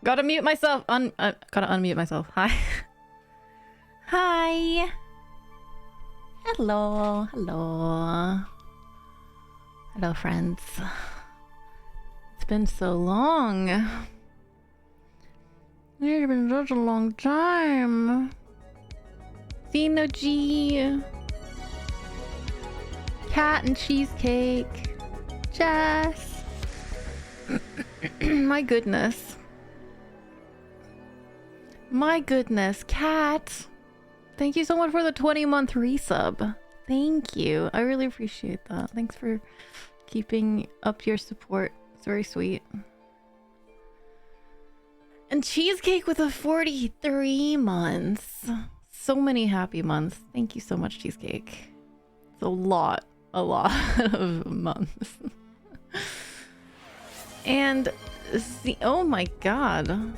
Gotta mute myself. Gotta unmute myself. Hi. Hi. Hello. Hello. Hello, friends. It's been so long. It's been such a long time. Zeno G. Cat and Cheesecake. Jess. My goodness. My goodness, Cat. Thank you so much for the 20-month resub. Thank you. I really appreciate that. Thanks for keeping up your support. It's very sweet. And Cheesecake with a 43 months. So many happy months. Thank you so much, Cheesecake. It's a lot of months. And see, oh my god.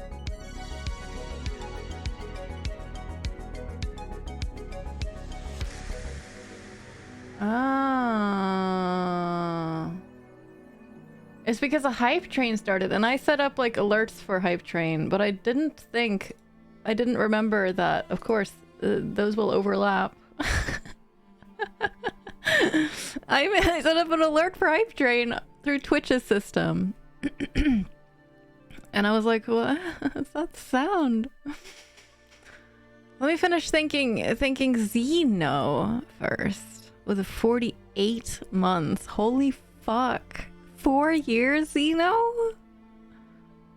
Ah. It's because a hype train started and I set up like alerts for hype train, but I didn't remember that, of course, those will overlap. I set up an alert for hype train through Twitch's system. And I was like, what? What's that sound? Let me finish thinking Zeno first. With 48 months. Holy fuck. 4 years, Zeno?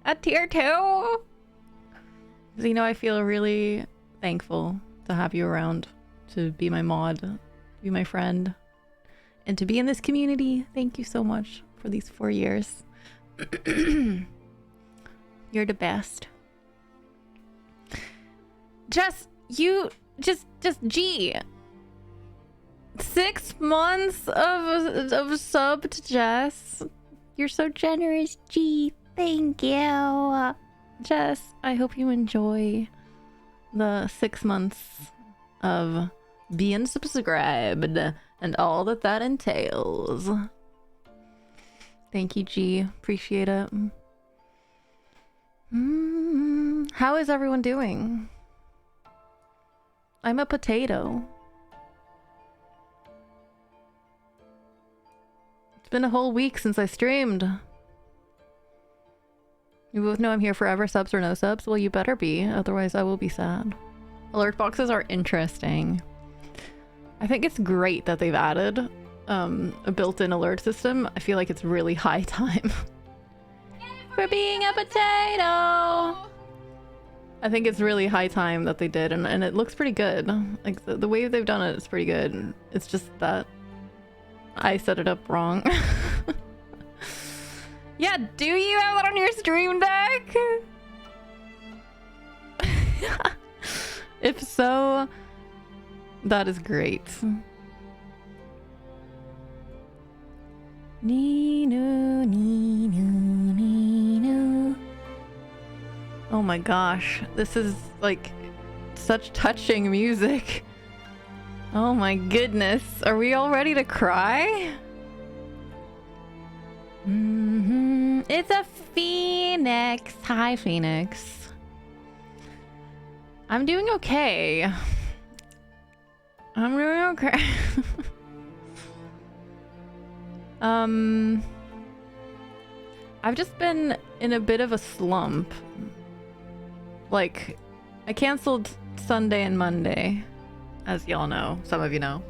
At tier 2? Zeno, I feel really thankful to have you around. To be my mod. To be my friend. And to be in this community. Thank you so much for these 4 years. You're the best. Jess, you just G. 6 months of sub to Jess. You're so generous, G. Thank you. Jess, I hope you enjoy the 6 months of being subscribed and all that entails. Thank you, G. Appreciate it. How is everyone doing? I'm a potato. It's been a whole week since I streamed. You both know I'm here forever, subs or no subs? Well, you better be, otherwise I will be sad. Alert boxes are interesting. I think it's great that they've added a built-in alert system. I feel like it's really high time for being a potato. I think it's really high time that they did, and it looks pretty good. Like the way they've done it is pretty good. It's just that I set it up wrong. Yeah, do you have that on your stream deck? If so, that is great. Nino, Nino, Nino. Oh my gosh, this is like such touching music. Oh my goodness, are we all ready to cry? It's a Phoenix. Hi, Phoenix. I'm doing okay. I'm doing okay. I've just been in a bit of a slump. Like, I canceled Sunday and Monday, as y'all know. Some of you know.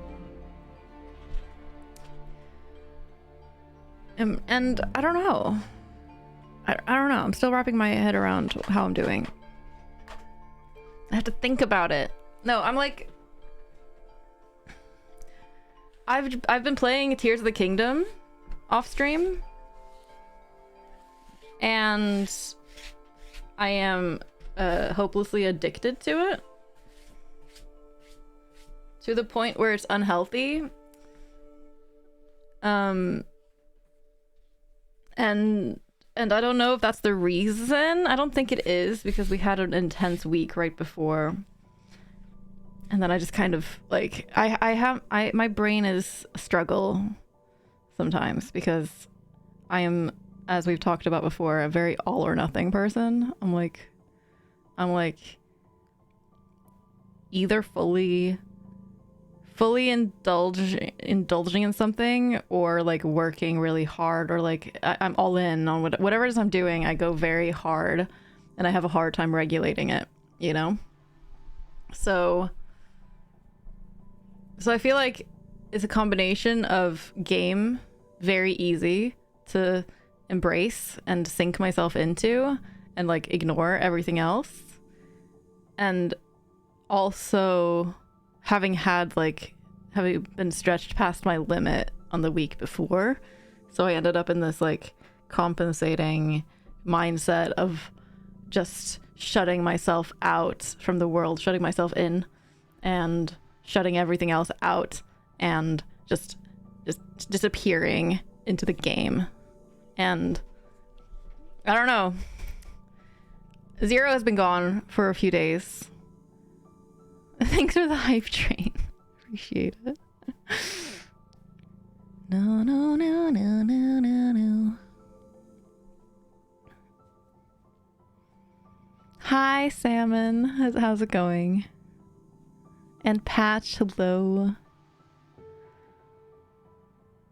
And I don't know. I don't know. I'm still wrapping my head around how I'm doing. I have to think about it. No, I'm like... I've been playing Tears of the Kingdom off stream. And I am hopelessly addicted to it. To the point where it's unhealthy. And I don't know if that's the reason. I don't think it is, because we had an intense week right before. And then I just kind of like my brain is a struggle sometimes because I am as we've talked about before, a very all or nothing person. I'm like either fully indulging in something, or like working really hard, or like I'm all in on whatever it is I'm doing. I go very hard and I have a hard time regulating it, you know? So I feel like it's a combination of game, very easy to embrace and sink myself into and like ignore everything else, and also having been stretched past my limit on the week before. So I ended up in this like compensating mindset of just shutting myself out from the world, shutting myself in and shutting everything else out, and just disappearing into the game. And I don't know, Zero has been gone for a few days. Thanks for the hype train. Appreciate it. No. Hi, Salmon. How's it going? And Patch, hello.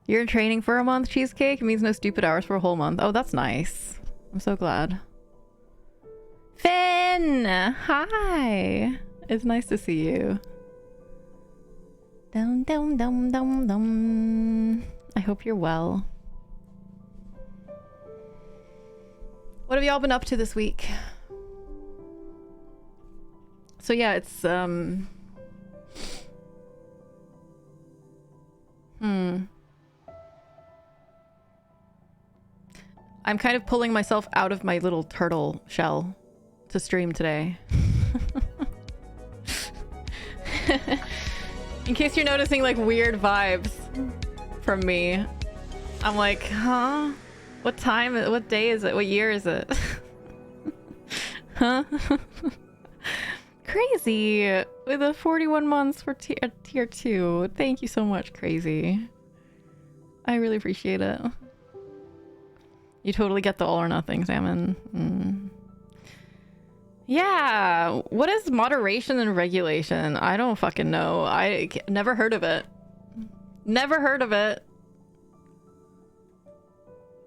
You're in training for a month, Cheesecake? It means no stupid hours for a whole month. Oh, that's nice. I'm so glad. Finn! Hi! It's nice to see you. Dum dum dum dum dum. I hope you're well. What have y'all been up to this week? So yeah, it's I'm kind of pulling myself out of my little turtle shell to stream today. In case you're noticing like weird vibes from me, I'm like, huh? What time? What day is it? What year is it? Huh? Crazy with the 41 months for tier 2. Thank you so much, Crazy. I really appreciate it. You totally get the all or nothing, Salmon. Yeah, what is moderation and regulation? I don't fucking know. I never heard of it. Never heard of it.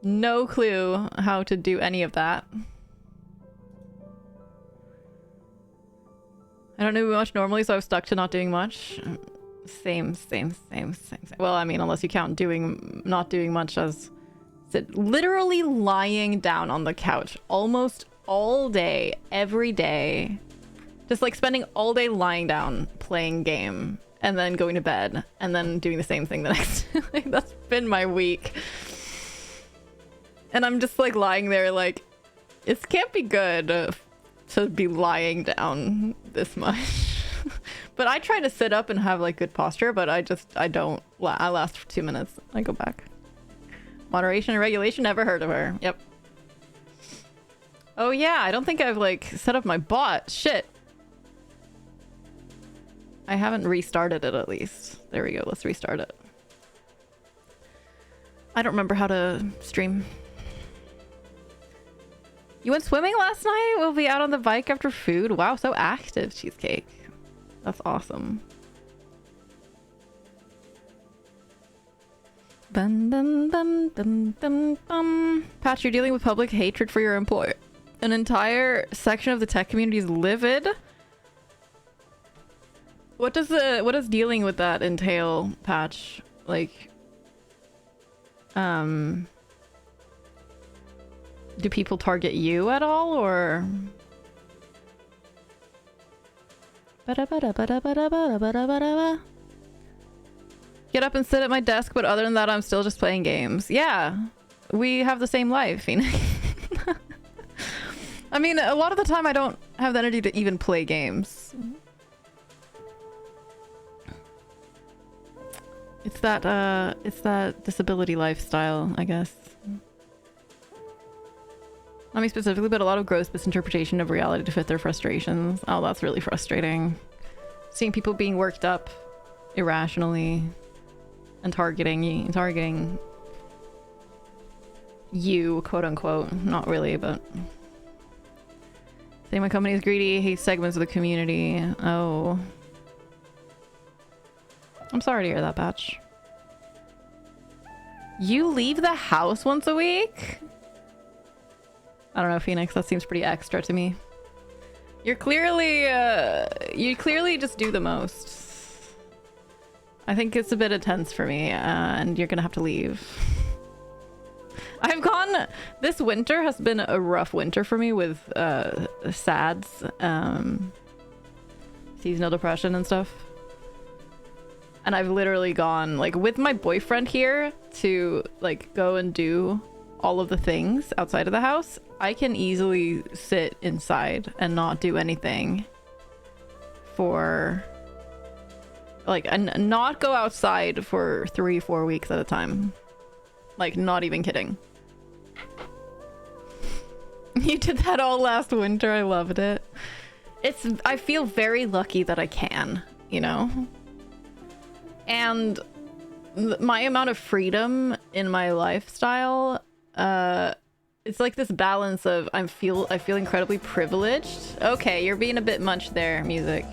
No clue how to do any of that. I don't do much normally, so I was stuck to not doing much. Same. Well, I mean, unless you count not doing much as literally lying down on the couch almost all day, every day. Just like spending all day lying down, playing game, and then going to bed, and then doing the same thing the next day. Like, that's been my week. And I'm just like lying there like, it can't be good to be lying down this much. But I try to sit up and have like good posture, but I don't. I last for 2 minutes. I go back. Moderation and regulation, never heard of her. Yep. Oh yeah, I don't think I've like set up my bot. Shit. I haven't restarted it at least. There we go, let's restart it. I don't remember how to stream. You went swimming last night? We'll be out on the bike after food. Wow, so active, Cheesecake. That's awesome. Bum, bum, bum, bum, bum, bum. Patch, you're dealing with public hatred for your employer. An entire section of the tech community is livid. What does dealing with that entail, Patch? Like, do people target you at all, or? Get up and sit at my desk, but other than that, I'm still just playing games. Yeah, we have the same life, Phoenix. I mean, a lot of the time I don't have the energy to even play games. It's that disability lifestyle, I guess. Not me specifically, but a lot of gross misinterpretation of reality to fit their frustrations. Oh, that's really frustrating. Seeing people being worked up irrationally and targeting you, quote unquote. Not really, but... Saying my company is greedy, hates segments of the community. Oh. I'm sorry to hear that, Batch. You leave the house once a week? I don't know, Phoenix. That seems pretty extra to me. You're clearly, you clearly just do the most. I think it's a bit intense for me, and you're gonna have to leave. I've gone... This winter has been a rough winter for me with, SADS, seasonal depression and stuff. And I've literally gone, like, with my boyfriend here to, like, go and do all of the things outside of the house. I can easily sit inside and not do anything for... Like, and not go outside for 3-4 weeks at a time. Like, not even kidding. You did that all last winter. I loved it. I feel very lucky that I can, you know? And my amount of freedom in my lifestyle, it's like this balance of I feel incredibly privileged. Okay, you're being a bit much there, music.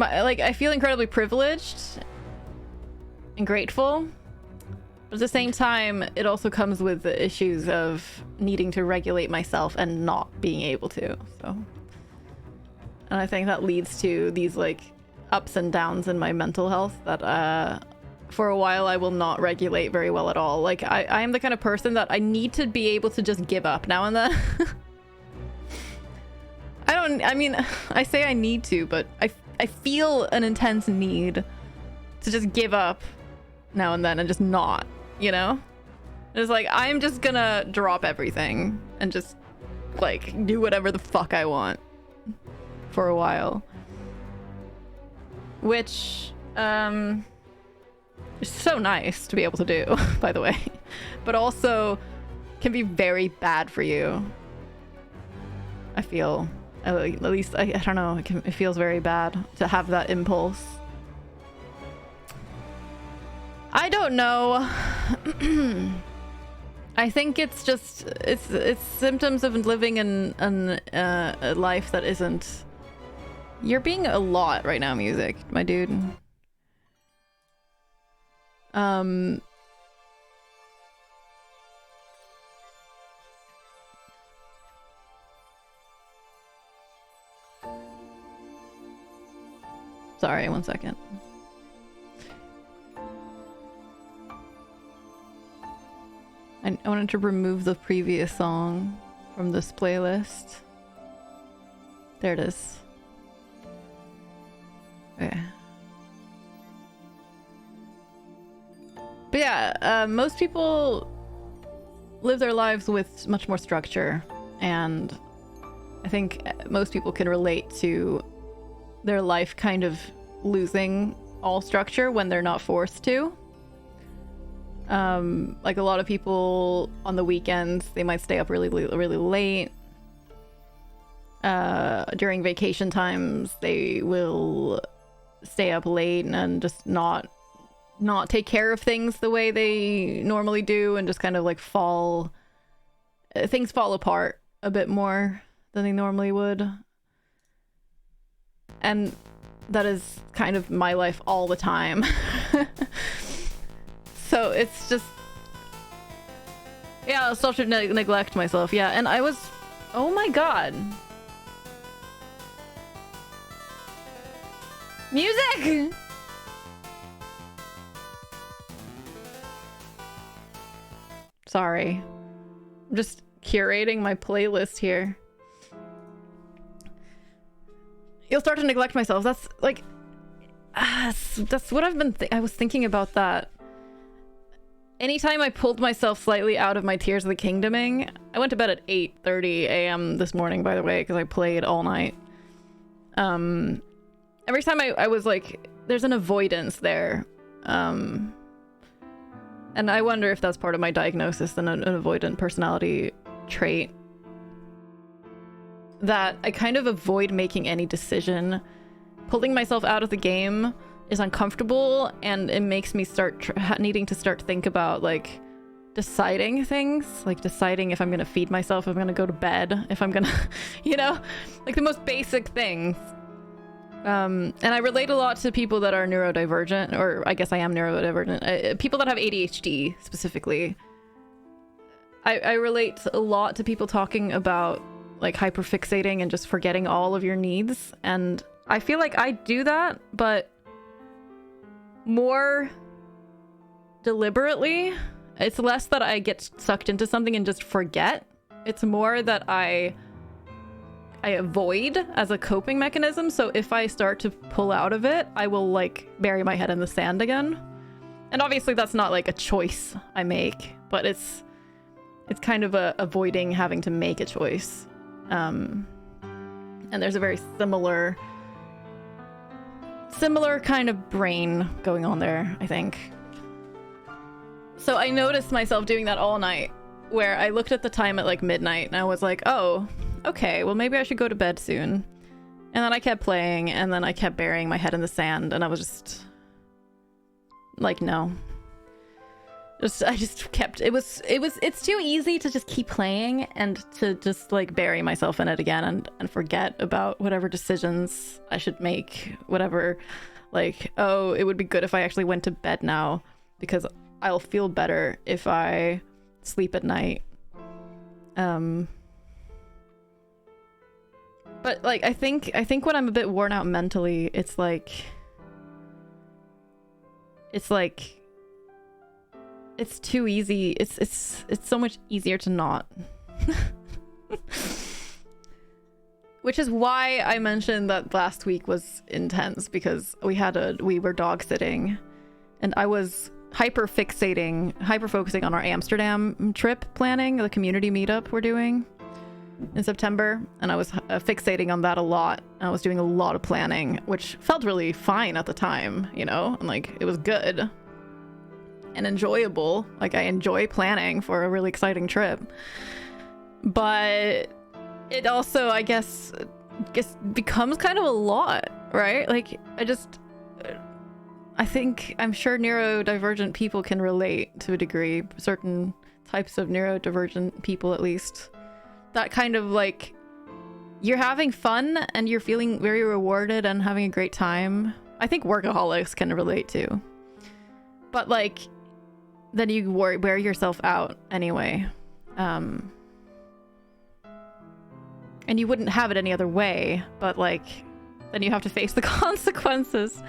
I feel incredibly privileged and grateful, but at the same time, it also comes with the issues of needing to regulate myself and not being able to, so. And I think that leads to these, like, ups and downs in my mental health that, for a while I will not regulate very well at all. Like, I am the kind of person that I need to be able to just give up now and then. I mean, I say I need to, but I feel an intense need to just give up now and then and just not, you know? It's like, I'm just gonna drop everything and just, like, do whatever the fuck I want for a while. Which, is so nice to be able to do, by the way. But also can be very bad for you. I feel... At least, I don't know, it feels very bad to have that impulse. I don't know. I think it's just, it's symptoms of living in a life that isn't... You're being a lot right now, music, my dude. Sorry, one second. I wanted to remove the previous song from this playlist. There it is. Okay. But yeah, most people live their lives with much more structure, and I think most people can relate to their life kind of losing all structure when they're not forced to. Like a lot of people on the weekends, they might stay up really late. During vacation times, they will stay up late and just not take care of things the way they normally do, and just kind of like things fall apart a bit more than they normally would. And that is kind of my life all the time. So it's just... Yeah, I'll start to neglect myself. Yeah, and I was... Oh my god. Music! Sorry. I'm just curating my playlist here. You'll start to neglect myself. That's like... that's what I've been... I was thinking about that. Anytime I pulled myself slightly out of my Tears of the Kingdoming... I went to bed at 8:30 a.m. this morning, by the way, because I played all night. Every time I was like... There's an avoidance there. And I wonder if that's part of my diagnosis and an avoidant personality trait. That I kind of avoid making any decision. Pulling myself out of the game is uncomfortable, and it makes me start needing to start think about like deciding things, like deciding if I'm gonna feed myself, if I'm gonna go to bed, if I'm gonna you know, like the most basic things. And I relate a lot to people that are neurodivergent, or I guess I am neurodivergent, people that have ADHD specifically. I relate a lot to people talking about like hyperfixating and just forgetting all of your needs, and I feel like I do that, but more deliberately. It's less that I get sucked into something and just forget. It's more that I avoid as a coping mechanism. So if I start to pull out of it, I will like bury my head in the sand again. And obviously that's not like a choice I make, but it's kind of avoiding having to make a choice. And there's a very similar kind of brain going on there, I think. So I noticed myself doing that all night, where I looked at the time at like midnight and I was like, oh, okay, well maybe I should go to bed soon. And then I kept playing, and then I kept burying my head in the sand, and I was just like, no. I just kept, it's too easy to just keep playing and to just like bury myself in it again and forget about whatever decisions I should make, whatever, like, oh, it would be good if I actually went to bed now because I'll feel better if I sleep at night. But like, I think when I'm a bit worn out mentally, it's like it's too easy. It's so much easier to not. Which is why I mentioned that last week was intense, because we were dog sitting and I was hyper focusing on our Amsterdam trip planning, the community meetup we're doing in September, and I was fixating on that a lot. I was doing a lot of planning, which felt really fine at the time, you know, and like it was good and enjoyable. Like I enjoy planning for a really exciting trip, but it also, I guess becomes kind of a lot, right? Like I'm sure neurodivergent people can relate to a degree, certain types of neurodivergent people at least. That kind of like, you're having fun and you're feeling very rewarded and having a great time. I think workaholics can relate to. But like, then you wear yourself out anyway. And you wouldn't have it any other way, but like, then you have to face the consequences.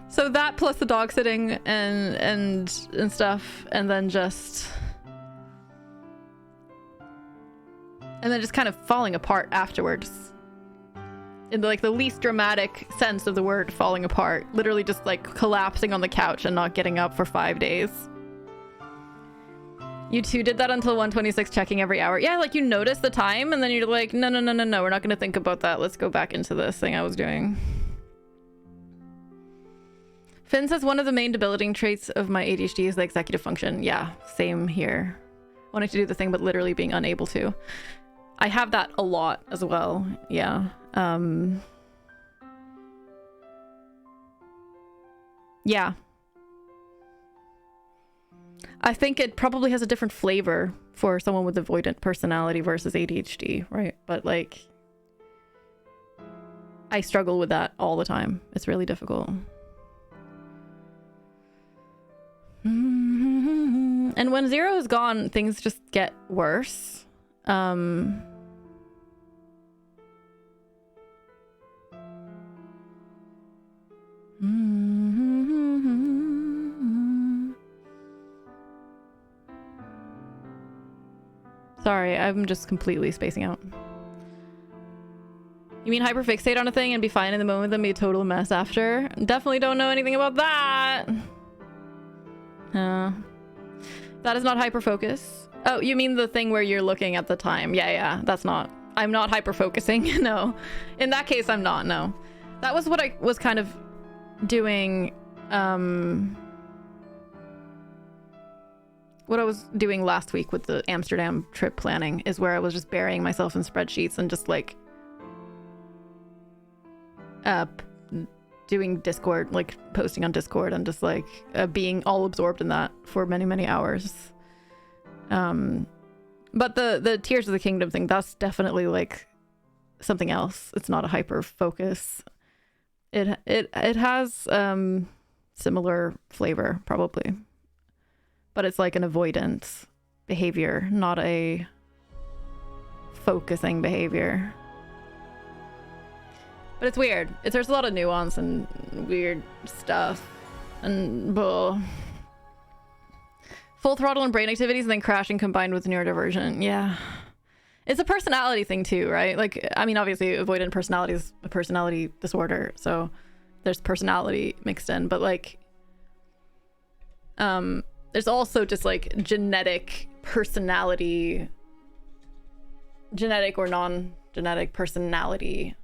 So that plus the dog sitting and stuff, and then just kind of falling apart afterwards. In like the least dramatic sense of the word, falling apart. Literally just like collapsing on the couch and not getting up for 5 days. You two did that until 1:26, checking every hour. Yeah, like you notice the time and then you're like, no, we're not going to think about that. Let's go back into this thing I was doing. Finn says one of the main debilitating traits of my ADHD is the executive function. Yeah, same here. Wanting to do the thing but literally being unable to. I have that a lot as well. Yeah. Yeah. I think it probably has a different flavor for someone with avoidant personality versus ADHD, right? But like, I struggle with that all the time. It's really difficult. And when Zero is gone, things just get worse. Sorry, I'm just completely spacing out. You mean hyperfixate on a thing and be fine in the moment, then be a total mess after? Definitely don't know anything about that. That is not hyperfocus. Oh, you mean the thing where you're looking at the time? Yeah, that's not. I'm not hyperfocusing. No. In that case, I'm not. No. That was what I was kind of doing. What I was doing last week with the Amsterdam trip planning is where I was just burying myself in spreadsheets and just like doing Discord, like posting on Discord and just like being all absorbed in that for many hours. But the Tears of the Kingdom thing, that's definitely like something else. It's not a hyper focus. It has similar flavor probably, but it's like an avoidance behavior, not a focusing behavior. But it's weird. There's a lot of nuance and weird stuff and full throttle and brain activities and then crashing combined with neurodivergent. Yeah, it's a personality thing too, right? Like, I mean, obviously avoidant personality is a personality disorder, so there's personality mixed in, but like there's also just like genetic personality, genetic or non-genetic personality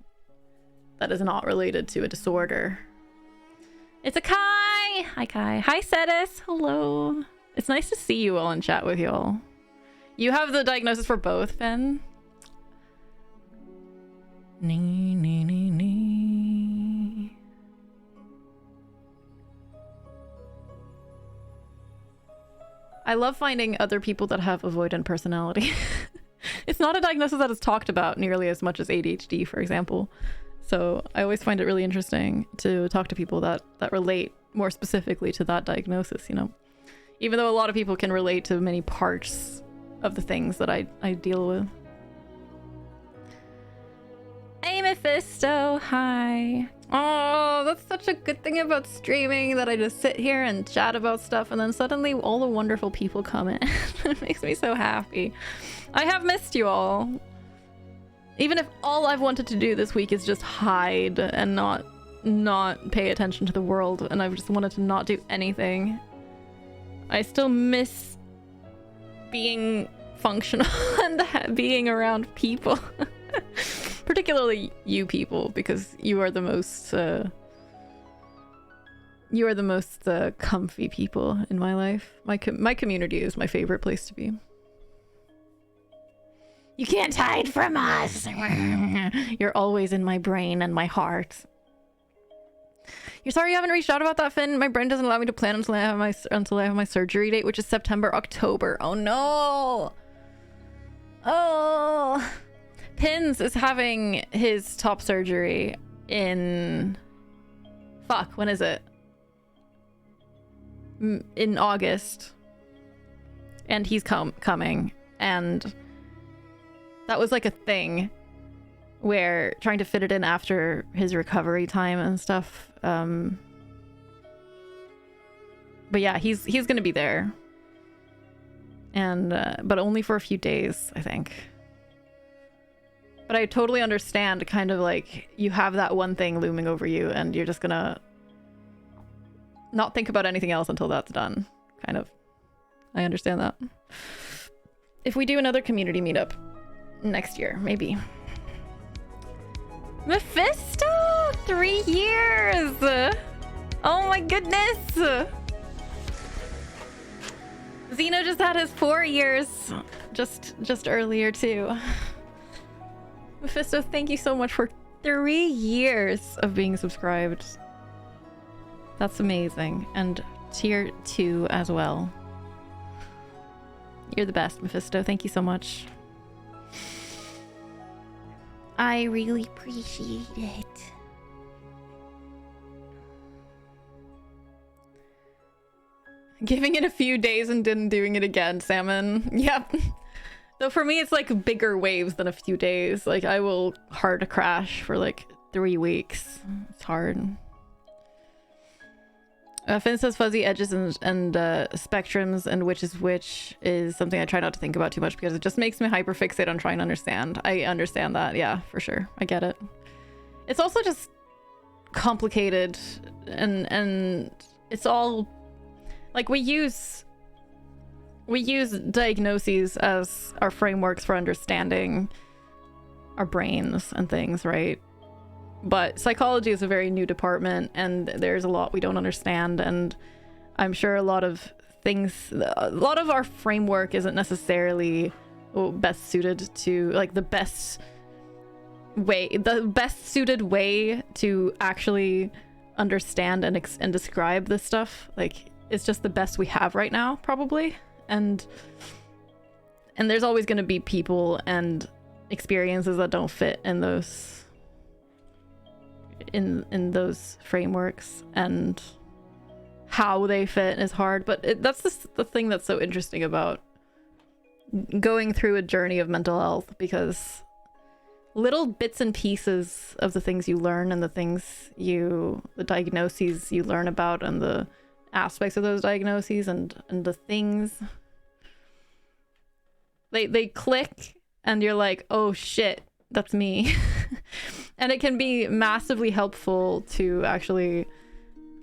that is not related to a disorder. It's a Kai! Hi Kai. Hi Cetus. Hello. It's nice to see you all and chat with you all. You have the diagnosis for both, Finn? Nee. I love finding other people that have avoidant personality. It's not a diagnosis that is talked about nearly as much as ADHD, for example. So I always find it really interesting to talk to people that relate more specifically to that diagnosis, you know? Even though a lot of people can relate to many parts of the things that I deal with. Hey Mephisto, hi. Oh, that's such a good thing about streaming, that I just sit here and chat about stuff and then suddenly all the wonderful people come in. It makes me so happy. I have missed you all. Even if all I've wanted to do this week is just hide and not pay attention to the world, and I've just wanted to not do anything, I still miss being functional and being around people. Particularly you people, because you are the most comfy people in my life. My community is my favorite place to be. You can't hide from us. You're always in my brain and my heart. You're sorry you haven't reached out about that, Finn? My brain doesn't allow me to plan until I have my surgery date, which is September, October. Oh no. Oh. Pins is having his top surgery in... Fuck, when is it? In August. And he's coming. And that was like a thing where trying to fit it in after his recovery time and stuff. But yeah, he's gonna be there. And but only for a few days, I think. But I totally understand, kind of like you have that one thing looming over you and you're just gonna not think about anything else until that's done. Kind of. I understand that. If we do another community meetup next year, maybe. Mephisto! 3 years! Oh my goodness! Zeno just had his 4 years just earlier too. Mephisto, thank you so much for 3 years of being subscribed. That's amazing. And tier 2 as well. You're the best, Mephisto. Thank you so much. I really appreciate it. Giving it a few days and then doing it again, Salmon. Yep. So for me, it's like bigger waves than a few days. Like I will hard crash for like 3 weeks. It's hard. Finn says fuzzy edges and spectrums and which is which is something I try not to think about too much because it just makes me hyperfixate on trying to understand. I understand that. Yeah, for sure. I get it. It's also just complicated and it's all like we use diagnoses as our frameworks for understanding our brains and things, right? But psychology is a very new department and there's a lot we don't understand, and I'm sure a lot of our framework isn't necessarily best suited to like the best suited way to actually understand and describe this stuff. Like, it's just the best we have right now, probably. And there's always going to be people and experiences that don't fit in those in those frameworks, and how they fit is hard. But that's the thing that's so interesting about going through a journey of mental health, because little bits and pieces of the things you learn and the diagnoses you learn about, and the aspects of those diagnoses and the things, they click, and you're like, oh shit, that's me. And it can be massively helpful to actually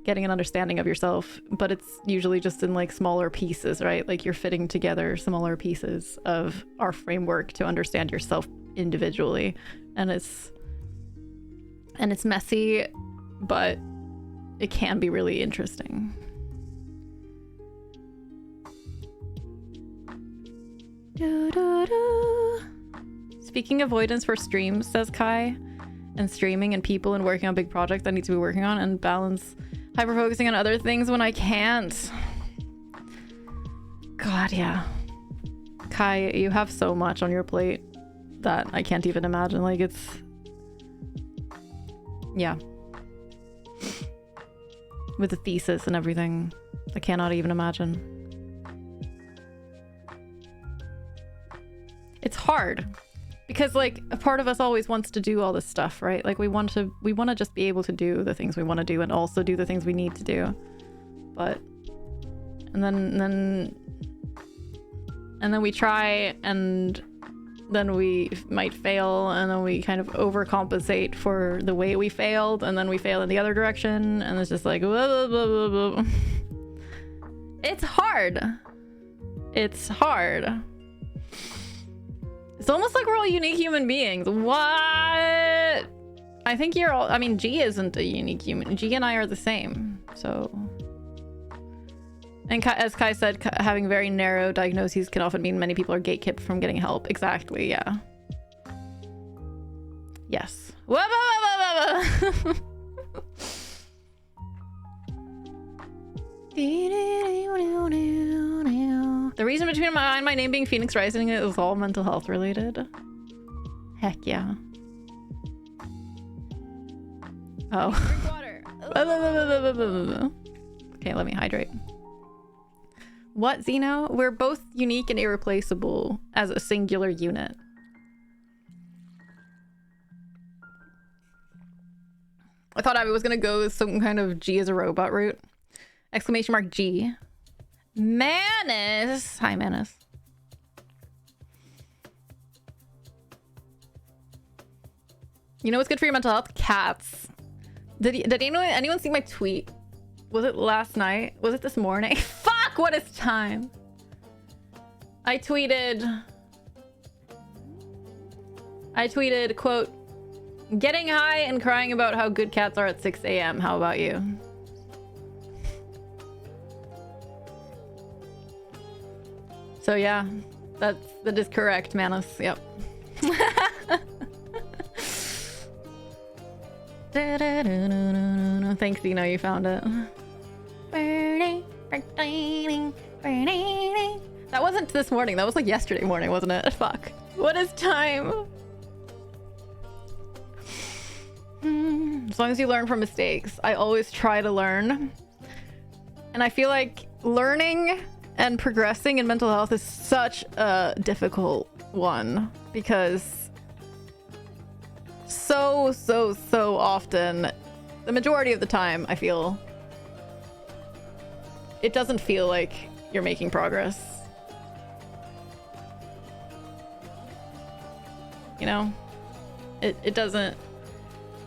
getting an understanding of yourself, but it's usually just in like smaller pieces, right? Like, you're fitting together smaller pieces of our framework to understand yourself individually, and it's messy, but it can be really interesting. Speaking avoidance for streams, says Kai, and streaming and people and working on big projects I need to be working on, and balance hyper focusing on other things when I can't. God, yeah. Kai, you have so much on your plate that I can't even imagine. Like, it's... yeah. With the thesis and everything, I cannot even imagine. It's hard because, like, a part of us always wants to do all this stuff, right? Like, we want to just be able to do the things we want to do and also do the things we need to do. But and then we try, and then we might fail, and then we kind of overcompensate for the way we failed, and then we fail in the other direction, and it's just like blah, blah, blah, blah, blah. It's hard. It's hard. It's almost like we're all unique human beings. What? I think you're all... I mean, G isn't a unique human. G and I are the same, so... And as Kai said, having very narrow diagnoses can often mean many people are gatekept from getting help. Exactly, yeah. Yes. The reason between my name being Phoenix Rising is all mental health related. Heck yeah. Oh. Drink water. Okay, let me hydrate. What, Zeno? We're both unique and irreplaceable as a singular unit. I thought Abby was gonna go with some kind of G as a robot route. Exclamation mark G. Manus! Hi, Manus. You know what's good for your mental health? Cats. Did anyone see my tweet? Was it last night? Was it this morning? Fuck! What is time? I tweeted, quote, getting high and crying about how good cats are at 6 a.m. How about you? So yeah, that is correct, Manus. Yep. Thanks, Dino, you found it. That wasn't this morning. That was like yesterday morning, wasn't it? Fuck. What is time? As long as you learn from mistakes. I always try to learn. And I feel like learning and progressing in mental health is such a difficult one, because so often, the majority of the time, I feel it doesn't feel like you're making progress. You know? It doesn't.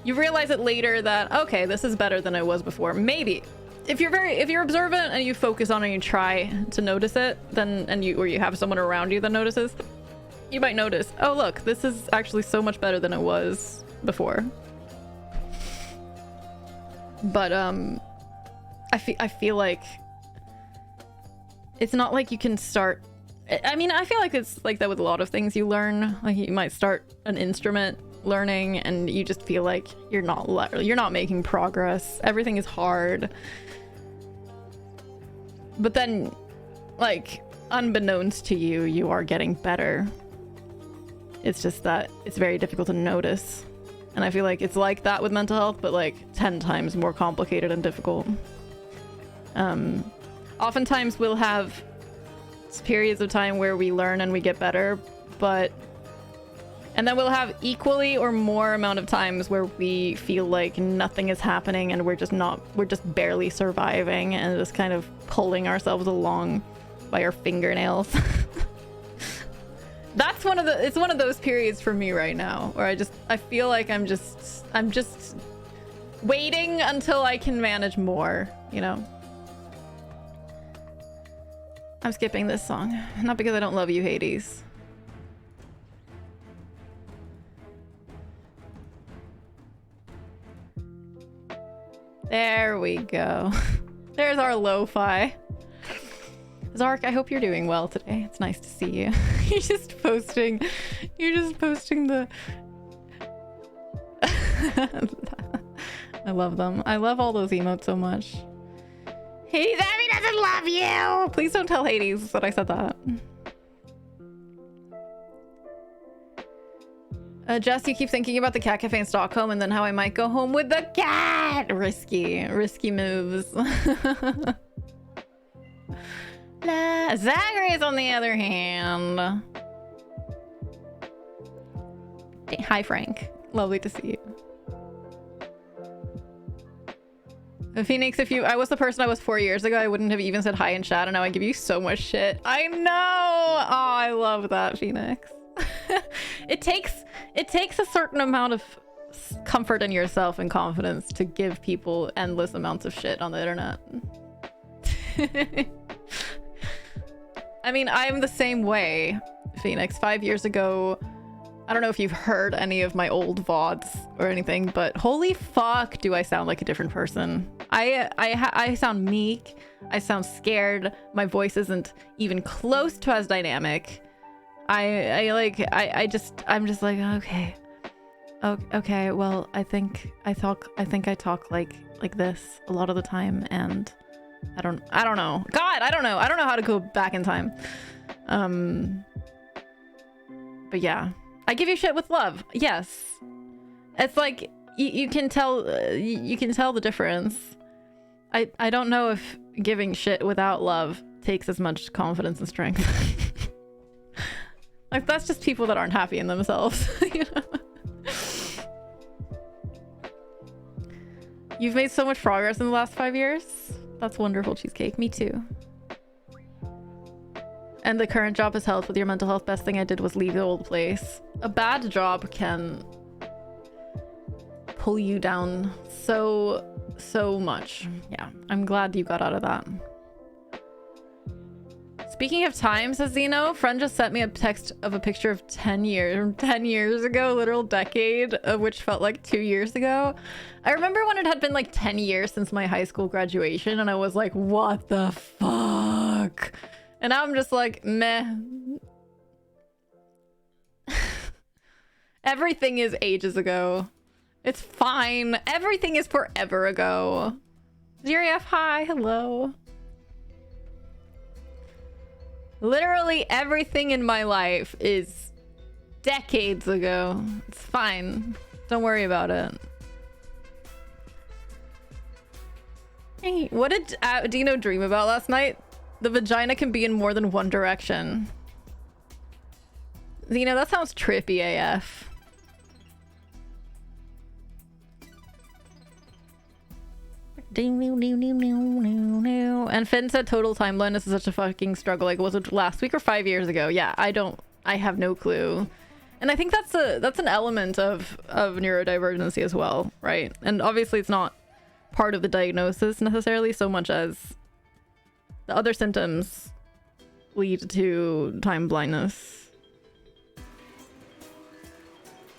You realize it later that, okay, this is better than I was before. Maybe. If you're observant and you focus on it and you try to notice it, then or you have someone around you that notices, you might notice, oh look, this is actually so much better than it was before. But I feel like it's not like you can start. I mean, I feel like it's like that with a lot of things you learn. Like, you might start an instrument learning and you just feel like you're not making progress. Everything is hard. But then, like, unbeknownst to you, you are getting better. It's just that it's very difficult to notice. And I feel like it's like that with mental health, but like 10 times more complicated and difficult. Oftentimes we'll have periods of time where we learn and we get better, and then we'll have equally or more amount of times where we feel like nothing is happening and we're just barely surviving and just kind of pulling ourselves along by our fingernails. It's one of those periods for me right now where I feel like I'm just waiting until I can manage more, you know? I'm skipping this song. Not because I don't love you, Hades. There we go. There's our lo-fi. Zark, I hope you're doing well today. It's nice to see you. You're just posting the... I love them. I love all those emotes so much. Hades, Abby doesn't love you! Please don't tell Hades that I said that. Jess, you keep thinking about the cat cafe in Stockholm and then how I might go home with the cat! Risky moves. Zacharias, on the other hand. Hi, Frank. Lovely to see you. Phoenix, I was the person I was 4 years ago, I wouldn't have even said hi in chat, and now I give you so much shit. I know! Oh, I love that, Phoenix. It takes a certain amount of comfort in yourself and confidence to give people endless amounts of shit on the internet. I mean, I'm the same way, Phoenix. 5 years ago, I don't know if you've heard any of my old VODs or anything, but holy fuck do I sound like a different person. I sound meek. I sound scared. My voice isn't even close to as dynamic. I'm just like, okay. Okay, well, I think I talk like this a lot of the time, and I don't know. God, I don't know. I don't know how to go back in time. But yeah, I give you shit with love. Yes, it's like you can tell the difference. I don't know if giving shit without love takes as much confidence and strength. Like, that's just people that aren't happy in themselves. You know? You've made so much progress in the last 5 years. That's wonderful, Cheesecake. Me too. And the current job has helped with your mental health. Best thing I did was leave the old place. A bad job can pull you down so much. Yeah, I'm glad you got out of that. Speaking of time, says Zeno, friend just sent me a text of a picture of 10 years ago, literal decade, of which felt like 2 years ago. I remember when it had been like 10 years since my high school graduation, and I was like, what the fuck? And now I'm just like, meh. Everything is ages ago. It's fine. Everything is forever ago. Zeriaf, hi, hello. Literally everything in my life is decades ago. It's fine. Don't worry about it. Hey, what did Dino dream about last night? The vagina can be in more than one direction. Dino, that sounds trippy AF. And Finn said total timeline is such a fucking struggle. Like, was it last week or 5 years ago? Yeah, I have no clue. And I think that's an element of neurodivergency as well, right? And obviously it's not part of the diagnosis necessarily so much as the other symptoms lead to time blindness.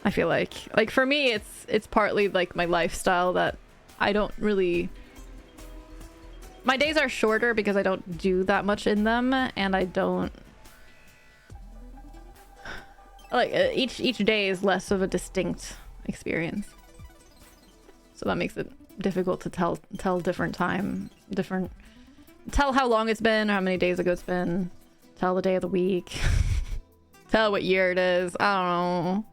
I feel like for me it's partly like my lifestyle that I don't really... My days are shorter because I don't do that much in them, and I don't... Like each day is less of a distinct experience, so that makes it difficult to tell different time, tell how long it's been or how many days ago it's been, tell the day of the week, tell what year it is. I don't know.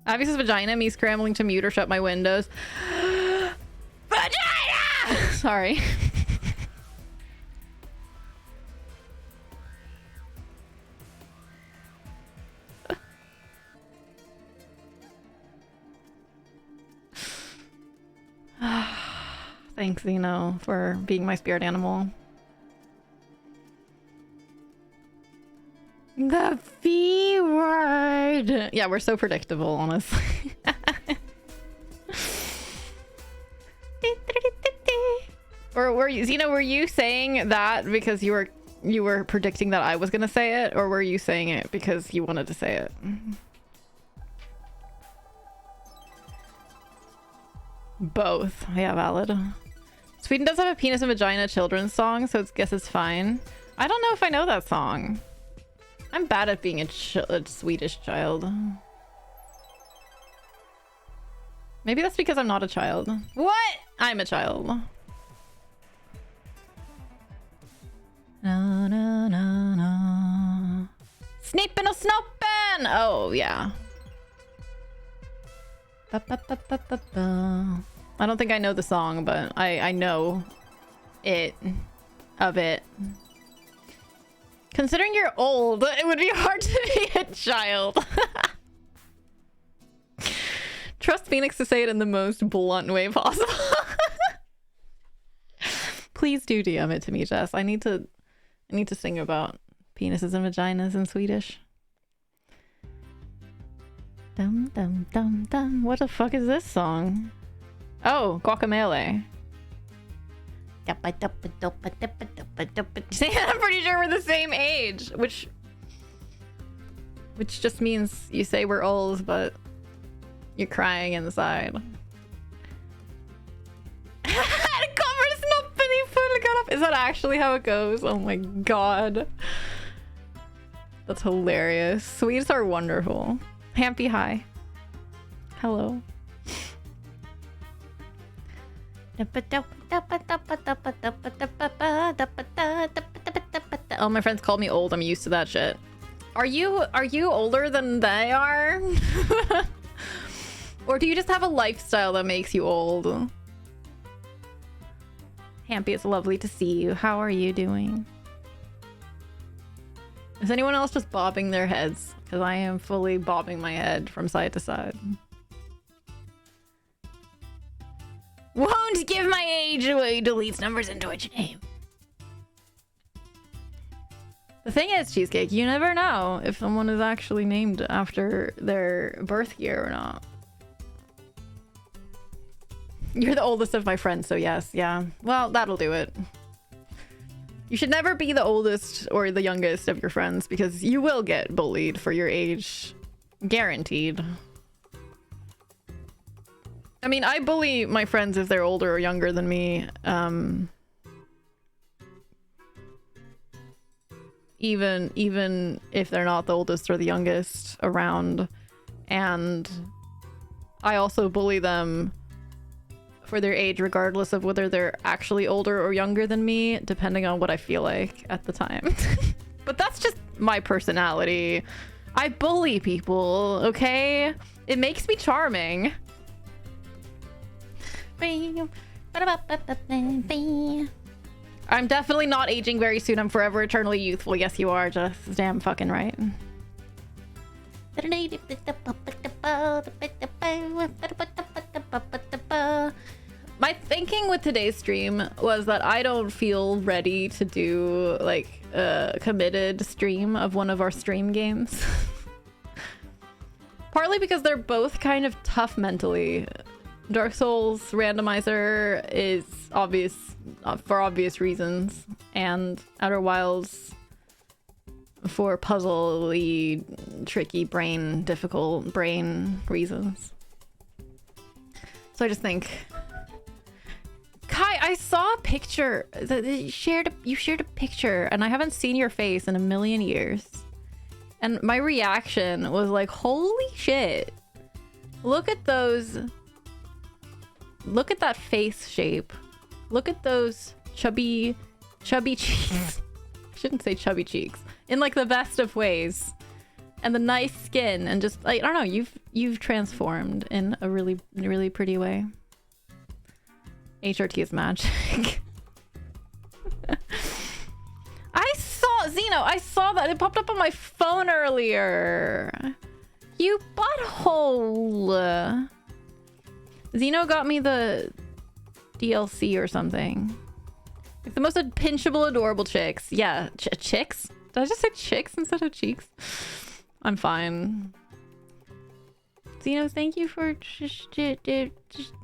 Avisa's vagina, me scrambling to mute or shut my windows. Vagina! Sorry. Thanks, Zeno, for being my spirit animal. The V word. Yeah, we're so predictable, honestly. Or were you, Zeno, were you saying that because you were predicting that I was gonna say it, or were you saying it because you wanted to say it? Both. Yeah, valid. Sweden does have a penis and vagina children's song, so I guess it's fine. I don't know if I know that song. I'm bad at being a Swedish child. Maybe that's because I'm not a child. What? I'm a child. No, no, no, no. Snippen och snoppen! Oh, yeah. Ba, ba, ba, ba, ba, ba. I don't think I know the song, but I know it. Of it. Considering you're old, it would be hard to be a child. Trust Phoenix to say it in the most blunt way possible. Please do DM it to me, Jess. I need to sing about penises and vaginas in Swedish. Dum dum dum dum. What the fuck is this song? Oh, Guacamole. I'm pretty sure we're the same age, which just means you say we're old, but you're crying inside. Is that actually how it goes? Oh my god. That's hilarious. Swedes are wonderful. Hampy, hi. Hello. Oh, my friends called me old. I'm used to that shit. Are you older than they are? Or do you just have a lifestyle that makes you old? Hampy, it's lovely to see you. How are you doing? Is anyone else just bobbing their heads? Because I am fully bobbing my head from side to side. Won't give my age away. Deletes numbers and Twitch name. The thing is, Cheesecake, you never know if someone is actually named after their birth year or not. You're the oldest of my friends, so yes, yeah. Well, that'll do it. You should never be the oldest or the youngest of your friends because you will get bullied for your age. Guaranteed. I mean, I bully my friends if they're older or younger than me. Even if they're not the oldest or the youngest around. And I also bully them for their age regardless of whether they're actually older or younger than me, depending on what I feel like at the time. But that's just my personality. I bully people, okay? It makes me charming. I'm definitely not aging very soon. I'm forever eternally youthful. Yes, you are. Just damn fucking right. My thinking with today's stream was that I don't feel ready to do like a committed stream of one of our stream games. Partly because they're both kind of tough mentally. Dark Souls Randomizer is obvious for obvious reasons, and Outer Wilds for puzzly, tricky brain, difficult brain reasons. So I just think, Kai, I saw a picture that you shared a picture, and I haven't seen your face in a million years. And my reaction was like, holy shit. Look at those. Look at that face shape. Look at those chubby cheeks. I shouldn't say chubby cheeks. In like the best of ways. And the nice skin and just like, I don't know, you've transformed in a really, really pretty way. HRT is magic. I saw Xeno, I saw that. It popped up on my phone earlier. You butthole. Xeno got me the DLC or something. Like the most pinchable, adorable chicks. Yeah, chicks? Did I just say chicks instead of cheeks? I'm fine. Xeno, thank you for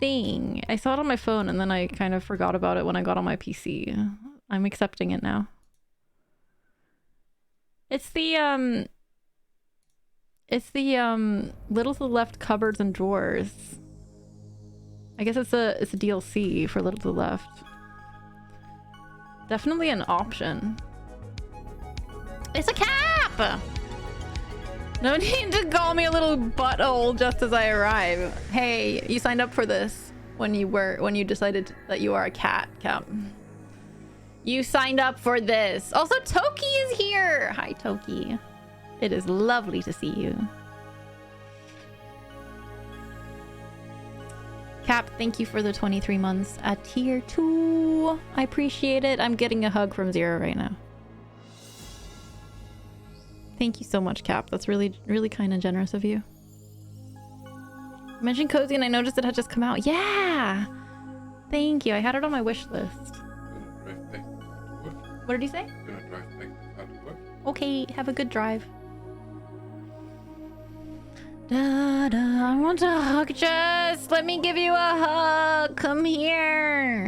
thing. I saw it on my phone and then I kind of forgot about it when I got on my PC. I'm accepting it now. It's the Little to the Left cupboards and drawers. I guess it's a DLC for Little to the Left. Definitely an option. It's a cap! No need to call me a little butthole just as I arrive. Hey, you signed up for this when you decided that you are a cat, Cap. You signed up for this. Also, Toki is here. Hi, Toki. It is lovely to see you. Cap, thank you for the 23 months at tier 2. I appreciate it. I'm getting a hug from Zero right now. Thank you so much, Cap. That's really, really kind and generous of you. You mentioned Cozy and I noticed it had just come out. Yeah! Thank you. I had it on my wish list. What did you say? Okay, have a good drive. Da, da, I want a hug, Jess. Let me give you a hug. Come here.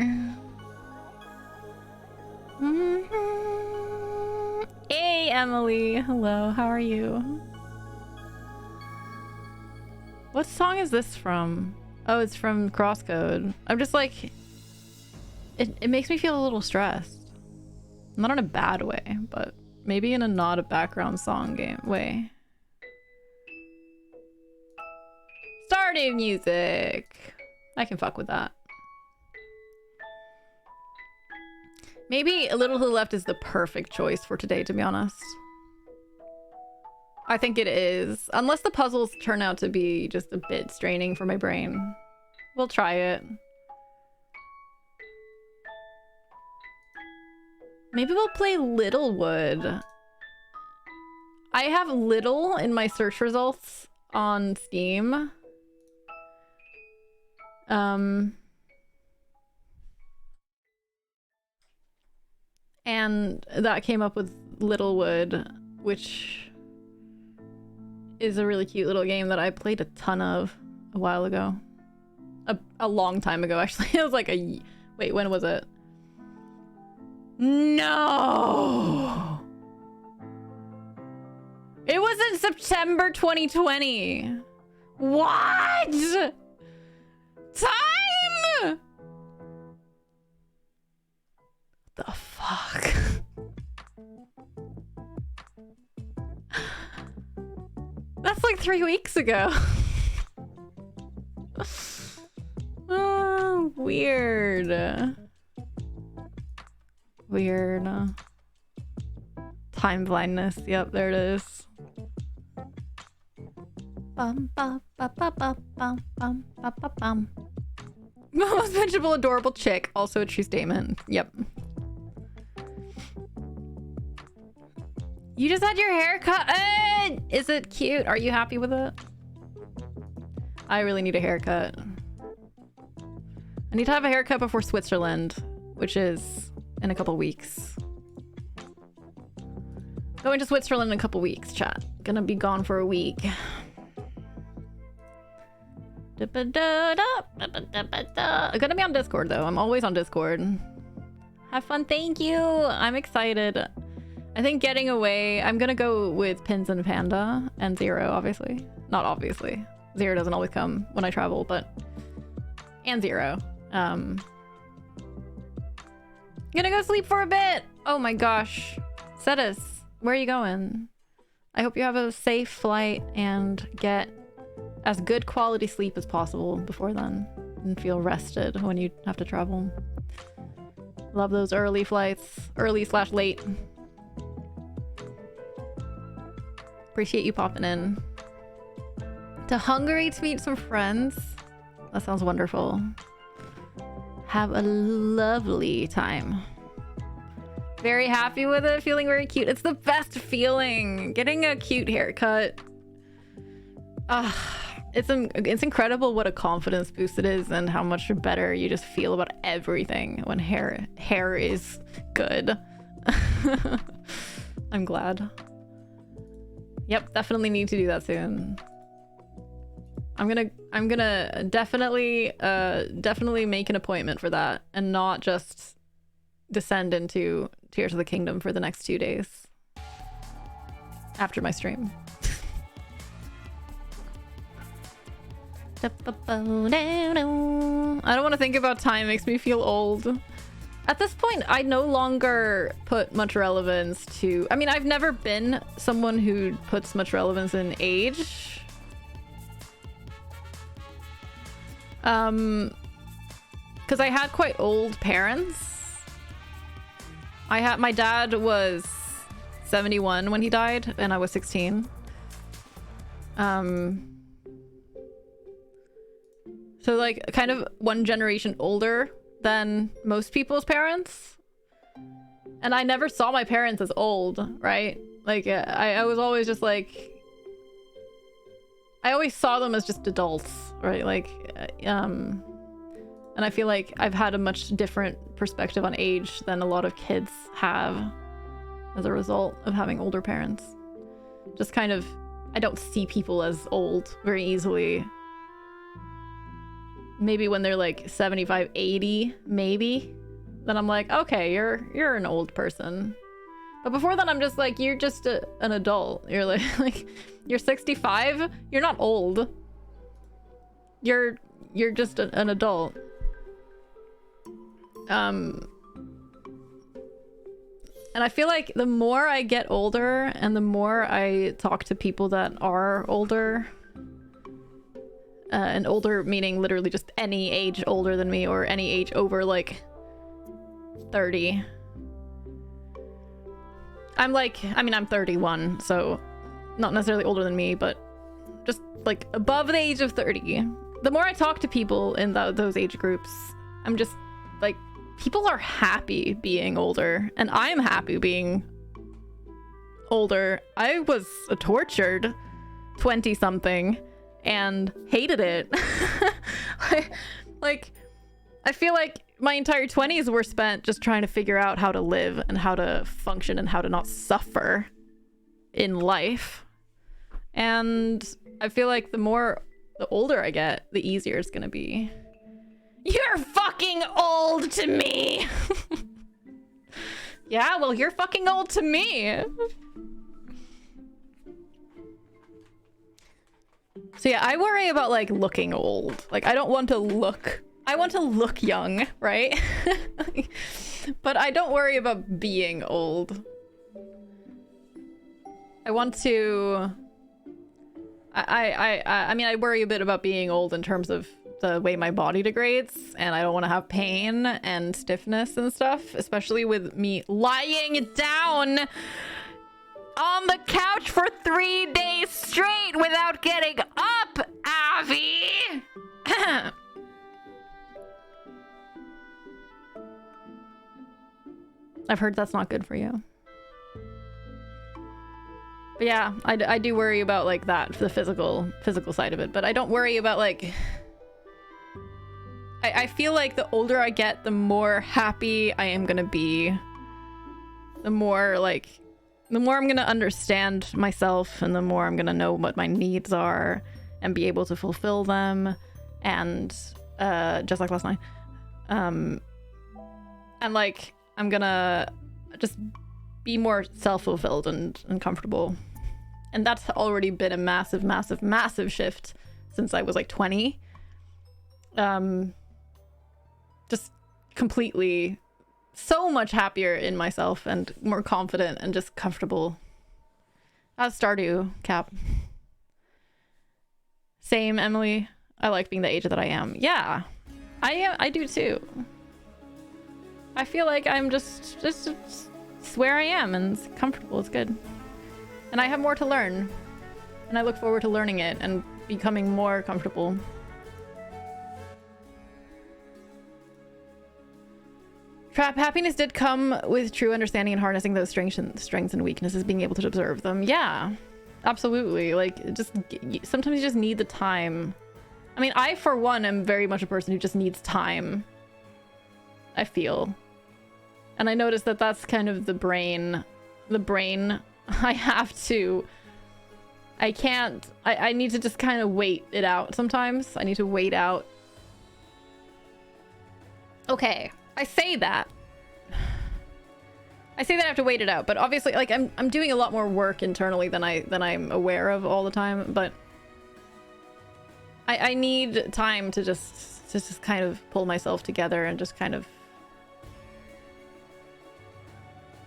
Hey, Emily. Hello, how are you? What song is this from? Oh, it's from Crosscode. I'm just like... It makes me feel a little stressed. Not in a bad way, but maybe in a not a background song game way. Starting music! I can fuck with that. Maybe A Little to the Left is the perfect choice for today, to be honest. I think it is. Unless the puzzles turn out to be just a bit straining for my brain. We'll try it. Maybe we'll play Littlewood. I have Little in my search results on Steam. And that came up with Littlewood, which is a really cute little game that I played a ton of a while ago. A long time ago, actually. It was like a... Wait, when was it? No! It was in September 2020. What? Time? The fuck? That's like 3 weeks ago. Oh, weird. Weird. Time blindness. Yep, there it is. Bum, ba, ba, ba, ba, bum, bum, ba, ba, bum. Most mentionable, adorable chick. Also a true statement. Yep. You just had your hair cut. Is it cute? Are you happy with it? I really need a haircut. I need to have a haircut before Switzerland, which is in a couple weeks. Going to Switzerland in a couple weeks, chat. Gonna be gone for a week. I'm gonna be on Discord though. I'm always on Discord. Have fun. Thank you. I'm excited. I think getting away, I'm gonna go with Pins and Panda and Zero, obviously. Not obviously. Zero doesn't always come when I travel, but... And Zero. Gonna go sleep for a bit! Oh my gosh. Cetus, where are you going? I hope you have a safe flight and get as good quality sleep as possible before then and feel rested when you have to travel. Love those early flights, early/late. Appreciate you popping in. To Hungary to meet some friends. That sounds wonderful. Have a lovely time. Very happy with it, feeling very cute. It's the best feeling. Getting a cute haircut. It's incredible what a confidence boost it is and how much better you just feel about everything when hair is good. I'm glad. Yep, definitely need to do that soon. I'm gonna definitely make an appointment for that and not just descend into Tears of the Kingdom for the next 2 days after my stream. I don't want to think about time, it makes me feel old. At this point, I no longer put much relevance to... I mean, I've never been someone who puts much relevance in age. Because I had quite old parents. My dad was 71 when he died, and I was 16. So like kind of one generation older than most people's parents. And I never saw my parents as old, right? Like I was always just like, I always saw them as just adults, right? Like, and I feel like I've had a much different perspective on age than a lot of kids have as a result of having older parents. Just kind of, I don't see people as old very easily. Maybe when they're like 75, 80, maybe. Then I'm like, okay, you're an old person. But before that, I'm just like, you're just an adult. You're like you're 65. You're not old. You're just an adult. And I feel like the more I get older and the more I talk to people that are older, and older meaning literally just any age older than me or any age over like 30. I'm like, I mean, I'm 31, so not necessarily older than me, but just like above the age of 30. The more I talk to people in those age groups, I'm just like, people are happy being older, and I'm happy being older. I was a tortured 20-something and hated it. like, I feel like my entire 20s were spent just trying to figure out how to live and how to function and how to not suffer in life. And I feel like the older I get, the easier it's gonna be. You're fucking old to me. Yeah, well, you're fucking old to me. So yeah, I worry about like looking old. Like I don't want to look, I want to look young, right? But I don't worry about being old. I want to, I mean, I worry a bit about being old in terms of the way my body degrades, and I don't want to have pain and stiffness and stuff, especially with me lying down on the couch for 3 days straight without getting up, Avi! I've heard that's not good for you. But yeah, I do worry about like that, the physical side of it, but I don't worry about like... I feel like the older I get, the more happy I am gonna be. The more I'm gonna understand myself, and the more I'm gonna know what my needs are and be able to fulfill them. And just like last night. And like, I'm gonna just be more self-fulfilled and comfortable. And that's already been a massive, massive, massive shift since I was like 20. Just completely so much happier in myself and more confident and just comfortable. How's Stardew, Cap? Same, Emily. I like being the age that I am. Yeah, I do too. I feel like I'm just where I am, and it's comfortable. It's good, and I have more to learn, and I look forward to learning it and becoming more comfortable. Happiness did come with true understanding and harnessing those strengths and weaknesses, being able to observe them. Yeah, absolutely. Like, just sometimes you just need the time. I mean, I, for one, am very much a person who just needs time, I feel. And I noticed that that's kind of the brain I have to. I need to just kind of wait it out sometimes. I need to wait out. Okay. I say that I have to wait it out, but obviously, like, I'm doing a lot more work internally than I'm aware of all the time, but I need time to just kind of pull myself together and just kind of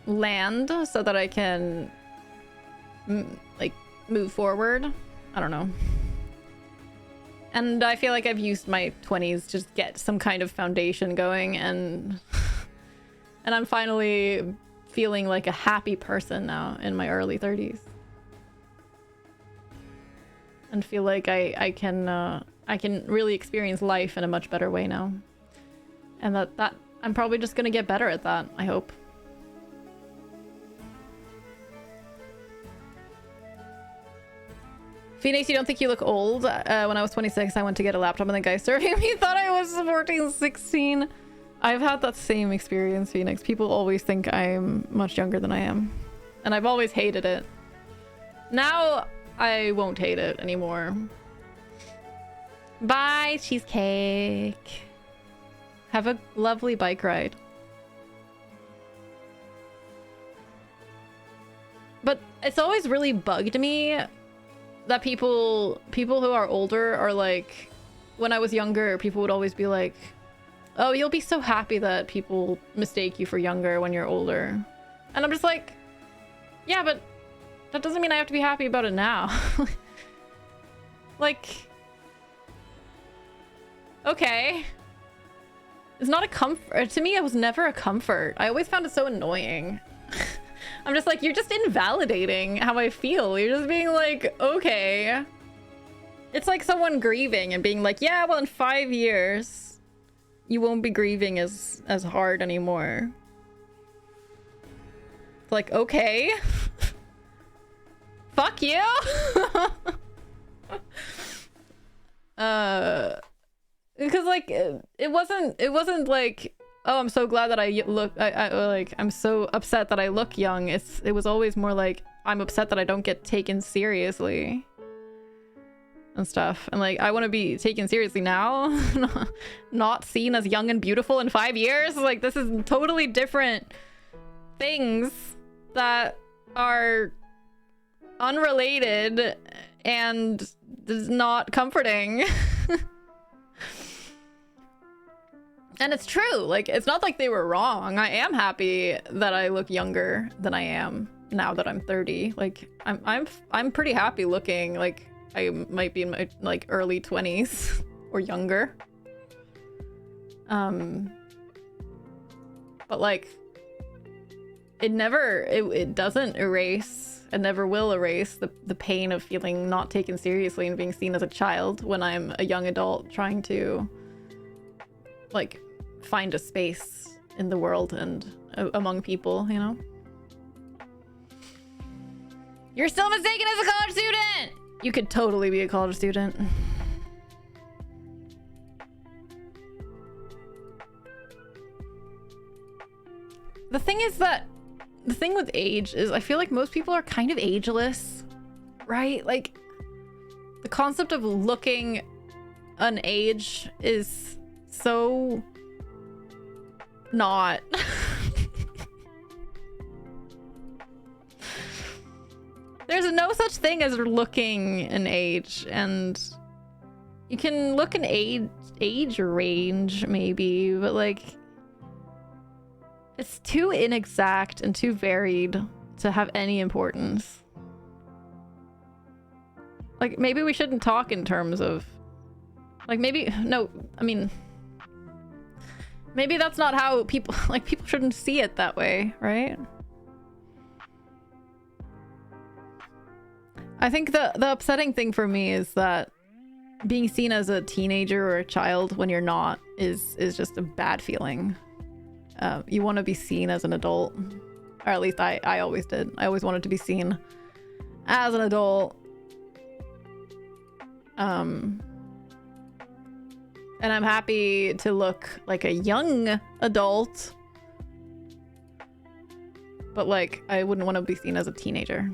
land so that I can like move forward. I don't know. And I feel like I've used my 20s to just get some kind of foundation going, and I'm finally feeling like a happy person now in my early 30s. And feel like I can really experience life in a much better way now. And that I'm probably just gonna get better at that, I hope. Phoenix, you don't think you look old? When I was 26, I went to get a laptop and the guy serving me thought I was 14, 16. I've had that same experience, Phoenix. People always think I'm much younger than I am. And I've always hated it. Now, I won't hate it anymore. Bye, cheesecake. Have a lovely bike ride. But it's always really bugged me that people who are older are like, when I was younger, people would always be like, oh, you'll be so happy that people mistake you for younger when you're older. And I'm just like, yeah, but that doesn't mean I have to be happy about it now. Like, okay. It's not a comfort. To me, it was never a comfort. I always found it so annoying. I'm just like, you're just invalidating how I feel. You're just being like, okay. It's like someone grieving and being like, yeah, well, in 5 years, you won't be grieving as hard anymore. It's like, okay. Fuck you. Because like, it wasn't like, oh, I'm so glad that I look, I'm so upset that I look young. It was always more like, I'm upset that I don't get taken seriously and stuff. And like, I want to be taken seriously now, not seen as young and beautiful in 5 years. Like, this is totally different things that are unrelated and is not comforting. And it's true, like, it's not like they were wrong. I am happy that I look younger than I am now that I'm 30. Like, I'm pretty happy looking like I might be in my like early 20s or younger. But like, it doesn't erase, it never will erase the pain of feeling not taken seriously and being seen as a child when I'm a young adult trying to like find a space in the world and among people, you know? You're still mistaken as a college student! You could totally be a college student. The thing is that the thing with age is I feel like most people are kind of ageless, right? Like, the concept of looking an age is so not. There's no such thing as looking an age, and you can look an age range maybe, but like, it's too inexact and too varied to have any importance. Like, maybe we shouldn't talk in terms of... Like, maybe... No, I mean... Maybe that's not how people... Like, people shouldn't see it that way, right? I think the upsetting thing for me is that being seen as a teenager or a child when you're not is just a bad feeling. You want to be seen as an adult. Or at least I always did. I always wanted to be seen as an adult. And I'm happy to look like a young adult. But like, I wouldn't want to be seen as a teenager.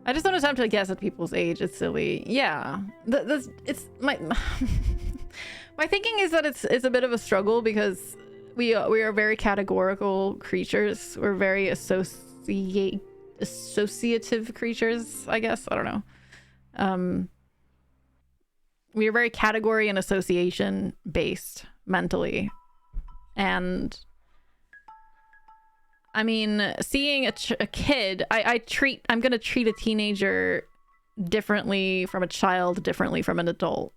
I just don't attempt to guess at people's age. It's silly. Yeah. It's my my thinking is that it's a bit of a struggle because we are very categorical creatures. We're very associative creatures, I guess. I don't know. We are very category and association based mentally. And I mean, seeing a kid, I'm gonna treat a teenager differently from a child, differently from an adult.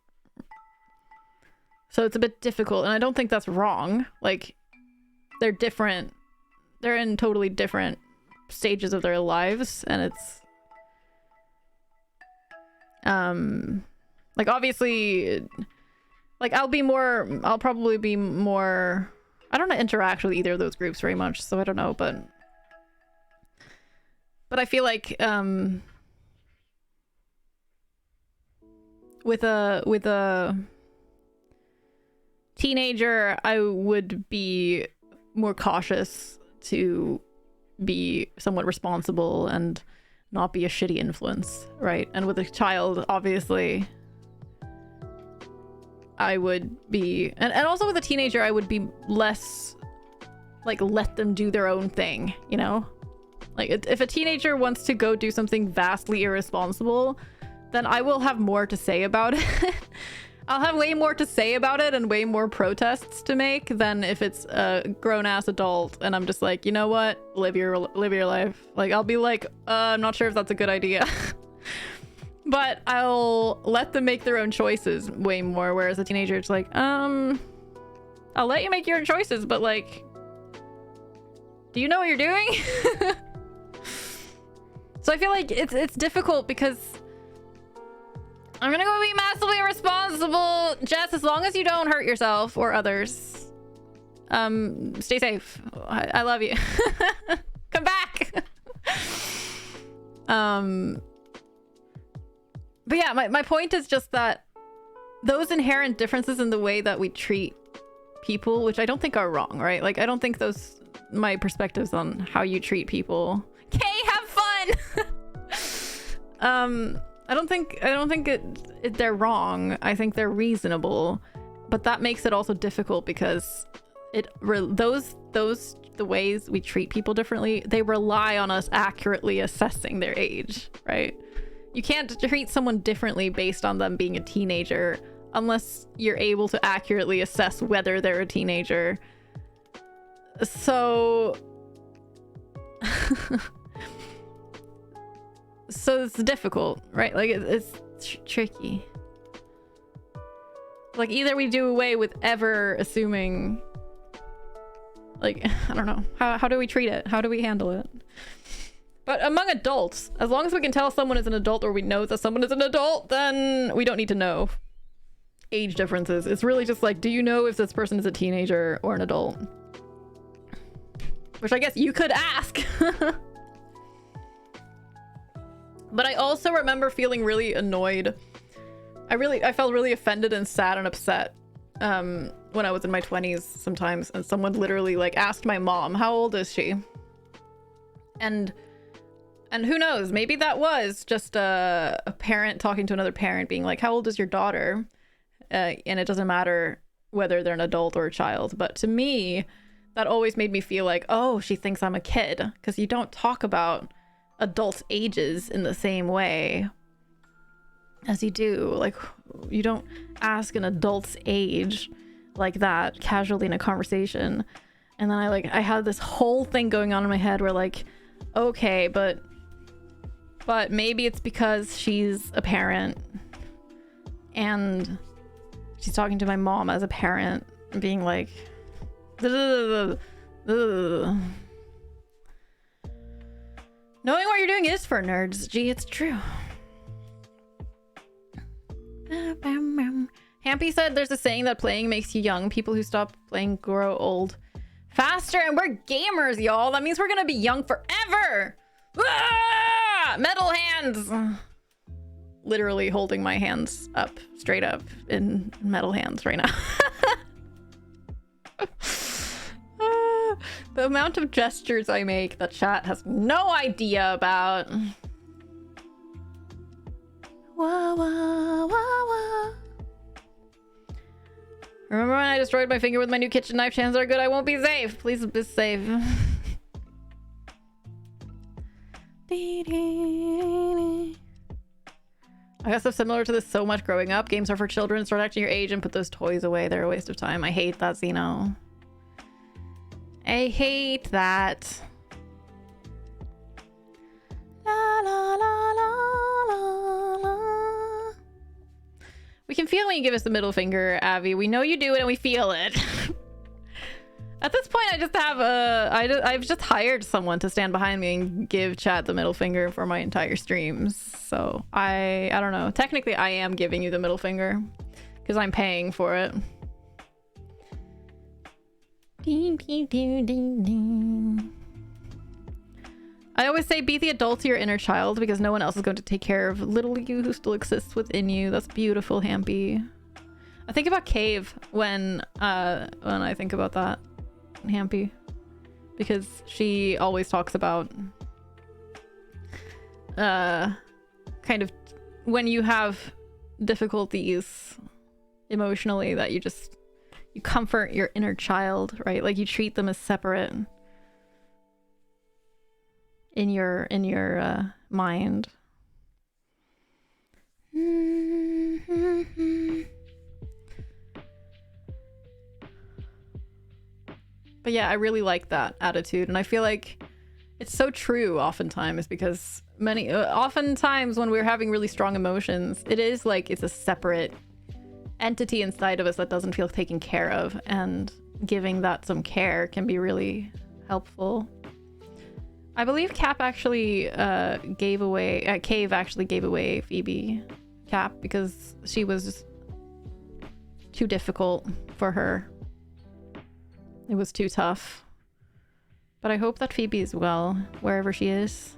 So it's a bit difficult, and I don't think that's wrong. Like, they're different. They're in totally different stages of their lives, and it's like, obviously, like, I'll probably be more, I don't interact with either of those groups very much, so I don't know, but I feel like with a teenager, I would be more cautious to be somewhat responsible and not be a shitty influence, right? And with a child, obviously, I would be, and also with a teenager, I would be less, like, let them do their own thing, you know? Like, if a teenager wants to go do something vastly irresponsible, then I will have more to say about it. I'll have way more to say about it and way more protests to make than if it's a grown-ass adult and I'm just like, you know what? Live your life. Like, I'll be like, I'm not sure if that's a good idea. But I'll let them make their own choices way more, whereas a teenager, it's like, I'll let you make your own choices, but like, do you know what you're doing? So I feel like it's difficult because I'm gonna go be massively irresponsible, Jess, as long as you don't hurt yourself or others. Stay safe. I love you. Come back. But yeah, my point is just that those inherent differences in the way that we treat people, which I don't think are wrong, right? Like, I don't think my perspectives on how you treat people. Okay, have fun. I don't think they're wrong. I think they're reasonable, but that makes it also difficult because the ways we treat people differently, they rely on us accurately assessing their age, right? You can't treat someone differently based on them being a teenager unless you're able to accurately assess whether they're a teenager. So so it's difficult, right? Like, it's tricky. Like, either we do away with ever assuming, like, I don't know, how do we treat it? How do we handle it? But among adults, as long as we can tell someone is an adult or we know that someone is an adult, then we don't need to know age differences. It's really just like, do you know if this person is a teenager or an adult? Which I guess you could ask. But I also remember feeling really annoyed. I felt really offended and sad and upset when I was in my 20s sometimes, and someone literally like asked my mom, how old is she? And who knows, maybe that was just a parent talking to another parent being like, how old is your daughter? And it doesn't matter whether they're an adult or a child. But to me, that always made me feel like, oh, she thinks I'm a kid, because you don't talk about adults' ages in the same way as you do. Like, you don't ask an adult's age like that casually in a conversation. And then I had this whole thing going on in my head where like, okay, but maybe it's because she's a parent and she's talking to my mom as a parent and being like, knowing what you're doing is for nerds. Gee, it's true. Hampy said there's a saying that playing makes you young. People who stop playing grow old faster, and we're gamers, y'all. That means we're gonna be young forever. Ah! Metal hands. Literally holding my hands up, straight up, in metal hands right now. The amount of gestures I make that chat has no idea about. Wah, wah, wah, wah. Remember when I destroyed my finger with my new kitchen knife? Chances are good I won't be safe. Please be safe. I got stuff similar to this so much growing up. Games are for children. Start acting your age and put those toys away. They're a waste of time. I hate that, Zeno. I hate that. La, la, la, la, la, la. We can feel when you give us the middle finger, Abby. We know you do it and we feel it. At this point, I just have I've just hired someone to stand behind me and give chat the middle finger for my entire streams. So I don't know. Technically, I am giving you the middle finger because I'm paying for it. I always say be the adult to your inner child because no one else is going to take care of little you who still exists within you. That's beautiful, Hampy. I think about Cave when I think about that, Hampy, because she always talks about kind of when you have difficulties emotionally that you comfort your inner child, right? Like you treat them as separate in your mind. But yeah, I really like that attitude, and I feel like it's so true oftentimes because oftentimes when we're having really strong emotions, it is like it's a separate entity inside of us that doesn't feel taken care of, and giving that some care can be really helpful. I believe Cave actually gave away Phoebe Cap because she was too difficult for her. It was too tough. But I hope that Phoebe is well wherever she is.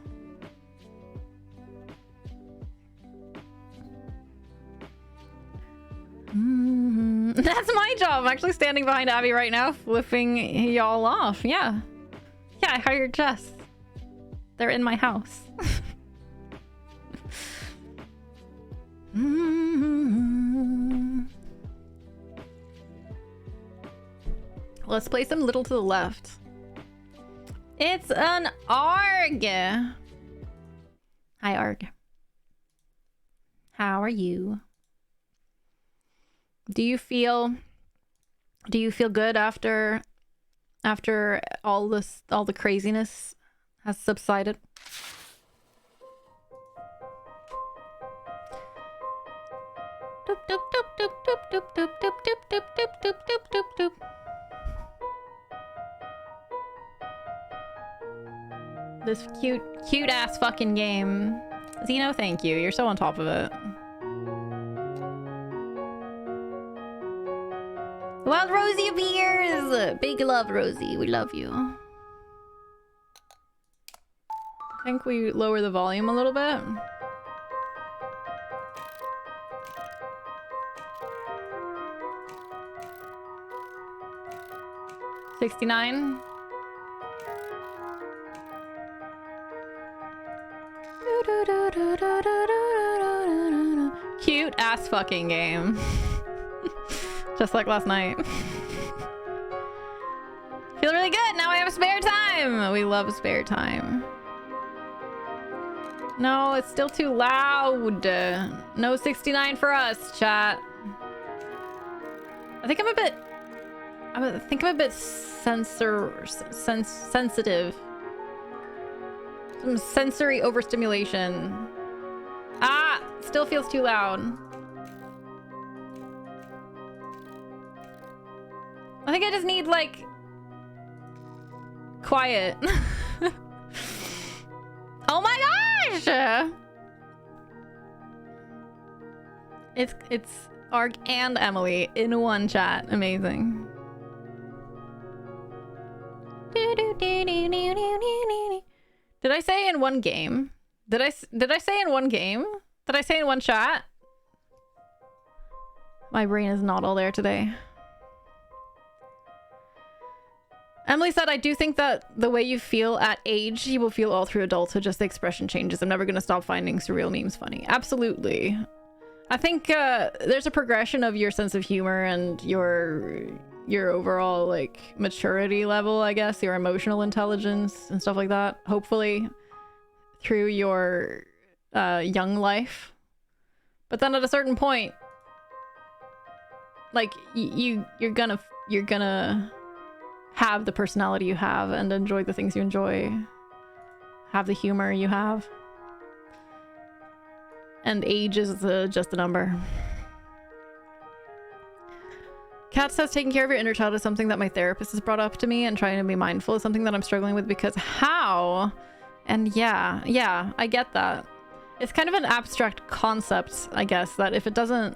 That's my job. I'm actually standing behind Abby right now, flipping y'all off. Yeah, I hired Jess. They're in my house. Let's play some Little to the Left. It's an Arg. Hi, Arg. How are you? Do you feel good after all the craziness has subsided? Doop, doop, doop, doop, doop, doop, doop, doop, doop, doop, doop, doop, doop, doop. This cute ass fucking game. Zeno, thank you. You're so on top of it. Wild Rosie appears! Big love, Rosie. We love you. I think we lower the volume a little bit. $69. Cute ass fucking game. Just like last night. Feel really good. Now I have spare time. We love spare time. No, it's still too loud. No 69 for us, chat. I think I think I'm a bit sensitive. Some sensory overstimulation. Ah, still feels too loud. I think I just need like quiet. Oh my gosh! It's Ark and Emily in one chat. Amazing. Did I say in one game? Did I say in one game? Did I say in one chat? My brain is not all there today. Emily said, I do think that the way you feel at age, you will feel all through adulthood, just the expression changes. I'm never going to stop finding surreal memes funny. Absolutely. I think there's a progression of your sense of humor and your overall like maturity level, I guess, your emotional intelligence and stuff like that, hopefully through your young life. But then at a certain point, like you're gonna have the personality you have and enjoy the things you enjoy, have the humor you have, and age is just a number. Kat says taking care of your inner child is something that my therapist has brought up to me, and trying to be mindful is something that I'm struggling with because how? And yeah, I get that. It's kind of an abstract concept, I guess, that if it doesn't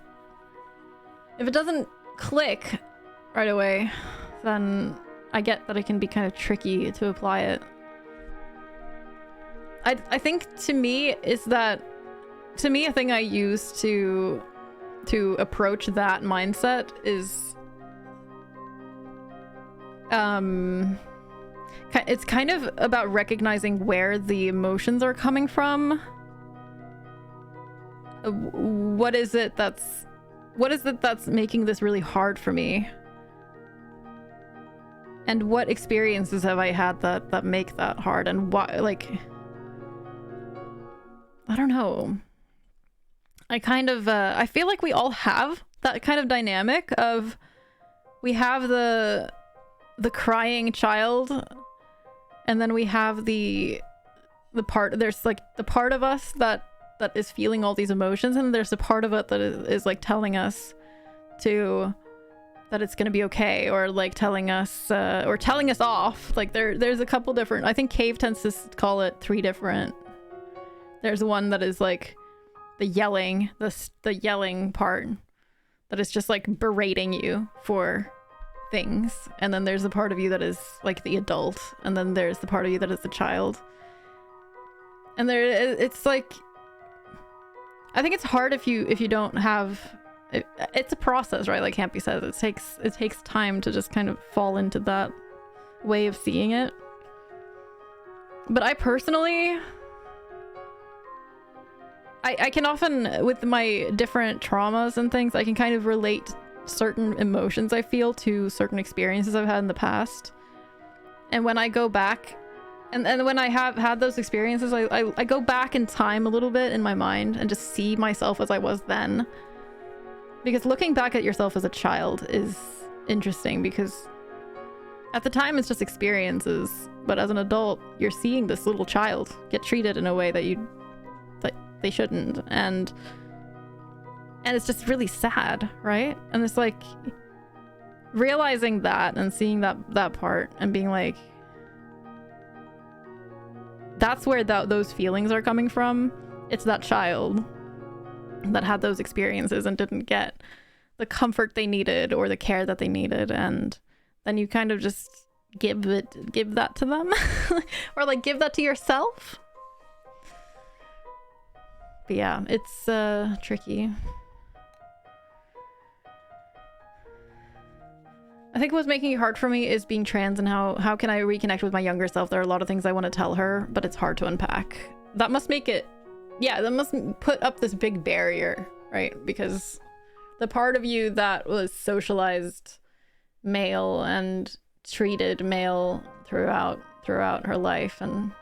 click right away, then I get that it can be kind of tricky to apply it. I think to me a thing I use to approach that mindset is it's kind of about recognizing where the emotions are coming from. What is it that's making this really hard for me? And what experiences have I had that make that hard? And why, like, I don't know. I kind of, I feel like we all have that kind of dynamic of, we have the crying child, and then we have there's like the part of us that is feeling all these emotions, and there's a part of it that is like telling us that it's gonna be okay, or like telling us off. Like there's a couple different, I think Cave tends to call it 3 different. There's one that is like the yelling part that is just like berating you for things, and then there's the part of you that is like the adult, and then there's the part of you that is the child. And it's like, I think it's hard if you don't have it's a process, right? Like Campy says, it takes time to just kind of fall into that way of seeing it. But I personally, I can often, with my different traumas and things, I can kind of relate certain emotions I feel to certain experiences I've had in the past. And when I go back, and when I have had those experiences, I go back in time a little bit in my mind and just see myself as I was then. Because looking back at yourself as a child is interesting, because at the time it's just experiences, but as an adult you're seeing this little child get treated in a way that they shouldn't, and it's just really sad, right? And it's like realizing that and seeing that part and being like, that's where those feelings are coming from. It's that child that had those experiences and didn't get the comfort they needed or the care that they needed, and then you kind of just give that to them or like give that to yourself. But yeah, it's tricky. I think what's making it hard for me is being trans, and how can I reconnect with my younger self? There are a lot of things I want to tell her, but it's hard to unpack. That must make it, yeah, that must put up this big barrier, right? Because the part of you that was socialized male and treated male throughout her life, and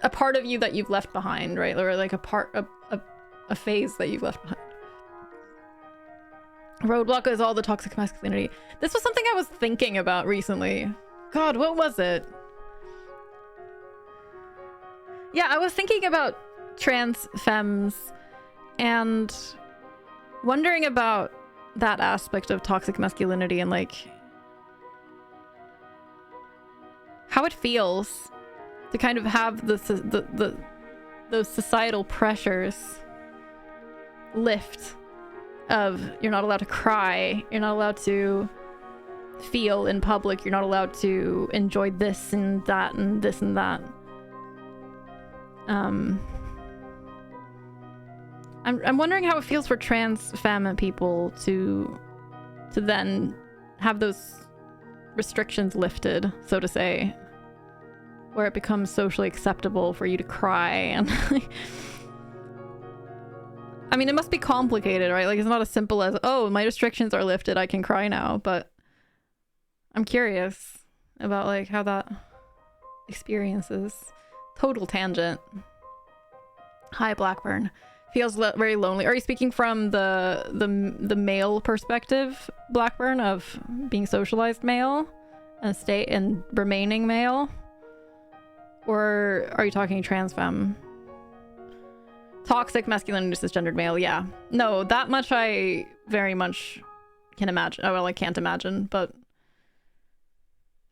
a part of you that you've left behind, right? Or like a phase that you've left behind. Roadblock is all the toxic masculinity. This was something I was thinking about recently. God, what was it? Yeah, I was thinking about trans femmes and wondering about that aspect of toxic masculinity and like how it feels to kind of have those societal pressures lift of you're not allowed to cry, you're not allowed to feel in public, you're not allowed to enjoy this and that and this and that. I'm wondering how it feels for trans femme people to then have those restrictions lifted, so to say, where it becomes socially acceptable for you to cry and I mean, it must be complicated, right? Like, it's not as simple as, oh, my restrictions are lifted, I can cry now, but I'm curious about like how that experience is. Total tangent. Hi, Blackburn. Feels very lonely. Are you speaking from the male perspective, Blackburn, of being socialized male and remaining male? Or are you talking trans femme? Toxic masculinity, cisgendered male, yeah. No, that much I very much can imagine. Oh, well, I can't imagine, but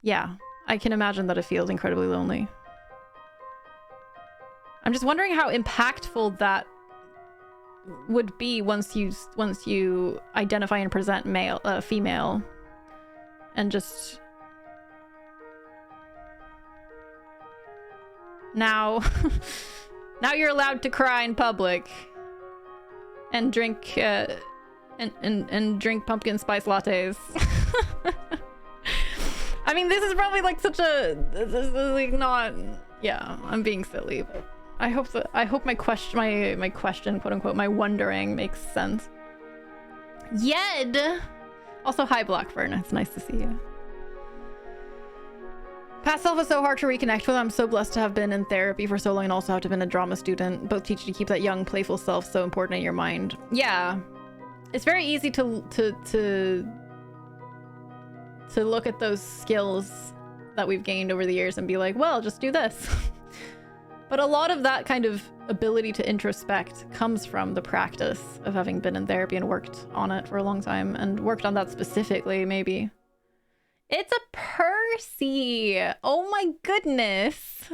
yeah, I can imagine that it feels incredibly lonely. I'm just wondering how impactful that would be once you identify and present female, and just now now you're allowed to cry in public and drink and drink pumpkin spice lattes. I mean, this is probably like this is like not, yeah, I'm being silly, but I hope my question, quote unquote, my wondering makes sense. Yed! Also, hi, Blackburn. It's nice to see you. Past self is so hard to reconnect with. I'm so blessed to have been in therapy for so long and also have to have been a drama student. Both teach you to keep that young, playful self so important in your mind. Yeah. It's very easy to look at those skills that we've gained over the years and be like, well, just do this. But a lot of that kind of ability to introspect comes from the practice of having been in therapy and worked on it for a long time, and worked on that specifically, maybe. It's a Percy! Oh my goodness!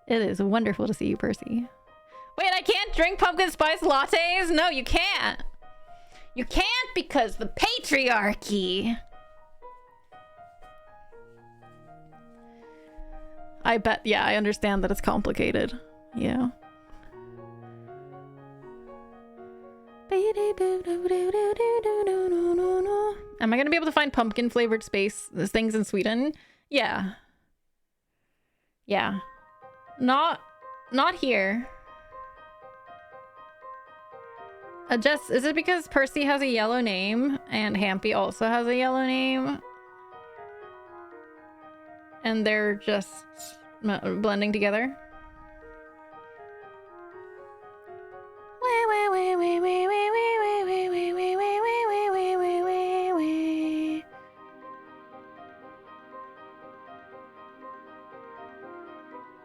It is wonderful to see you, Percy. Wait, I can't drink pumpkin spice lattes? No, you can't! You can't because the patriarchy! I bet, yeah, I understand that it's complicated. Yeah. Am I gonna be able to find pumpkin flavored things in Sweden? Yeah. Yeah. Not here. Jess, is it because Percy has a yellow name and Hampy also has a yellow name? And they're just blending together?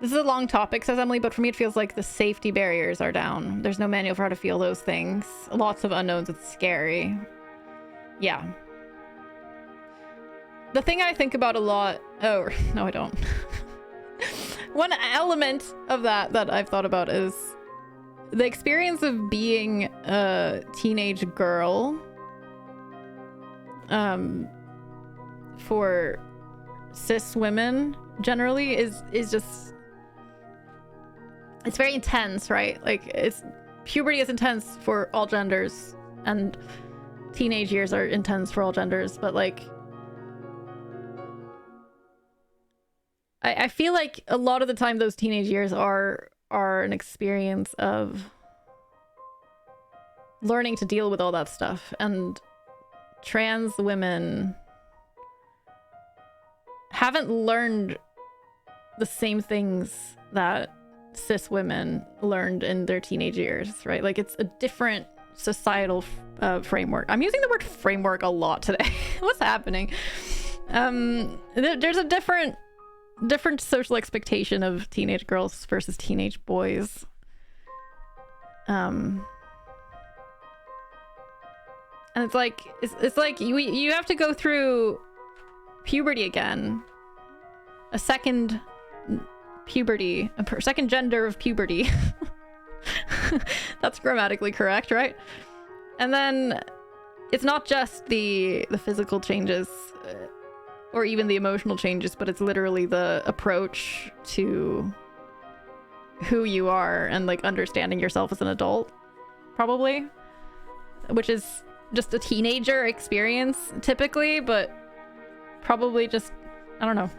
This is a long topic, says Emily, but for me it feels like the safety barriers are down. There's no manual for how to feel those things. Lots of unknowns, it's scary. Yeah. The thing I think about a lot... Oh, no I don't. One element of that I've thought about is the experience of being a teenage girl for cis women generally is just... It's very intense, right? Like, puberty is intense for all genders, and teenage years are intense for all genders, but like, I feel like a lot of the time those teenage years are an experience of learning to deal with all that stuff, and trans women haven't learned the same things that cis women learned in their teenage years, right? Like, it's a different societal framework. I'm using the word framework a lot today. What's happening? There's a different social expectation of teenage girls versus teenage boys. And it's like you have to go through puberty again, a second puberty, a second gender of puberty. That's grammatically correct, right? And then it's not just the physical changes or even the emotional changes, but it's literally the approach to who you are and like understanding yourself as an adult, probably, which is just a teenager experience typically, but probably just, I don't know.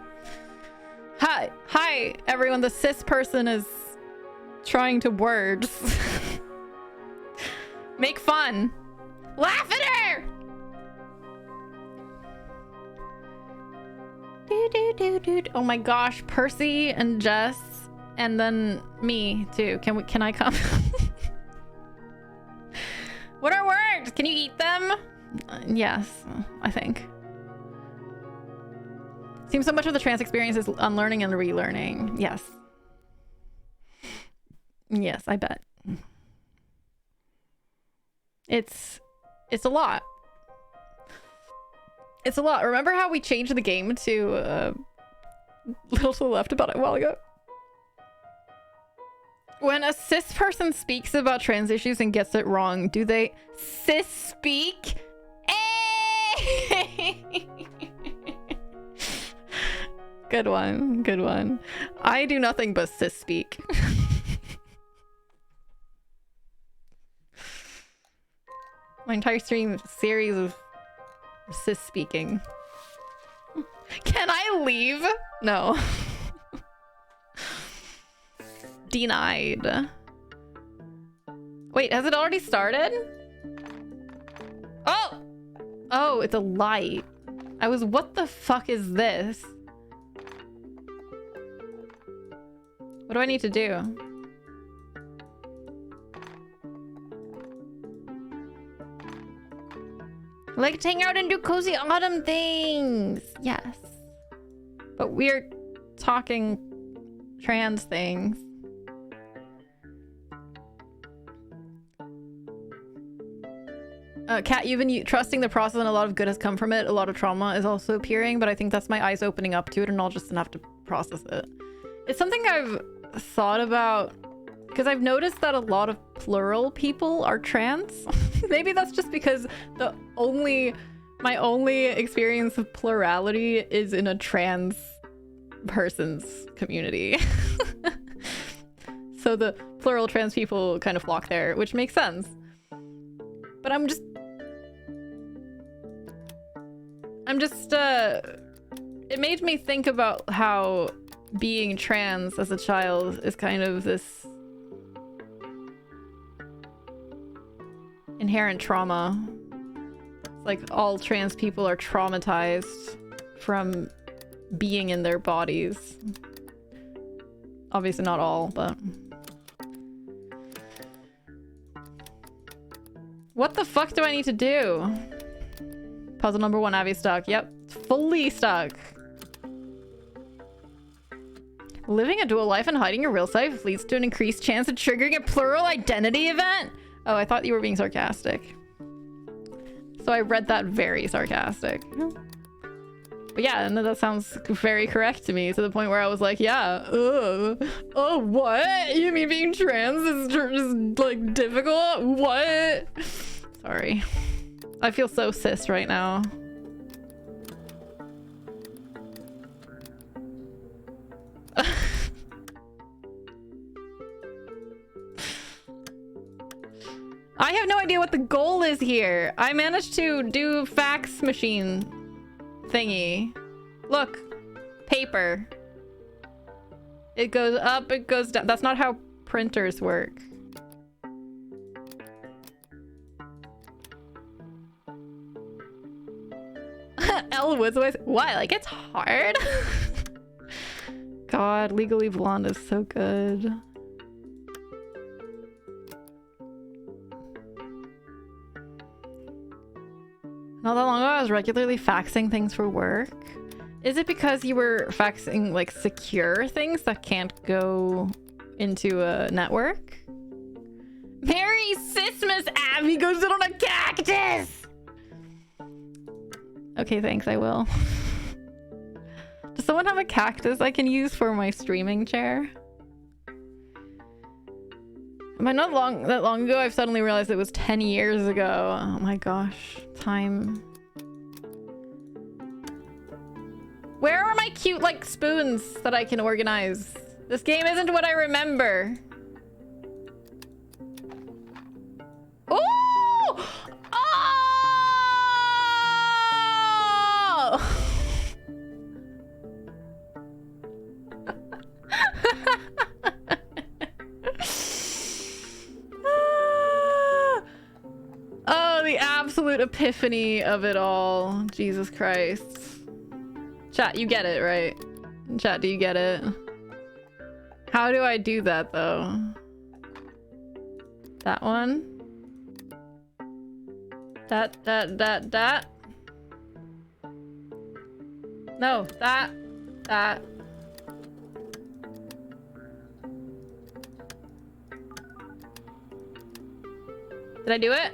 Hi everyone, the cis person is trying to words. Make fun. Laugh at her. Oh my gosh, Percy and Jess, and then me too. Can I come? What are words? Can you eat them? Yes, I think. Seems so much of the trans experience is unlearning and relearning. Yes. Yes, I bet. It's a lot. It's a lot. Remember how we changed the game to Little to the Left about a while ago? When a cis person speaks about trans issues and gets it wrong, do they cis speak? Hey! Good one. Good one. I do nothing but cis speak. My entire stream series of cis speaking. Can I leave? No. Denied. Wait, has it already started? Oh! Oh, it's a light. I was, what the fuck is this? What do I need to do? I like to hang out and do cozy autumn things. Yes. But we're talking trans things. Kat, you've been trusting the process and a lot of good has come from it. A lot of trauma is also appearing, but I think that's my eyes opening up to it and I'll just have to process it. It's something I've thought about because I've noticed that a lot of plural people are trans. Maybe that's just because my only experience of plurality is in a trans person's community. So the plural trans people kind of flock there, which makes sense. But I'm just it made me think about how being trans as a child is kind of this inherent trauma. It's like all trans people are traumatized from being in their bodies. Obviously not all, but... What the fuck do I need to do? Puzzle number 1, Abby stuck. Yep, fully stuck. Living a dual life and hiding your real self leads to an increased chance of triggering a plural identity event. Oh, I thought you were being sarcastic. So I read that very sarcastic. But yeah, and that sounds very correct to me, to the point where I was like, yeah, oh, what? You mean being trans is just, like, difficult? What? Sorry. I feel so cis right now. I have no idea what the goal is here. I managed to do fax machine thingy. Look, paper. It goes up, it goes down. That's not how printers work. Elle Woods, why? Like, it's hard? God, Legally Blonde is so good. Not that long ago, I was regularly faxing things for work. Is it because you were faxing like secure things that can't go into a network? Merry Christmas, Abby goes sit on a cactus! Okay, thanks, I will. Does someone have a cactus I can use for my streaming chair? But not that long ago, I've suddenly realized it was 10 years ago. Oh my gosh, time. Where are my cute, like, spoons that I can organize? This game isn't what I remember. Ooh! Oh! Oh, the absolute epiphany of it all. Jesus Christ. Chat, you get it, right? Chat, do you get it? How do I do that, though? That one? That. No, that. Did I do it?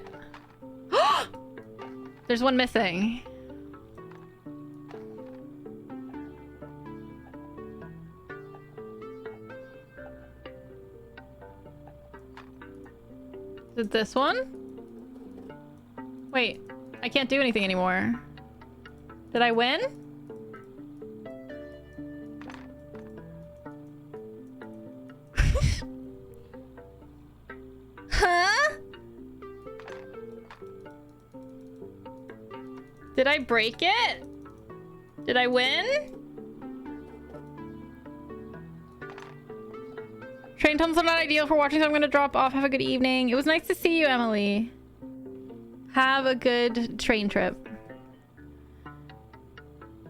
There's one missing. Is it this one? Wait, I can't do anything anymore. Did I win? Huh? Did I break it? Did I win? Train times are not ideal for watching, so I'm gonna drop off. Have a good evening. It was nice to see you, Emily. Have a good train trip.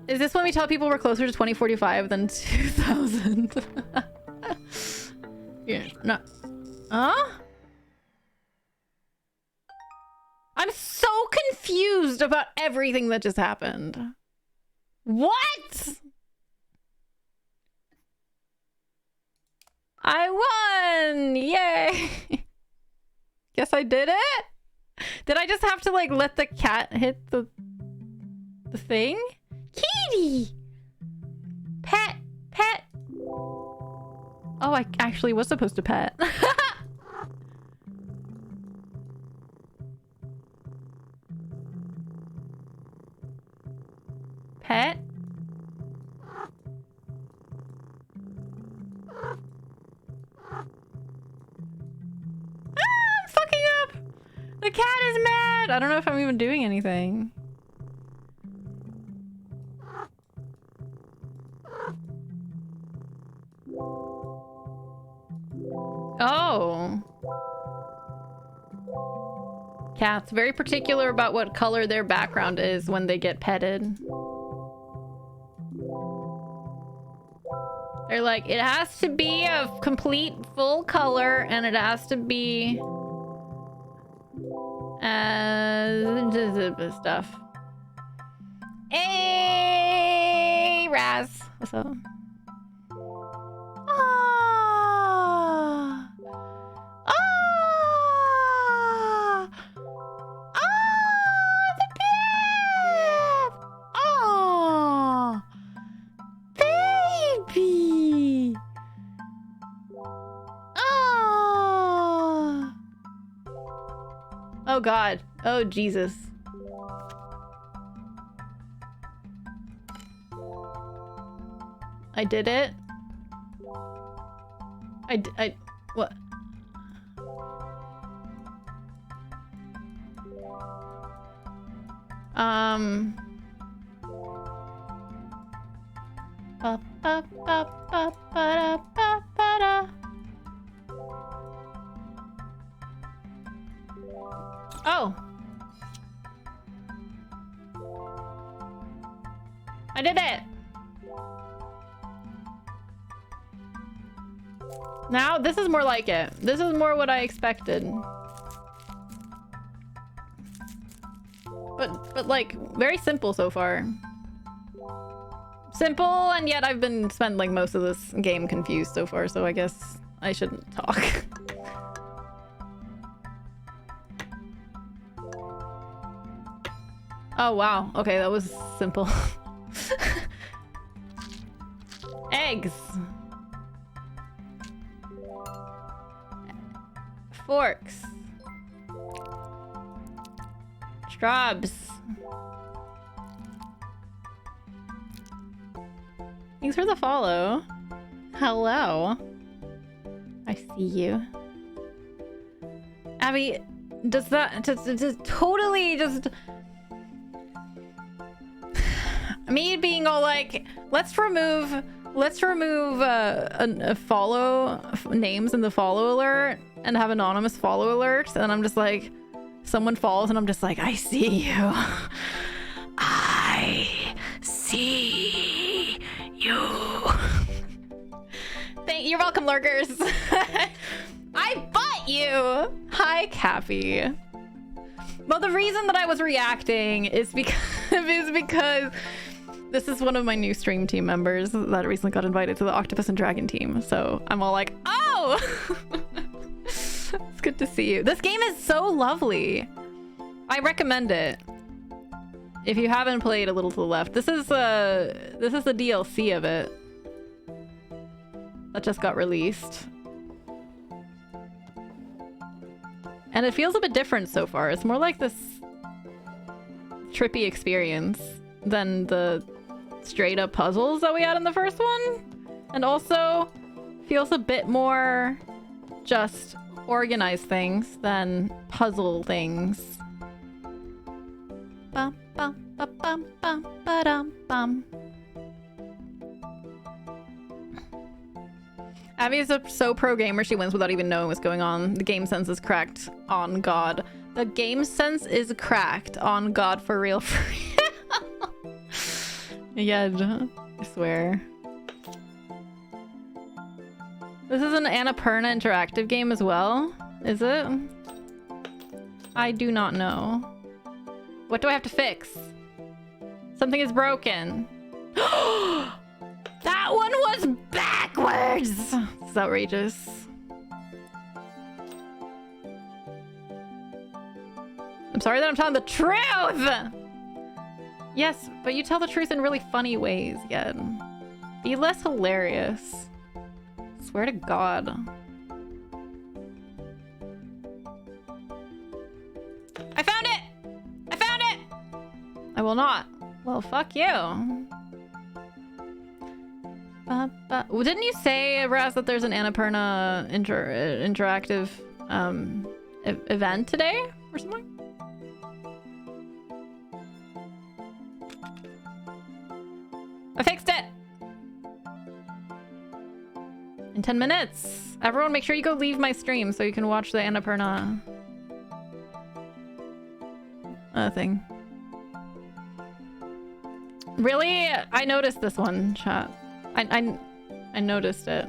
Is this when we tell people we're closer to 2045 than 2000? Yeah, no. Huh? I'm so confused about everything that just happened. What? I won! Yay! Guess I did it? Did I just have to like let the cat hit the thing? Kitty! Pet! Oh, I actually was supposed to pet. Pet? I'm fucking up! The cat is mad! I don't know if I'm even doing anything. Oh. Cats very particular about what color their background is when they get petted. They're like, it has to be a complete full color and it has to be stuff. Hey, Raz. What's up? Ah. Ah. Ah, the babe. Ah. Baby. Ah. Oh God. Oh Jesus. I did it. I what? Oh. I did it. Now, this is more like it. This is more what I expected. But But like, very simple so far. Simple, and yet I've been spent like most of this game confused so far, so I guess I shouldn't talk. Oh wow, okay, that was simple. Eggs. Forks. Shrubs. Thanks for the follow. Hello. I see you. Abby, does that just totally just... Me being all like, let's remove a follow names in the follow alert and have anonymous follow alerts, and I'm just like, someone follows and I'm just like, I see you. I see you. You're welcome, lurkers. I bought you. Hi, Cappy. Well, the reason that I was reacting is because this is one of my new stream team members that recently got invited to the Octopus and Dragon team. So I'm all like, oh, it's good to see you. This game is so lovely. I recommend it. If you haven't played A Little to the Left, this is the DLC of it that just got released. And it feels a bit different so far. It's more like this trippy experience than the straight up puzzles that we had in the first one. And also feels a bit more just organized things than puzzle things. Bum, bum, bum, bum, bum, ba-dum, bum. Abby is so pro gamer she wins without even knowing what's going on. The game sense is cracked on God. The game sense is cracked on God, for real, for real. Yeah, I swear. This is an Annapurna interactive game as well, is it? I do not know. What do I have to fix? Something is broken. That one was backwards! This is outrageous. I'm sorry that I'm telling the truth! Yes, but you tell the truth in really funny ways, yet. Be less hilarious. Swear to God. I found it! I found it! I will not. Well, fuck you. Well, didn't you say, Raz, that there's an Annapurna interactive event today or something? I fixed it! In 10 minutes. Everyone make sure you go leave my stream so you can watch the Annapurna thing. Really? I noticed this one, chat. I noticed it.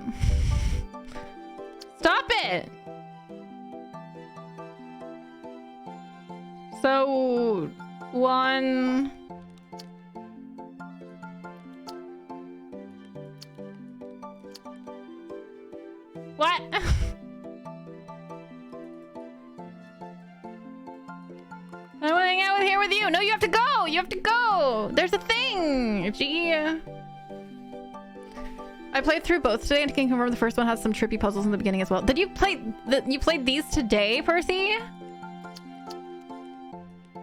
Stop it! So, one... What? I want to hang out here with you. No, you have to go. You have to go. There's a thing. Gee. I played through both today and can confirm the first one has some trippy puzzles in the beginning as well. Did you play you played these today, Percy?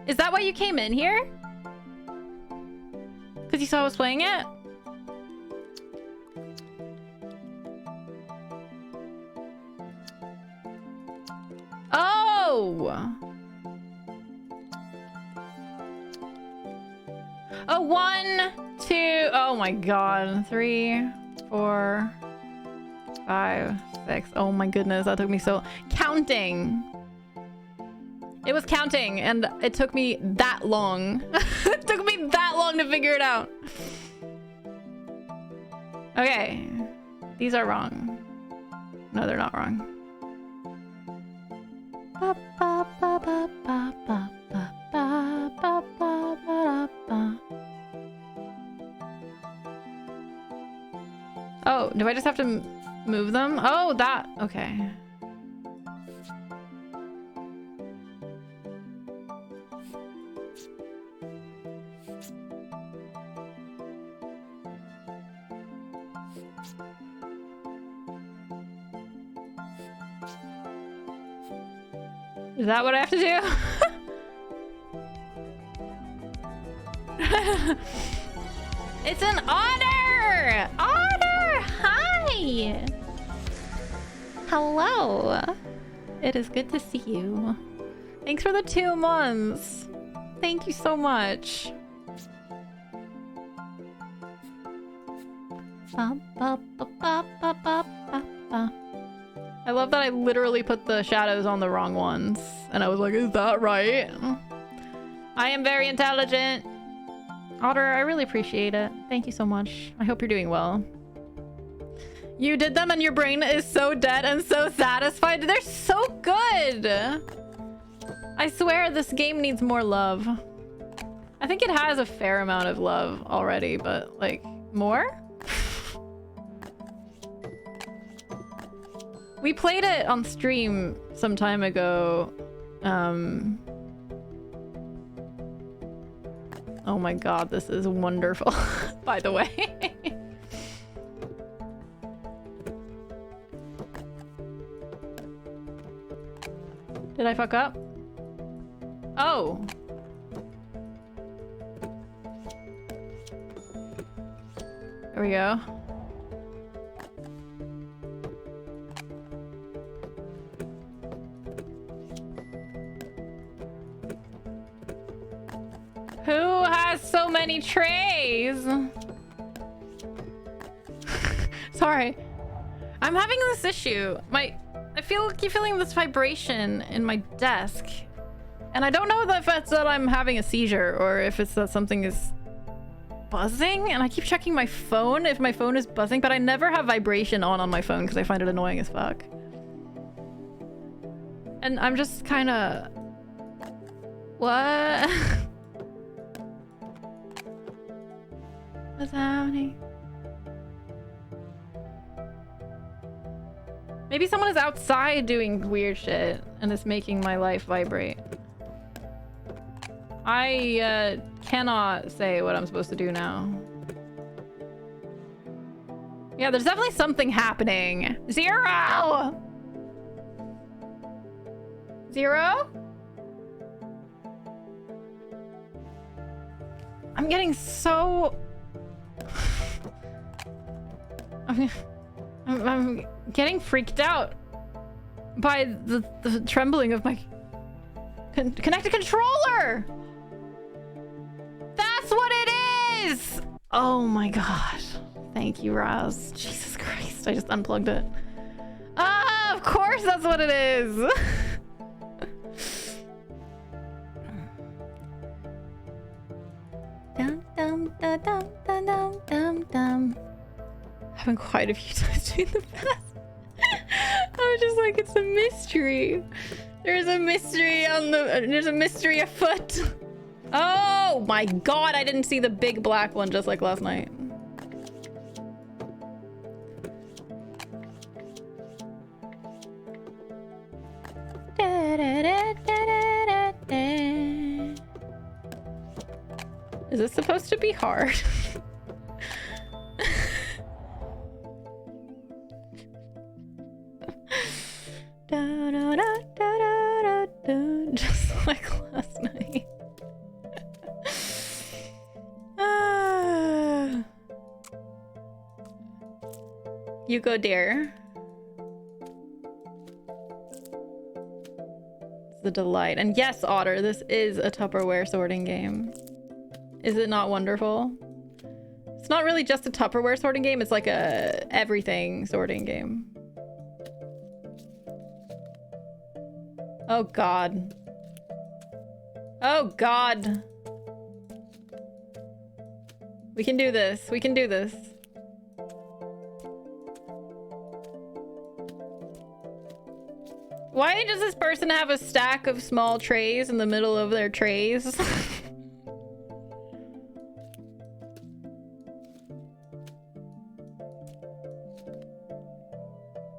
Is that why you came in here? Because you saw I was playing it? Oh! Oh, 1, 2, oh my God. 3, 4, 5, 6. Oh my goodness, that took me so... Counting! It was counting, and it took me that long. It took me that long to figure it out. Okay. These are wrong. No, they're not wrong. Oh, do I just have to move them? Oh, that. Okay. Is that what I have to do? It's an Otter! Otter! Hi! Hello! It is good to see you. Thanks for the 2 months. Thank you so much. I love that I literally put the shadows on the wrong ones. And I was like, is that right? I am very intelligent. Otter, I really appreciate it. Thank you so much. I hope you're doing well. You did them and your brain is so dead and so satisfied. They're so good. I swear this game needs more love. I think it has a fair amount of love already, but like, more? We played it on stream some time ago. Oh my god, this is wonderful, by the way. Did I fuck up? Oh. There we go. Who has so many trays? Sorry. I'm having this issue. I keep feeling this vibration in my desk. And I don't know if it's that I'm having a seizure or if it's that something is buzzing. And I keep checking my phone if my phone is buzzing, but I never have vibration on my phone because I find it annoying as fuck. And I'm just kind of... What? What's happening? Maybe someone is outside doing weird shit and it's making my life vibrate. I cannot say what I'm supposed to do now. Yeah, there's definitely something happening. Zero! Zero? I'm getting so... I'm getting freaked out by the trembling of my connected controller. That's what it is. Oh my god. Thank you, Raz. Jesus Christ. I just unplugged it. Ah, of course that's what it is. Dum dum da dum dum dum dum dum. Happened quite a few times in the past. I was just like, it's a mystery. There's a mystery there's a mystery afoot. Oh my god, I didn't see the big black one just like last night. Is this supposed to be hard? Just like last night. You go, dear. It's a delight. And yes, Otter, this is a Tupperware sorting game. Is it not wonderful? It's not really just a Tupperware sorting game, it's like a everything sorting game. Oh god. Oh god. We can do this. We can do this. Why does this person have a stack of small trays in the middle of their trays?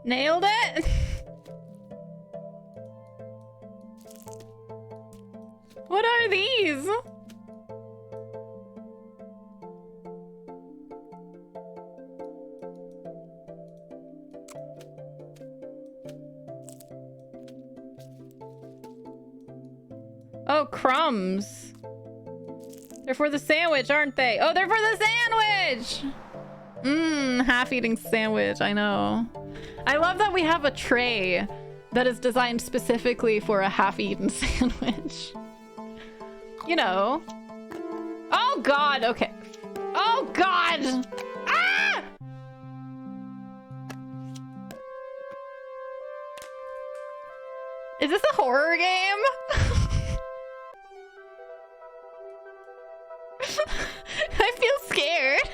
Nailed it? What are these? Oh, crumbs. They're for the sandwich, aren't they? Oh, they're for the sandwich! Mmm, half-eating sandwich, I know. I love that we have a tray that is designed specifically for a half-eaten sandwich. You know. Oh god, okay. Oh god! Ah! Is this a horror game? I feel scared.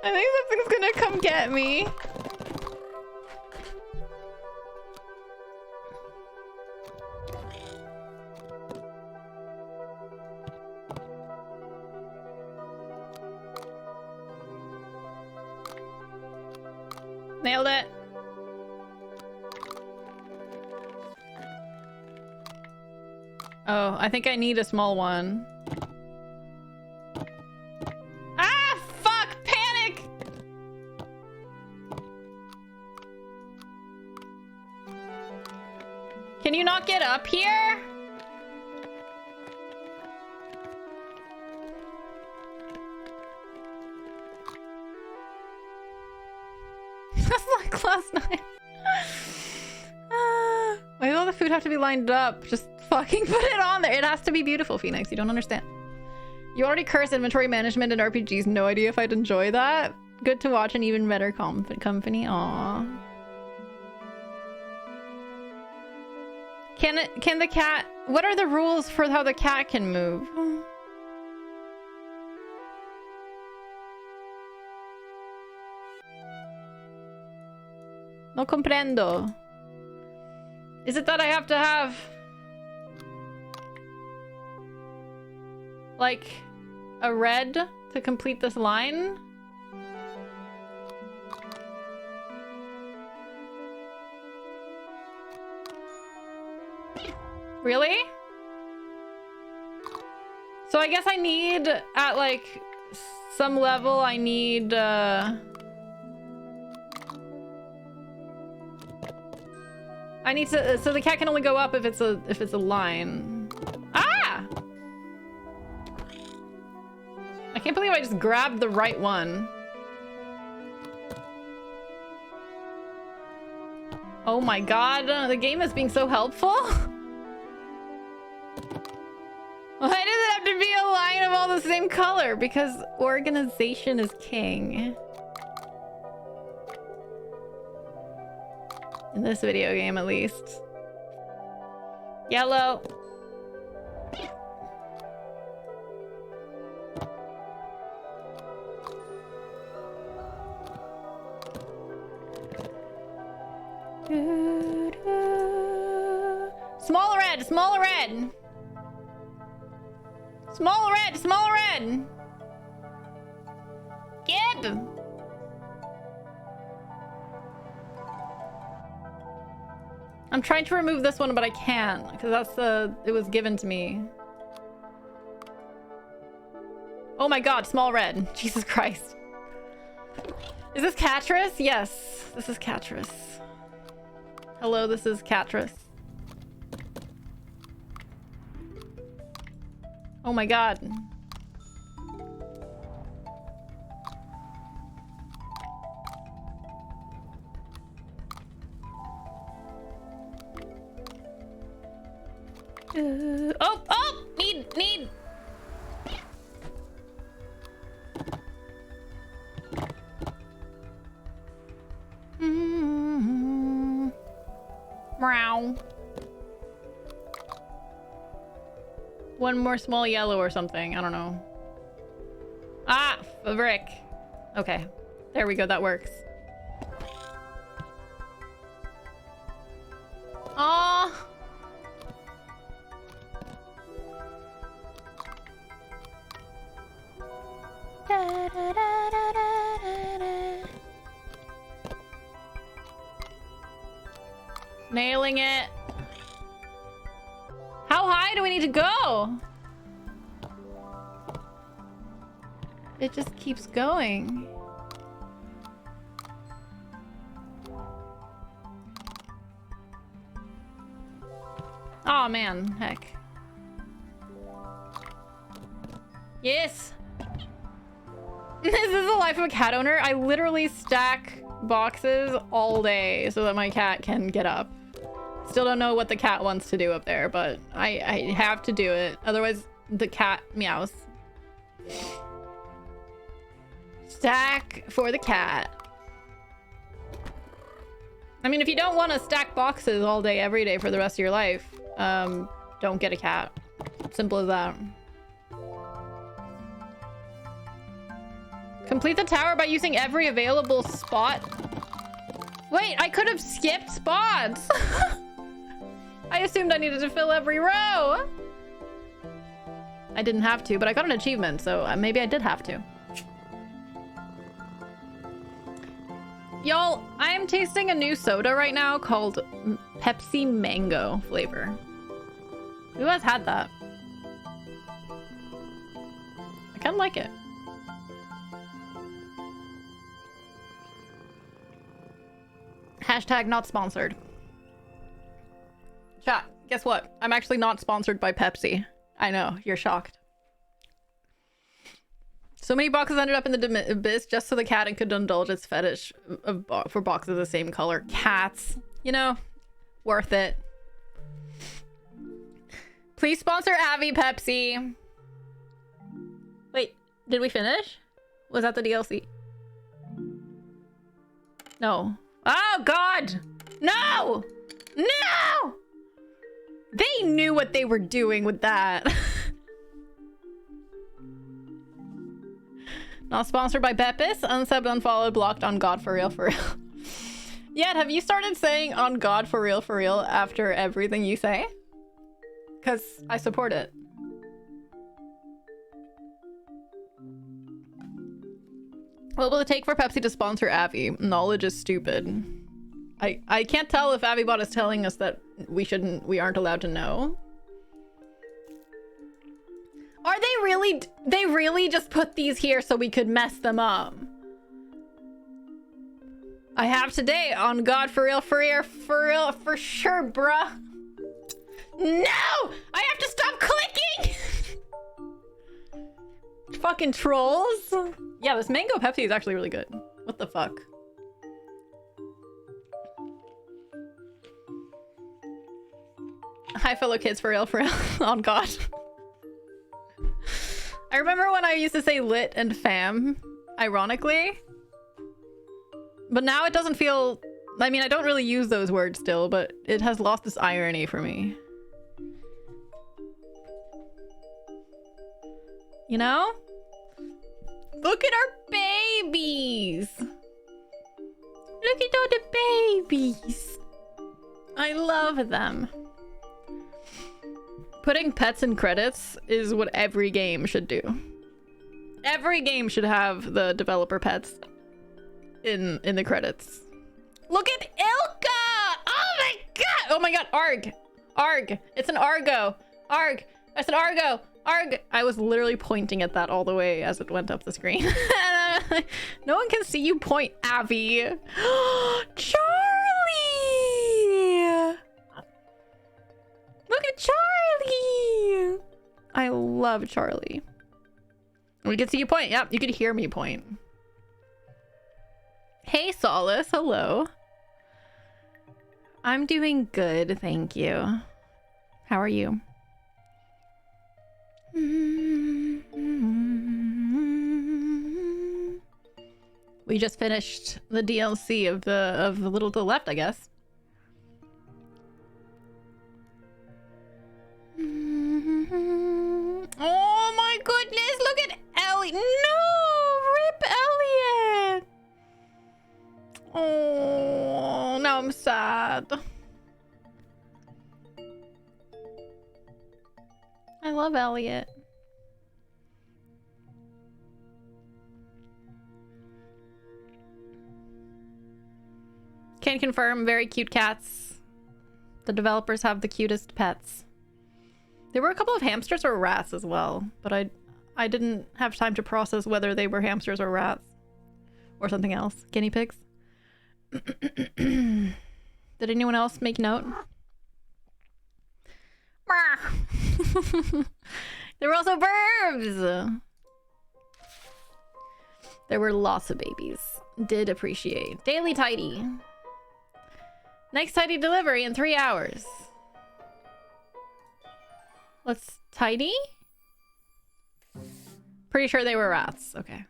I think something's gonna come get me. Nailed it. Oh, I think I need a small one. Ah, fuck! Panic! Can you not get up here? That's like last night. Why does all the food have to be lined up? Just fucking put it on there. It has to be beautiful, Phoenix. You don't understand. You already curse inventory management in RPGs. No idea if I'd enjoy that. Good to watch an even better company. Aww. Can the cat... What are the rules for how the cat can move? No comprendo. Is it that I have to have... like... a red to complete this line? Really? So I guess I need, at like some level, I need to, so the cat can only go up if it's a line. Ah! I can't believe I just grabbed the right one. Oh my god, the game is being so helpful. Why does it have to be a line of all the same color? Because organization is king. In this video game, at least. Yellow. Small red, small red. Small red, small red. Gib. I'm trying to remove this one, but I can't because that's it was given to me. Oh my god, small red. Jesus Christ. Is this Catris? Yes, this is Catris. Hello, this is Catris. Oh my god. Oh! Need! Meow. One more small yellow or something. I don't know. Ah! A brick. Okay. There we go. That works. Aw. Nailing it. How high do we need to go? It just keeps going. Oh man, heck. Yes! This is the life of a cat owner. I literally stack boxes all day so that my cat can get up. Still don't know what the cat wants to do up there, but I have to do it. Otherwise, the cat meows. Stack for the cat. I mean, if you don't want to stack boxes all day, every day for the rest of your life, don't get a cat. Simple as that. Complete the tower by using every available spot. Wait, I could have skipped spots. I assumed I needed to fill every row. I didn't have to, but I got an achievement, so maybe I did have to. Y'all, I am tasting a new soda right now called Pepsi Mango flavor. Who has had that? I kind of like it. Hashtag not sponsored. Chat, guess what? I'm actually not sponsored by Pepsi. I know, you're shocked. So many boxes ended up in the abyss just so the cat could indulge its fetish for boxes of the same color. Cats, you know, worth it. Please sponsor Abby, Pepsi. Wait, did we finish? Was that the DLC? No. Oh, God! No! No! They knew what they were doing with that. Not sponsored by Beppis. Unsubbed, unfollowed, blocked, on God for real, for real. Yet, have you started saying on God for real after everything you say? Because I support it. What will it take for Pepsi to sponsor Abby? Knowledge is stupid. I can't tell if AbbieBot is telling us that we aren't allowed to know. Are they really just put these here so we could mess them up? I have today on God for real, for sure, bruh. No! I have to stop clicking! Fucking trolls. Yeah, this mango Pepsi is actually really good. What the fuck? Hi, fellow kids, for real, on God. I remember when I used to say lit and fam, ironically. But now it doesn't feel... I mean, I don't really use those words still, but it has lost this irony for me. You know? Look at our babies! Look at all the babies! I love them. Putting pets in credits is what every game should do. Every game should have the developer pets in the credits. Look at Ilka! Oh my god! Oh my god, Arg! Arg! It's an Argo! Arg! It's an Argo! Arg! I was literally pointing at that all the way as it went up the screen. No one can see you point, Abby. Charlie! Look at Charlie! I love Charlie. We can see you point. Yep, you could hear me point. Hey, Solace. Hello. I'm doing good, thank you. How are you? We just finished the DLC of the Little to the Left, I guess. Oh my goodness, look at Ellie. No, rip Elliot. Oh, now I'm sad. love Elliot. Can confirm, very cute cats. The developers have the cutest pets. There were a couple of hamsters or rats as well, but I didn't have time to process whether they were hamsters or rats. Or something else. Guinea pigs. Did anyone else make note? There were also birds! There were lots of babies. Did appreciate. Daily tidy. Next tidy delivery in 3 hours. Let's tidy? Pretty sure they were rats. Okay.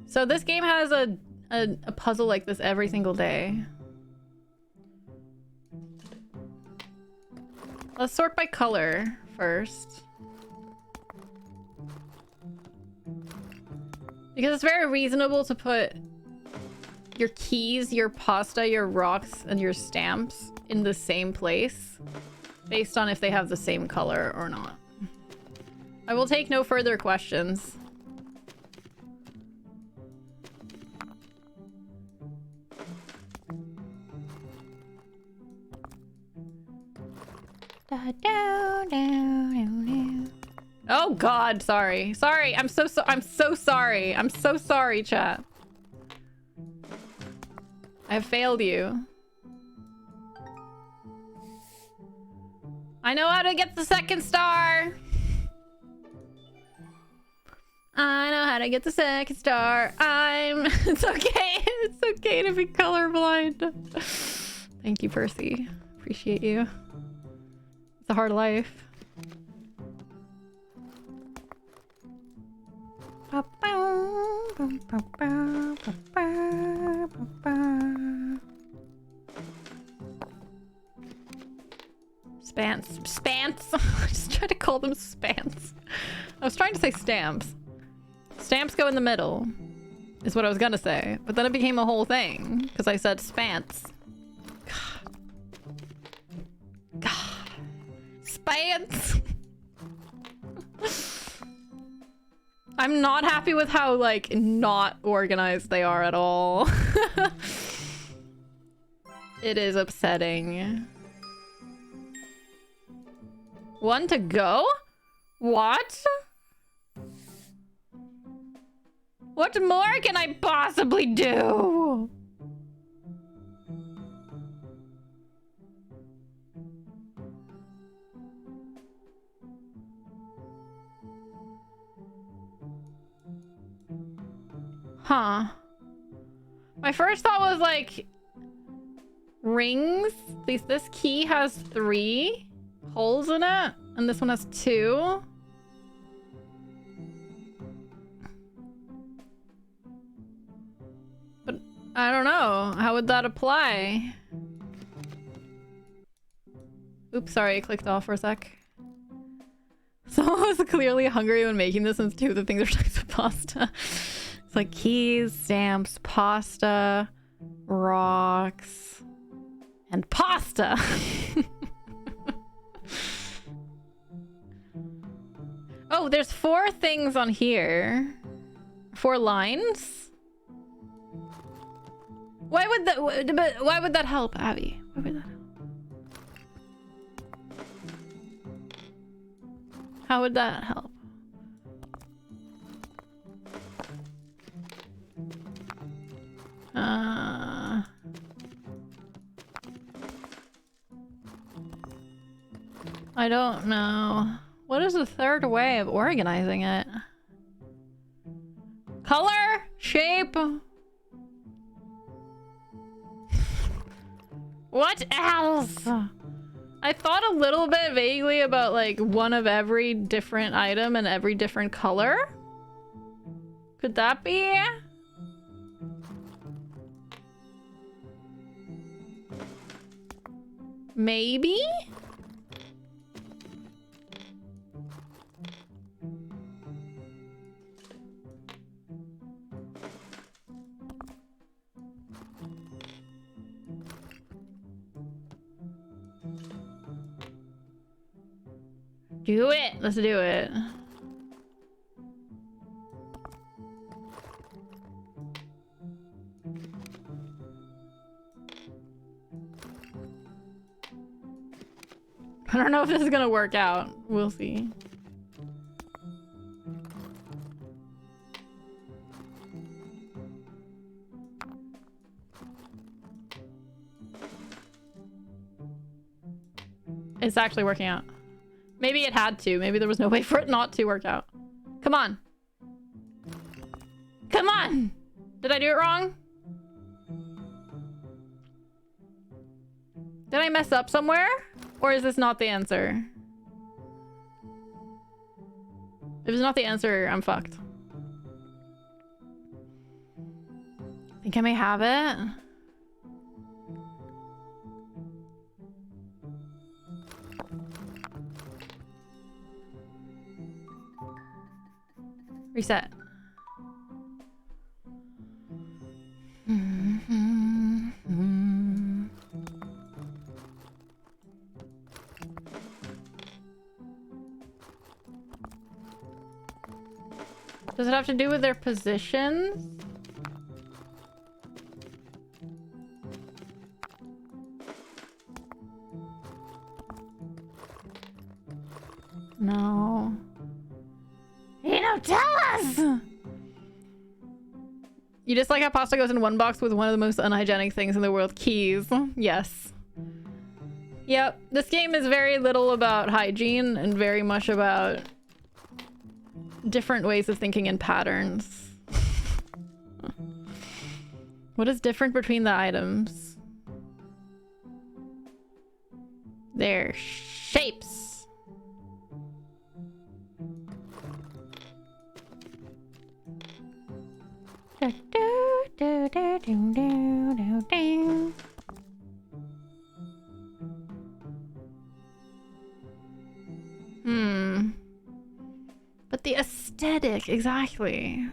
So this game has a puzzle like this every single day. Let's sort by color first. Because it's very reasonable to put your keys, your pasta, your rocks, and your stamps in the same place based on if they have the same color or not. I will take no further questions. Oh god, sorry. Sorry, I'm so sorry. I'm so sorry, chat. I have failed you. I know how to get the second star. I know how to get the second star. It's okay. It's okay to be colorblind. Thank you, Percy. Appreciate you. It's a hard life. Spants. I just tried to call them spants. I was trying to say stamps. Stamps go in the middle, is what I was gonna say. But then it became a whole thing, because I said spants. God. Spants! I'm not happy with how, like, not organized they are at all. It is upsetting. One to go? What? What more can I possibly do? Huh. My first thought was like rings. This key has 3 holes in it, and this one has 2. But I don't know. How would that apply? Oops, sorry, I clicked off for a sec. Someone was clearly hungry when making this, since 2 of the things are types of pasta. It's like keys, stamps, pasta, rocks, and pasta. Oh, there's 4 things on here. 4 lines. Why would that help, Abby? Why would that help? How would that help? I don't know. What is the third way of organizing it? Color? Shape? What else? I thought a little bit vaguely about like one of every different item and every different color. Could that be? Maybe? Do it! Let's do it. I don't know if this is gonna work out. We'll see. It's actually working out. Maybe it had to. Maybe there was no way for it not to work out. Come on. Come on! Did I do it wrong? Did I mess up somewhere? Or is this not the answer? If it's not the answer, I'm fucked. I think I may have it. Reset. Does it have to do with their positions? No. You don't tell us! You just like how pasta goes in one box with one of the most unhygienic things in the world. Keys. Yes. Yep. This game is very little about hygiene and very much about different ways of thinking in patterns. What is different between the items? Their shapes. But the aesthetic, exactly.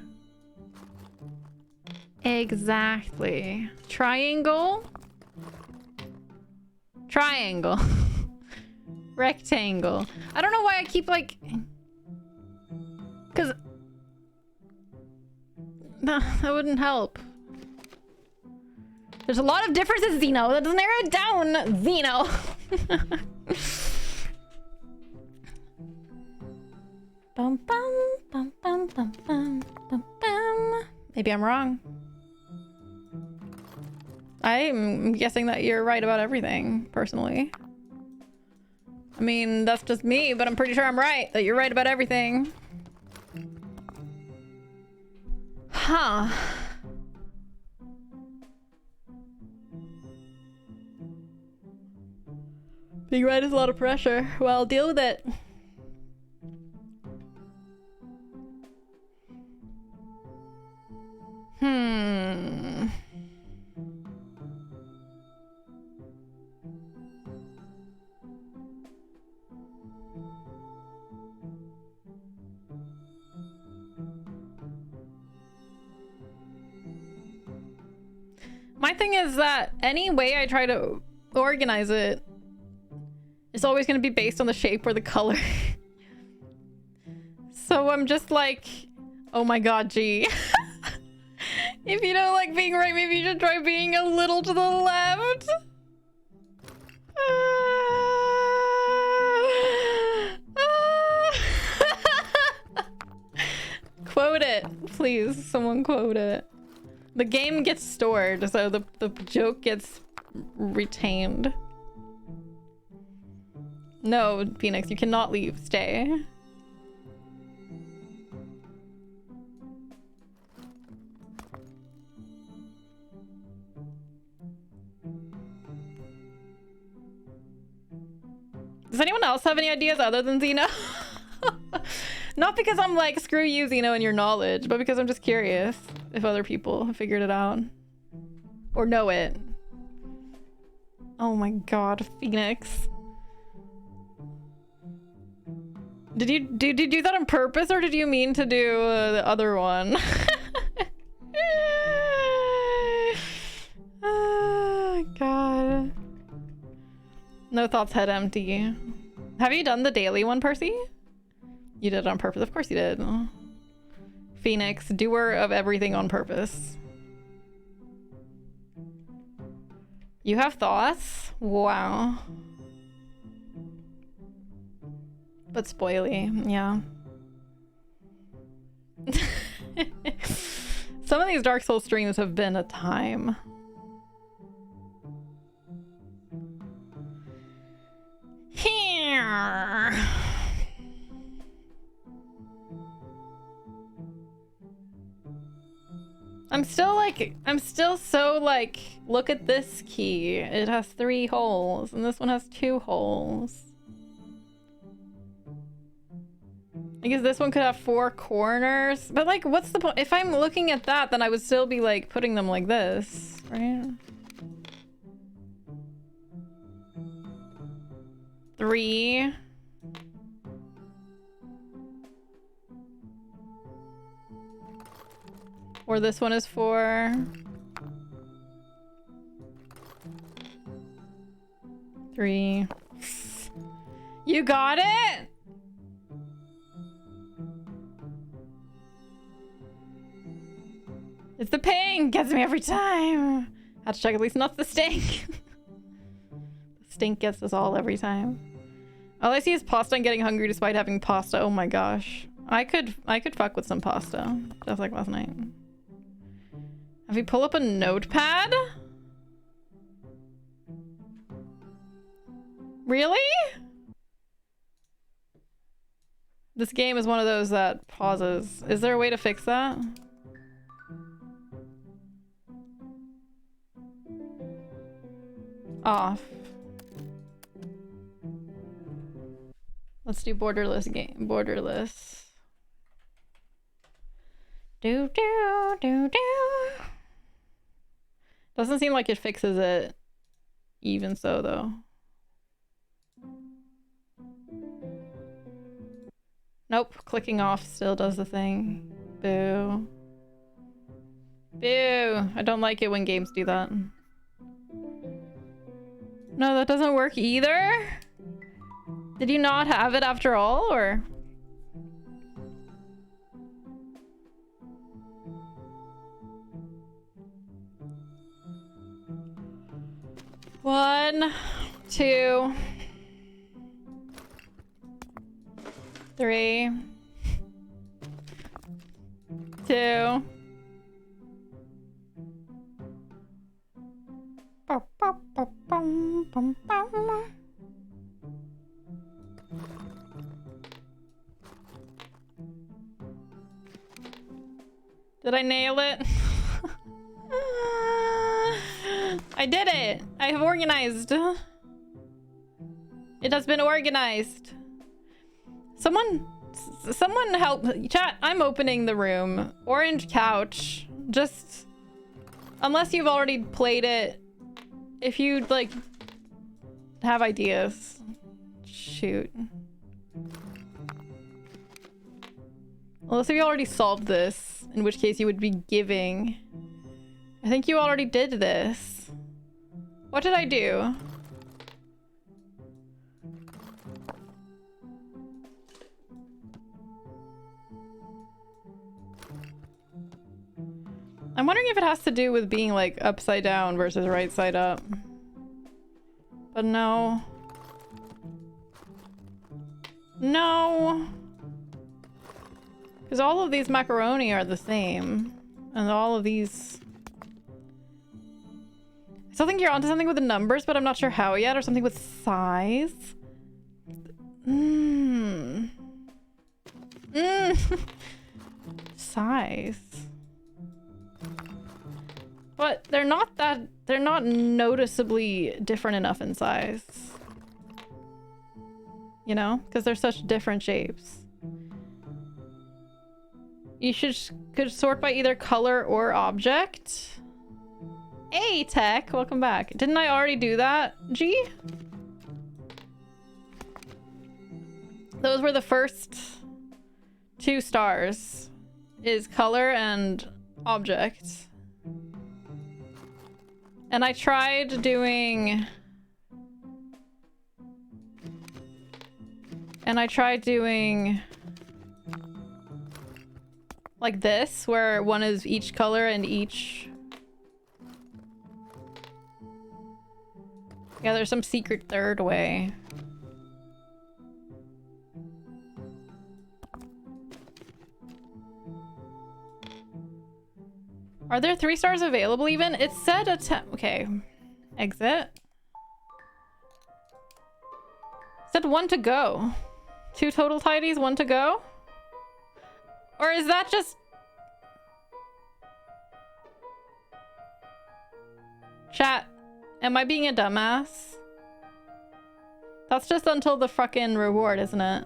Exactly. Triangle? Triangle. Rectangle. I don't know why I keep like... Because... that wouldn't help. There's a lot of differences, Zeno. That doesn't narrow it down, Zeno. Bum, bum, bum, bum, bum, bum, bum, bum. Maybe I'm wrong. I'm guessing that you're right about everything, personally. I mean, that's just me, but I'm pretty sure I'm right. That you're right about everything. Huh. Being right is a lot of pressure. Well, deal with it. My thing is that any way I try to organize it, it's always going to be based on the shape or the color. So I'm just like, oh my god, G. If you don't like being right, maybe you should try being a little to the left. Quote it, please. Someone quote it. The game gets stored, so the joke gets retained. No, Phoenix, you cannot leave. Stay. Does anyone else have any ideas other than Zeno? Not because I'm like, screw you, Zeno, and your knowledge, but because I'm just curious if other people have figured it out. Or know it. Oh my god, Phoenix. Did you do that on purpose, or did you mean to do the other one? Oh god. No thoughts, head empty. Have you done the daily one, Percy? You did it on purpose. Of course you did. Phoenix, doer of everything on purpose. You have thoughts? Wow. But spoily, yeah. Some of these Dark Souls streams have been a time. Here. I'm still so like, look at this key. It has 3 holes, and this one has 2 holes. I guess this one could have 4 corners, but like, what's the point? If I'm looking at that, then I would still be like putting them like this, right? 3. Or this one is 4. 3. You got it? It's the ping! Gets me every time! Have to check at least not the stink. The stink gets us all every time. All I see is pasta and getting hungry despite having pasta. Oh my gosh. I could fuck with some pasta. Just like last night. Have you pull up a notepad? Really? This game is one of those that pauses. Is there a way to fix that? Off. Let's do borderless game. Borderless. Do do do do. Doesn't seem like it fixes it. Even so, though. Nope. Clicking off still does the thing. Boo. Boo. I don't like it when games do that. No, that doesn't work either? Did you not have it after all, or? One, 2, 3, 2. Did I nail it? I did it! I have organized. It has been organized. Someone help. Chat, I'm opening the room. Orange couch. Just... Unless you've already played it. If you'd, like, have ideas. Shoot. Unless you already solved this. In which case you would be giving. I think you already did this. What did I do? I'm wondering if it has to do with being like upside down versus right side up. But no. No. Because all of these macaroni are the same. And all of these... I still think you're onto something with the numbers, but I'm not sure how yet. Or something with size. Size. But they're not noticeably different enough in size. You know? Because they're such different shapes. You could sort by either color or object. Hey, Tech, welcome back. Didn't I already do that, G? Those were the first 2 stars. Is color and object. And I tried doing... And I tried doing like this, where one is each color and each... Yeah, there's some secret third way. Are there 3 stars available even? It said okay. Exit. It said 1 to go. 2 total tidies, 1 to go? Or is that just... Chat, am I being a dumbass? That's just until the fucking reward, isn't it?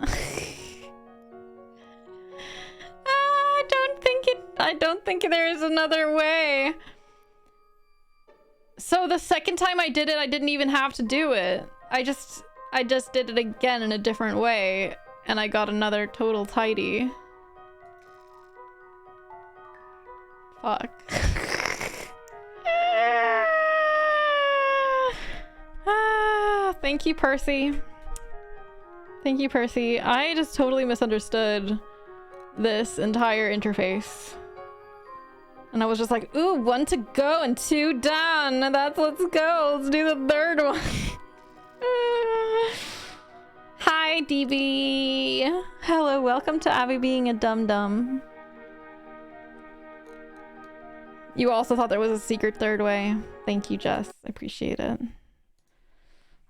I don't think there is another way. So the second time I did it, I didn't even have to do it. I just did it again in a different way, and I got another total tidy. Fuck. Thank you, Percy. Thank you, Percy. I just totally misunderstood this entire interface. And I was just like, ooh, 1 to go and 2 down. Let's go. Let's do the third one. Hi, DB. Hello, welcome to Abby being a dum-dum. You also thought there was a secret third way. Thank you, Jess. I appreciate it.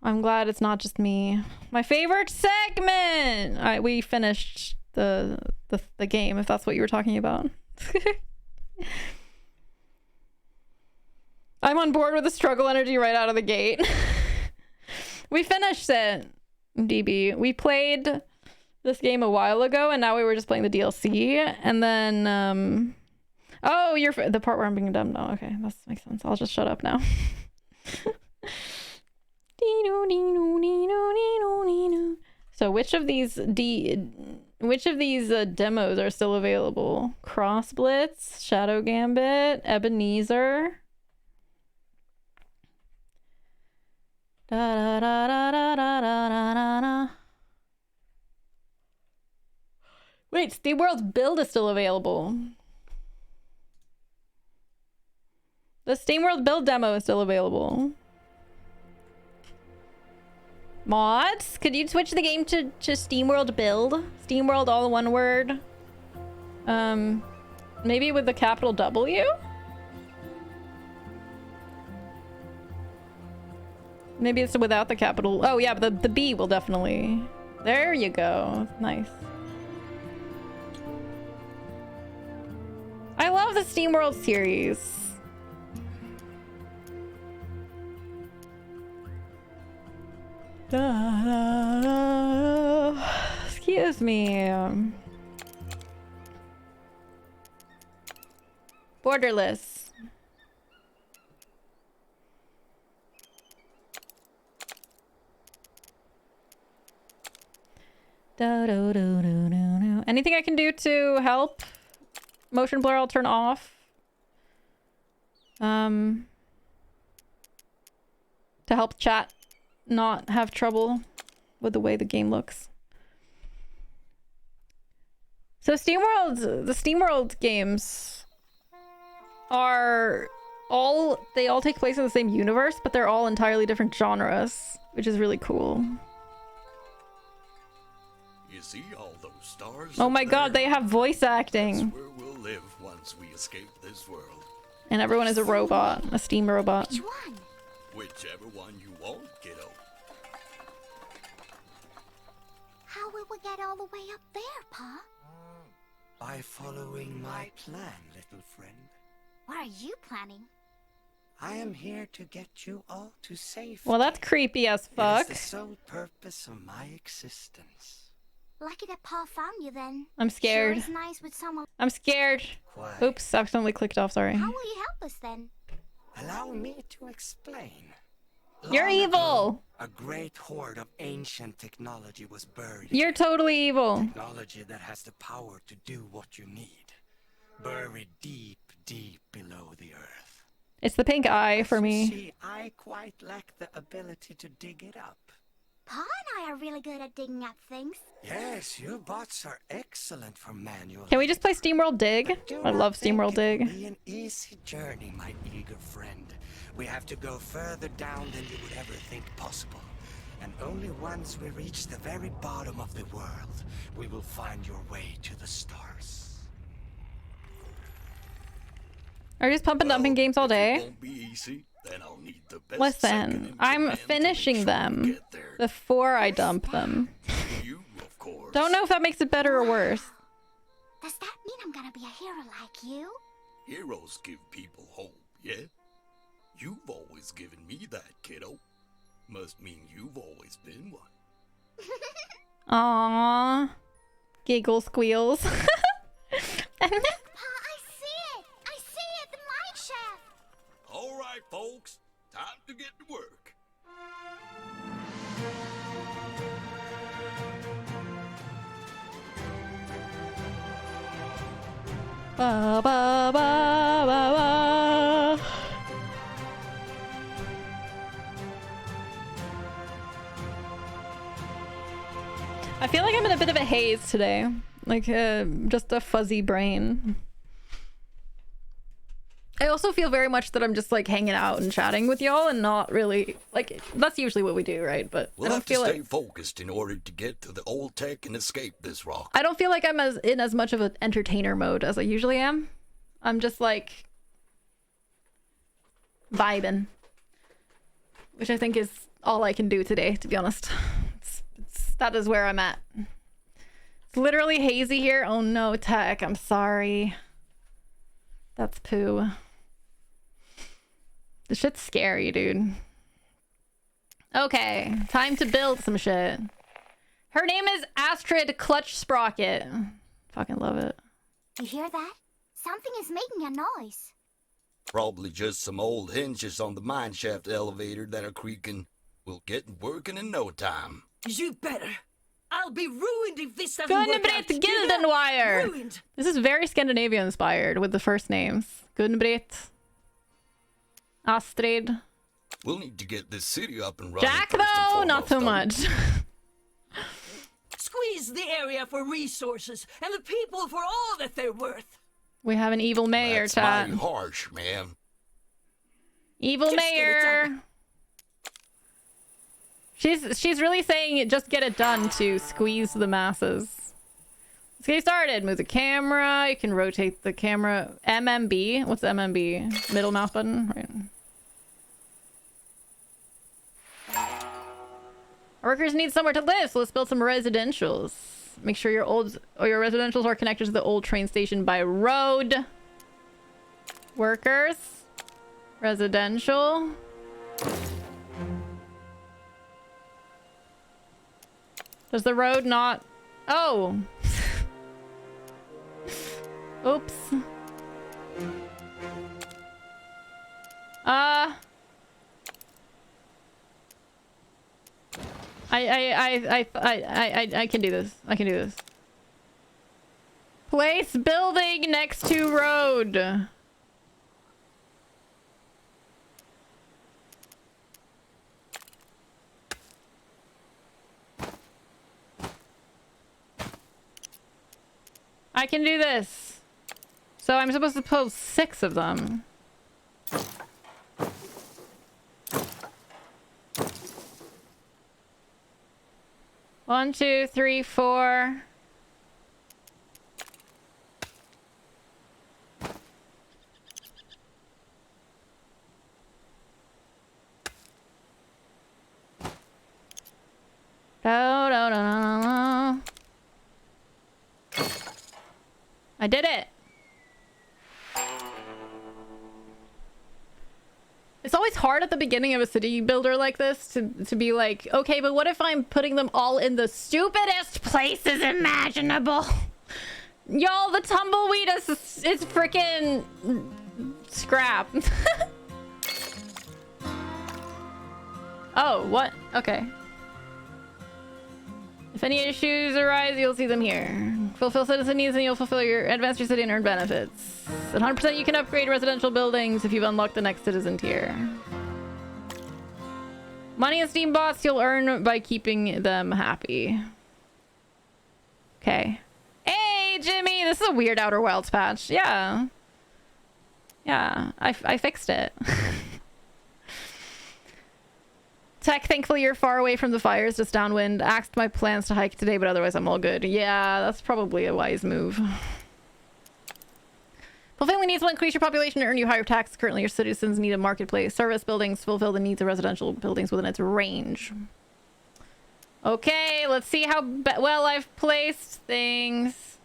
I'm glad it's not just me. My favorite segment! Alright, we finished the game, if that's what you were talking about. I'm on board with the struggle energy right out of the gate. We finished it, DB. We played this game a while ago, and now we were just playing the DLC. And then, oh, you're the part where I'm being dumb now. Okay, that makes sense. I'll just shut up now. So which of these demos are still available? Cross Blitz, Shadow Gambit, Ebenezer. Da, da, da, da, da, da, da, da, da. Wait, SteamWorld's Build is still available. The SteamWorld Build demo is still available. Mods, could you switch the game to SteamWorld Build? SteamWorld, all one word. Maybe with the capital W? Maybe it's without the capital. Oh yeah, but the B will definitely. There you go. Nice. I love the SteamWorld series. Excuse me. Borderless. Anything I can do to help? Motion blur I'll turn off. To help chat not have trouble with the way the game looks. So the SteamWorld games are they all take place in the same universe, but they're all entirely different genres, which is really cool. You see all those stars? Oh my god, they have voice acting. That's where we'll live once we escape this world. And everyone is a robot, a steam robot. Which one? Whichever one you want, kiddo. How will we get all the way up there, Pa? By following my plan, little friend. What are you planning? I am here to get you all to safety. Well, that's creepy as fuck. It is the sole purpose of my existence. Lucky that Pa found you then. I'm scared. Sure is nice with someone. I'm scared. Quiet. Oops, accidentally clicked off, sorry. How will you help us then? Allow me to explain. You're Long evil. ago, a great hoard of ancient technology was buried. You're totally evil. Technology that has the power to do what you need. Buried deep, deep below the earth. It's the pink eye for me. See, I quite lack the ability to dig it up. Pa and I are really good at digging up things. Yes, your bots are excellent for manual. Can we just play SteamWorld Dig? But do I not love think SteamWorld it Dig. will be an easy journey, my eager friend. We have to go further down than you would ever think possible. And only once we reach the very bottom of the world, we will find your way to the stars. Are you just pumping dumping games all If it day? won't be easy, then I'll need the best Listen, second in I'm command to make finishing sure them you get there. before I dump them. You, of course. Don't know if that makes it better or worse. Does that mean I'm gonna be a hero like you? Heroes give people hope, yeah? You've always given me that, kiddo. Must mean you've always been one. Aww. Giggle squeals. Pa, I see it! I see it! The mine shaft! All right, folks. Time to get to work. Ba, ba, ba, ba, ba. I feel like I'm in a bit of a haze today. Like, just a fuzzy brain. I also feel very much that I'm just like hanging out and chatting with y'all and not really like that's usually what we do, right? But We'll I don't have to feel stay like focused in order to get to the old tech and escape this rock. I don't feel like I'm as much of an entertainer mode as I usually am. I'm just like vibing, which I think is all I can do today, to be honest. That is where I'm at. It's literally hazy here. Oh no, tech. I'm sorry. That's poo. This shit's scary, dude. Okay, time to build some shit. Her name is Astrid Clutch Sprocket. Fucking love it. You hear that? Something is making a noise. Probably just some old hinges on the mineshaft elevator that are creaking. We'll get working in no time. You better. I'll be ruined if this doesn't work out. Gunn-Britt Gildenwire. Ruined. This is very Scandinavia inspired with the first names. Gunn-Britt. Astrid. We'll need to get this city up and running. Jack, first and though, not so foremost, much. Squeeze the area for resources and the people for all that they're worth. We have an evil mayor, That's chat. mighty harsh, man. Evil Just get it mayor. done. She's really saying just get it done to squeeze the masses. Let's get started. Move the camera. You can rotate the camera. MMB. What's MMB? Middle mouse button. Right. Our workers need somewhere to live, so let's build some residentials. Make sure your residentials are connected to the old train station by road. Workers. Residential. Does the road not... Oh! Oops. I can do this. I can do this. Place building next to road. I can do this. So I'm supposed to post 6 of them. One, two, three, four. No, no, no, no, no. I did it. It's always hard at the beginning of a city builder like this to be like, okay, but what if I'm putting them all in the stupidest places imaginable? Y'all, the tumbleweed is freaking scrap. Oh, what? Okay. If any issues arise, you'll see them here. Fulfill citizen needs and you'll fulfill your advance your city and earn benefits. At 100% you can upgrade residential buildings if you've unlocked the next citizen tier. Money and Steam bots you'll earn by keeping them happy. Okay. Hey, Jimmy! This is a weird Outer Wilds patch. Yeah. Yeah, I fixed it. Tech, thankfully you're far away from the fires, just downwind. Axed my plans to hike today, but otherwise I'm all good. Yeah, that's probably a wise move. Fulfilling needs will increase your population and earn you higher tax. Currently, your citizens need a marketplace. Service buildings fulfill the needs of residential buildings within its range. Okay, let's see how well I've placed things.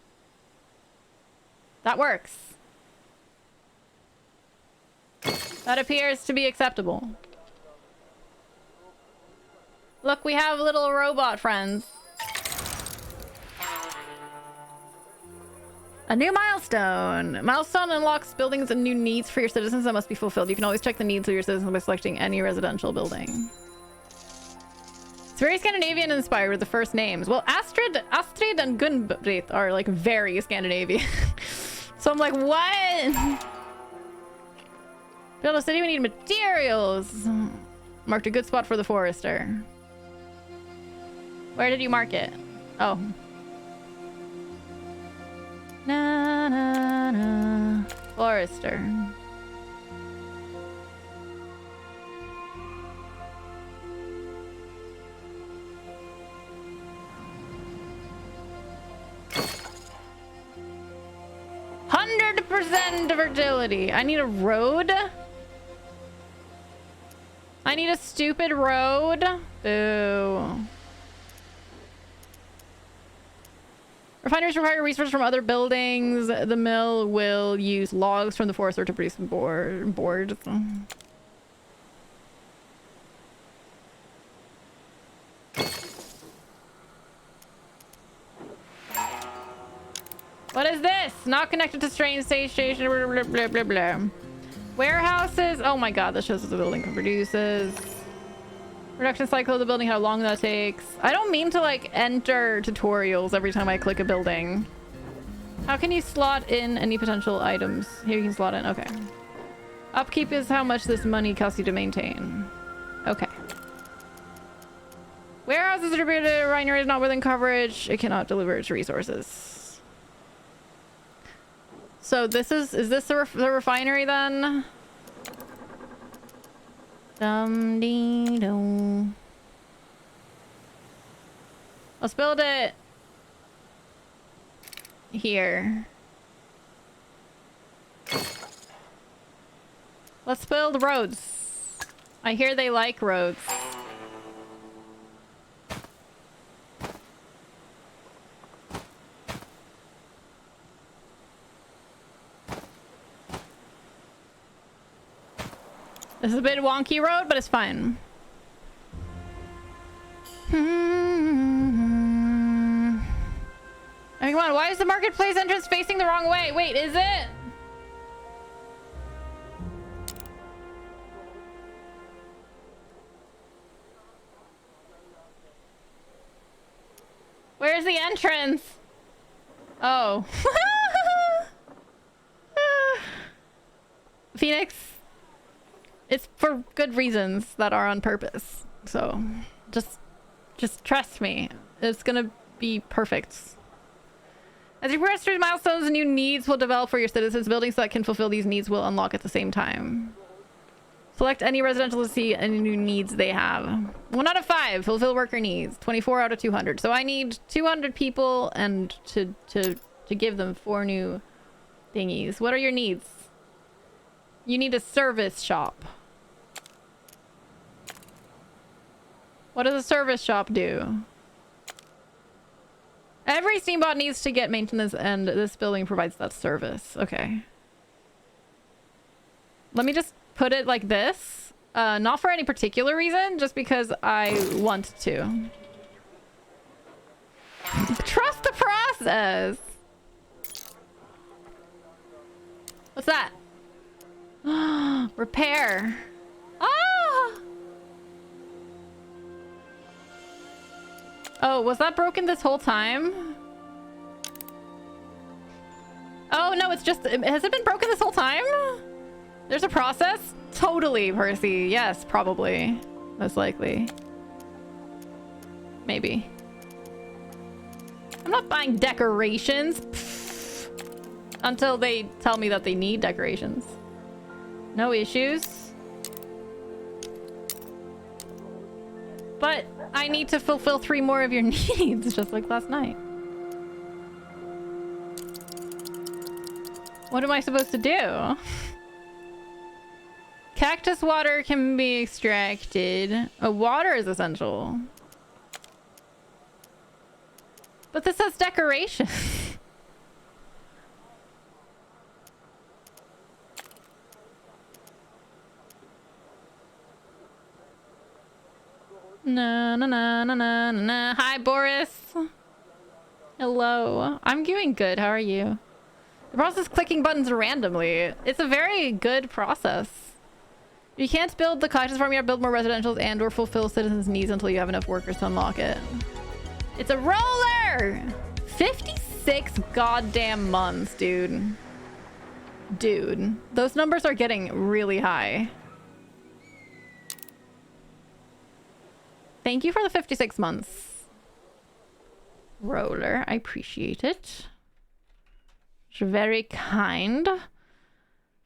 That works. That appears to be acceptable. Look, we have little robot friends. A new milestone. Milestone unlocks buildings and new needs for your citizens that must be fulfilled. You can always check the needs of your citizens by selecting any residential building. It's very Scandinavian inspired with the first names. Well, Astrid and Gunbritt are like very Scandinavian. So I'm like, what? Build a city, we need materials. Marked a good spot for the forester. Where did you mark it? Oh. Na na na. Forester. %100% fertility. I need a road. I need a stupid road. Boo. Refineries require resources from other buildings. The mill will use logs from the forester to produce boards. What is this? Not connected to train station. Blah, blah, blah, blah, blah. Warehouses. Oh my god, this shows what the building produces. Production cycle of the building, how long that takes. I don't mean to like enter tutorials every time I click a building. How can you slot in any potential items? Here you can slot in. Okay. Upkeep is how much this money costs you to maintain. Okay. Warehouses distributed. Refinery is not within coverage. It cannot deliver its resources. So this is this the refinery then? Dum-dee-dum. Let's build it here. Let's build roads. I hear they like roads. This is a bit wonky road, but it's fine. I mean, come on, why is the marketplace entrance facing the wrong way? Wait, is it? Where's the entrance? Oh. Phoenix. It's for good reasons that are on purpose. So just trust me. It's gonna be perfect. As you progress through milestones, new needs will develop for your citizens. Buildings that can fulfill these needs will unlock at the same time. Select any residential to see any new needs they have. 1 out of 5 fulfill worker needs. 24 out of 200. So I need 200 people and to give them 4 new thingies. What are your needs? You need a service shop. What does a service shop do? Every Steambot needs to get maintenance and this building provides that service. Okay. Let me just put it like this. Not for any particular reason, just because I want to. Trust the process. What's that? Repair. Ah! Oh, was that broken this whole time? Oh, no, it's just... Has it been broken this whole time? There's a process? Totally, Percy. Yes, probably. Most likely. Maybe. I'm not buying decorations. Pfft. Until they tell me that they need decorations. No issues. But I need to fulfill 3 more of your needs, just like last night. What am I supposed to do? Cactus water can be extracted. Water is essential. But this says decoration. Na na na na na na. Hi, Boris. Hello. I'm doing good. How are you? The process is clicking buttons randomly. It's a very good process. You can't build the cactus farm yet, build more residentials and or fulfill citizens' needs until you have enough workers to unlock it. It's a roller! 56 goddamn months, dude. Dude. Those numbers are getting really high. Thank you for the 56 months. Roller, I appreciate it. You're very kind.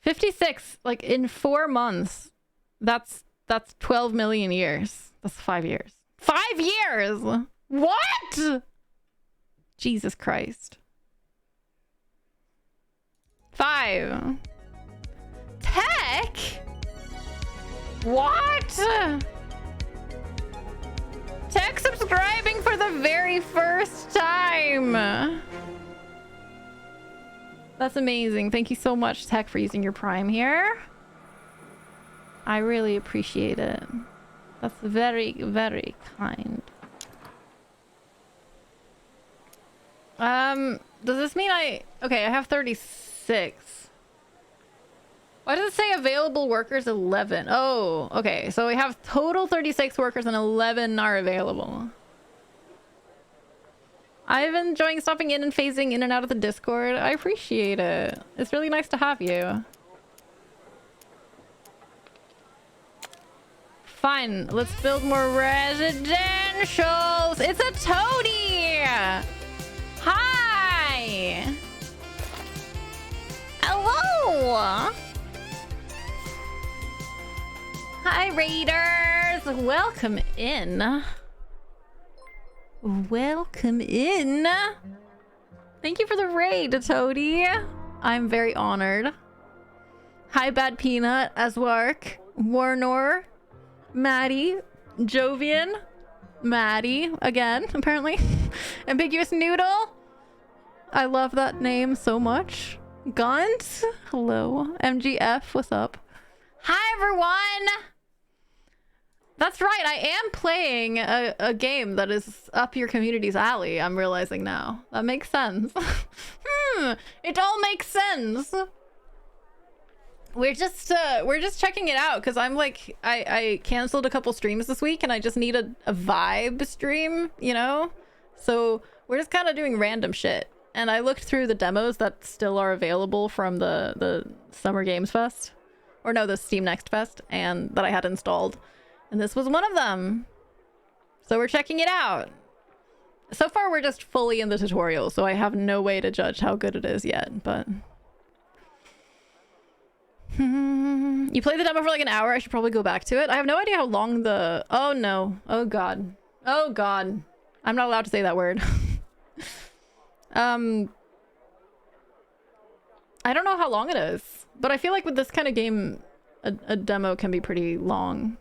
56, like in 4 months. That's 12 million years. That's 5 years. 5 years! What? Jesus Christ. 5. Tech? What? Tech subscribing for the very first time. That's amazing. Thank you so much, Tech, for using your Prime here. I really appreciate it. That's very, very kind. Does this mean okay, I have 36. Why does it say available workers 11? Oh, okay. So we have total 36 workers and 11 are available. I've been enjoying stopping in and phasing in and out of the Discord. I appreciate it. It's really nice to have you. Fine, let's build more residentials. It's a toady! Hi! Hello! Hi, Raiders! Welcome in. Welcome in. Thank you for the raid, Toady. I'm very honored. Hi, Bad Peanut, Aswark, Warnor, Maddie, Jovian, Maddie, again, apparently. Ambiguous Noodle. I love that name so much. Gunt, hello. MGF, what's up? Hi, everyone! That's right, I am playing a game that is up your community's alley, I'm realizing now. That makes sense. It all makes sense. We're just checking it out, because I'm like, I canceled a couple streams this week, and I just need a vibe stream, you know? So we're just kind of doing random shit. And I looked through the demos that still are available from the Summer Games Fest. Or no, the Steam Next Fest, and that I had installed. And this was one of them. So we're checking it out. So far, we're just fully in the tutorial, so I have no way to judge how good it is yet, but... You played the demo for like an hour. I should probably go back to it. I have no idea how long the... Oh, no. Oh, God. Oh, God. I'm not allowed to say that word. I don't know how long it is, but I feel like with this kind of game, a demo can be pretty long.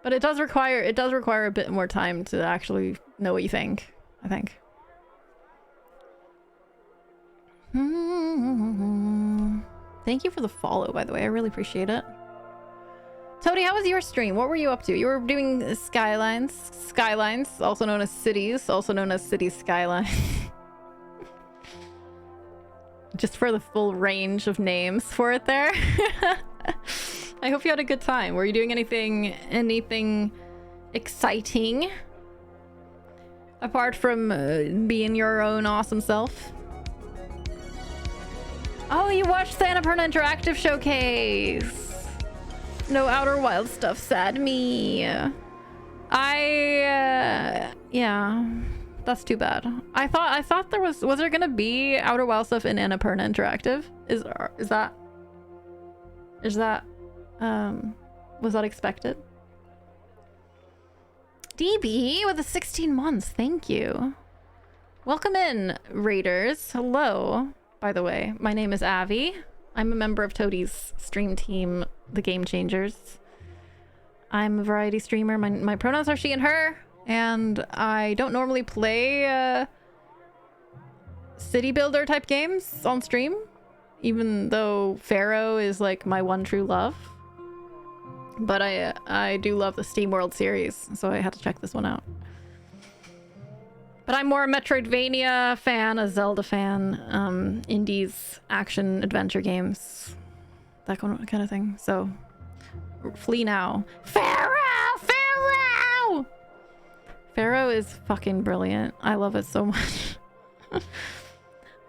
But it does require a bit more time to actually know what you think, I think. Thank you for the follow, by the way. I really appreciate it. Toady, how was your stream? What were you up to? You were doing skylines, also known as cities, also known as city skylines. Just for the full range of names for it there. I hope you had a good time. Were you doing anything exciting? Apart from being your own awesome self? Oh, you watched the Annapurna Interactive Showcase! No Outer Wild stuff, sad me. Yeah, that's too bad. I thought there was there gonna be Outer Wild stuff in Annapurna Interactive? Is that was that expected? DB with the 16 months, thank you. Welcome in, Raiders. Hello, by the way. My name is Avi. I'm a member of Toadie's stream team, The Game Changers. I'm a variety streamer. My pronouns are she and her, and I don't normally play city builder type games on stream, even though Pharaoh is like my one true love. But I do love the SteamWorld series, so I had to check this one out. But I'm more a Metroidvania fan, a Zelda fan, indies, action, adventure games, that kind of thing. So, flee now. Pharaoh! Pharaoh! Pharaoh is fucking brilliant. I love it so much.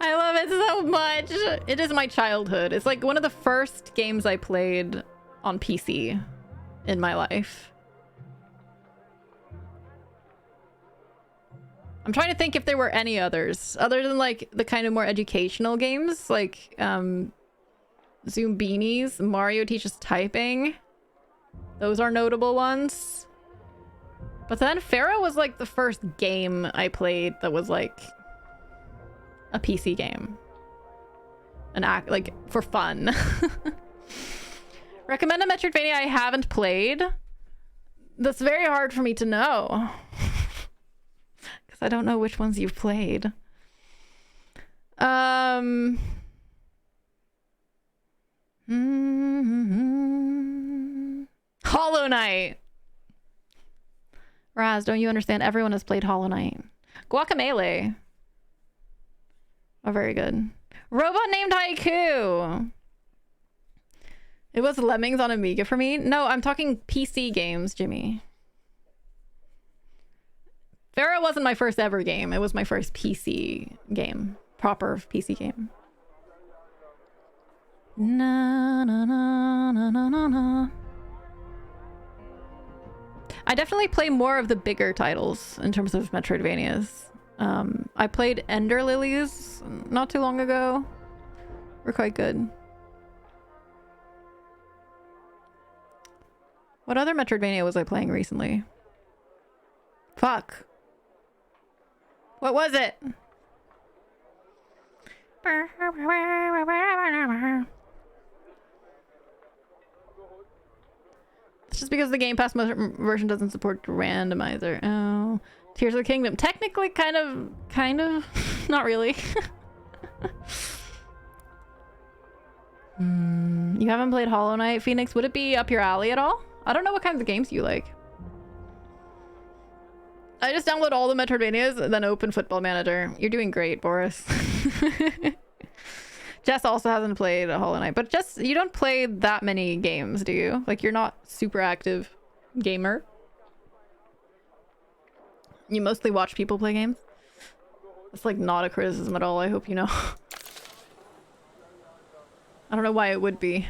I love it so much. It is my childhood. It's like one of the first games I played on PC in my life. I'm trying to think if there were any others other than like the kind of more educational games like Zoombinis, Mario Teaches Typing. Those are notable ones. But then Pharaoh was like the first game I played that was like a PC game. Like for fun. Recommend a Metroidvania I haven't played? That's very hard for me to know. I don't know which ones you've played. Hollow Knight. Raz, don't you understand? Everyone has played Hollow Knight. Guacamelee. Oh, very good. Robot Named Haiku. It was Lemmings on Amiga for me. No, I'm talking PC games, Jimmy. Pharaoh wasn't my first ever game. It was my first PC game. Proper PC game. Na, na, na, na, na, na, na. I definitely play more of the bigger titles in terms of Metroidvanias. I played Ender Lilies not too long ago. Were quite good. What other Metroidvania was I playing recently? Fuck. What was it? It's just because the Game Pass version doesn't support randomizer. Oh. Tears of the Kingdom. Technically, kind of. Not really. You haven't played Hollow Knight, Phoenix? Would it be up your alley at all? I don't know what kinds of games you like. I just download all the Metroidvanias and then open Football Manager. You're doing great, Boris. Jess also hasn't played a Hollow Knight, but Jess, you don't play that many games, do you? Like, you're not super active gamer. You mostly watch people play games. It's like not a criticism at all, I hope you know. I don't know why it would be.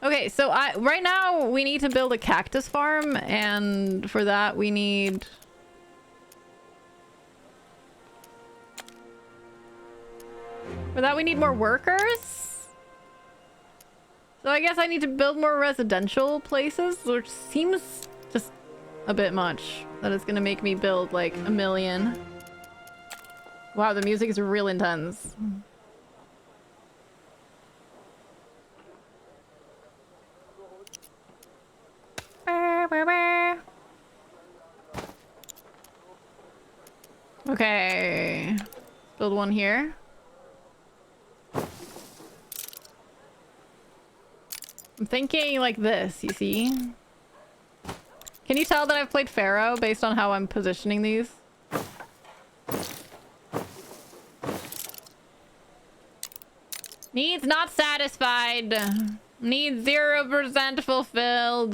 Okay, so right now we need to build a cactus farm, and for that we need... more workers. So I guess I need to build more residential places, which seems just a bit much. That is gonna make me build like 1 million. Wow, the music is real intense. Okay, build one here. I'm thinking like this, you see? Can you tell that I've played Pharaoh based on how I'm positioning these? Needs not satisfied. Needs 0% fulfilled.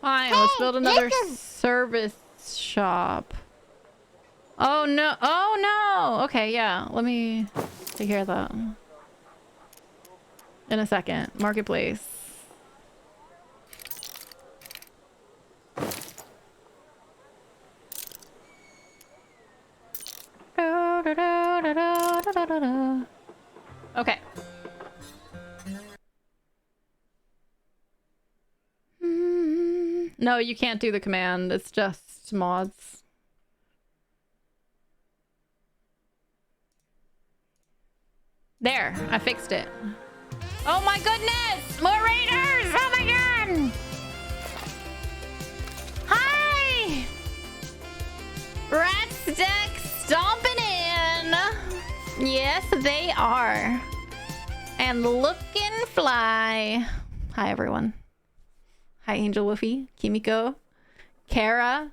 Fine, let's build another service shop. Oh no, oh no! Okay, yeah, let me take care of that. In a second. Marketplace. Da-da-da-da. Okay. No, you can't do the command. It's just mods. There, I fixed it. Oh my goodness! More raiders! Oh my god! Hi! Rat Stack stomping in! Yes, they are. And looking fly. Hi, everyone. Hi, Angel Woofy, Kimiko, Kara,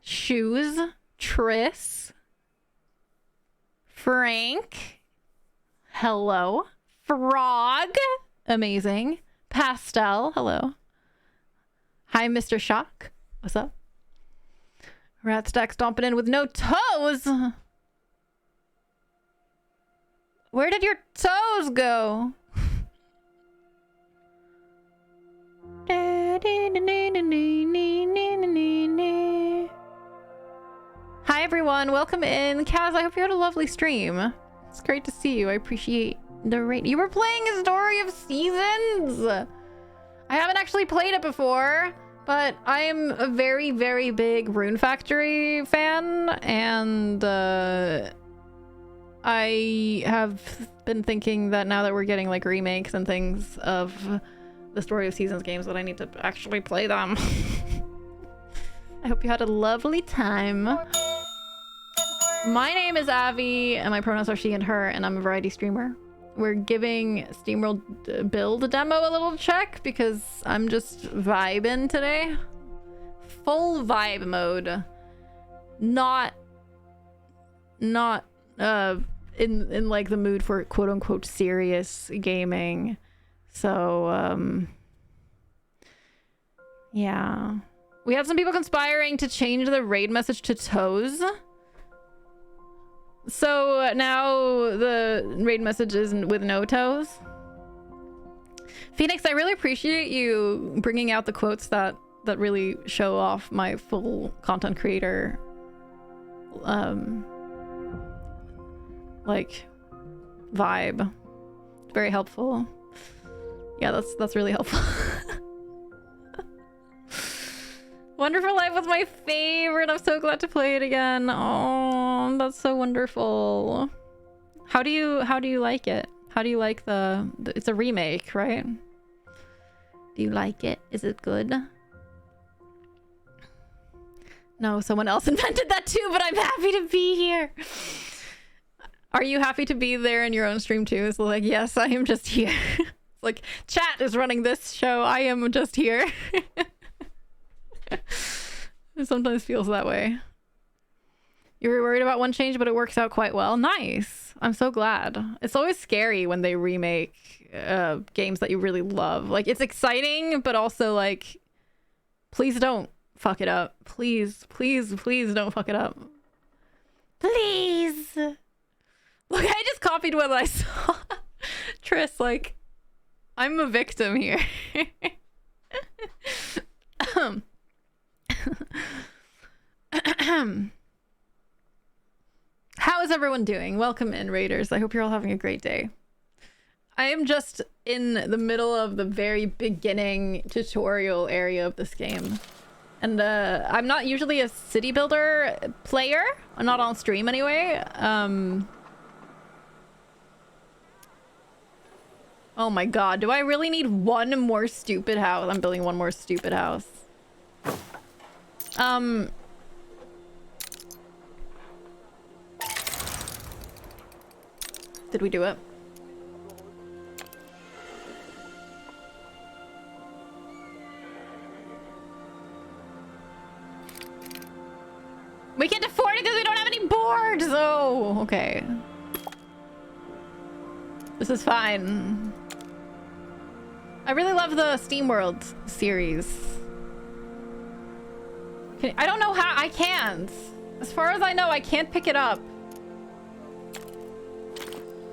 Shoes, Triss, Frank, hello, Frog, amazing, Pastel, hello. Hi, Mr. Shock, what's up? Rat Stack stomping in with no toes. Where did your toes go? Hi everyone, welcome in. Kaz, I hope you had a lovely stream. It's great to see you. I appreciate the rate. You were playing a Story of Seasons? I haven't actually played it before, but I am a very, very big Rune Factory fan, and I have been thinking that now that we're getting like remakes and things of the Story of Seasons games, that I need to actually play them. I hope you had a lovely time. My name is Avi, and my pronouns are she and her, and I'm a variety streamer. We're giving SteamWorld Build demo a little check because I'm just vibing today. Full vibe mode. Not in like the mood for quote unquote serious gaming. So yeah. We have some people conspiring to change the raid message to toes. So now the raid message is with no toes. Phoenix, I really appreciate you bringing out the quotes that really show off my full content creator like vibe. Very helpful. Yeah, that's really helpful. Wonderful Life was my favorite. I'm so glad to play it again. Oh, that's so wonderful. How do you like it? How do you like the it's a remake, right? Do you like it? Is it good? No, someone else invented that too, but I'm happy to be here. Are you happy to be there in your own stream too? It's like, yes, I am just here. It's like, chat is running this show. I am just here. It sometimes feels that way. You were worried about one change, but it works out quite well. Nice. I'm so glad. It's always scary when they remake games that you really love. Like, it's exciting, but also like, please don't fuck it up. Please, please, please don't fuck it up. Please. Look, I just copied what I saw. Triss, like, I'm a victim here. How is everyone doing? Welcome in, Raiders. I hope you're all having a great day. I am just in the middle of the very beginning tutorial area of this game. And I'm not usually a city builder player. I'm not on stream anyway. Oh my god, do I really need one more stupid house? I'm building one more stupid house. Did we do it? We can't afford it because we don't have any boards! Oh, okay. This is fine. I really love the SteamWorld series. I don't know how I can't. As far as I know, I can't pick it up.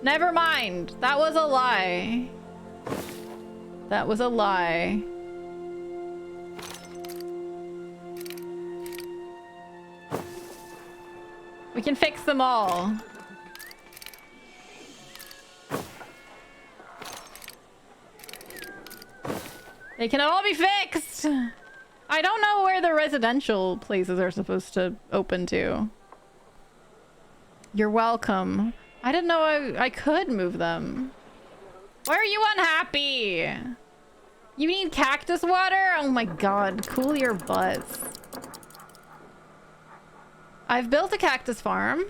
Never mind. That was a lie. That was a lie. We can fix them all. They can all be fixed! I don't know where the residential places are supposed to open to. You're welcome. I didn't know I could move them. Why are you unhappy? You need cactus water? Oh my god, cool your butts. I've built a cactus farm.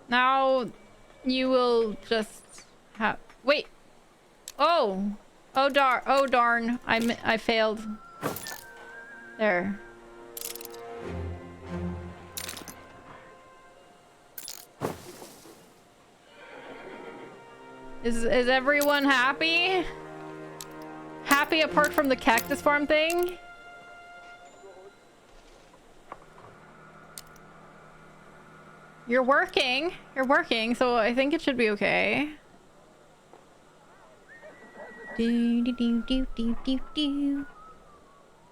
Now you will just have... Wait. Oh. Oh darn. I failed. There. Is everyone happy? Happy apart from the cactus farm thing? You're working, so I think it should be okay.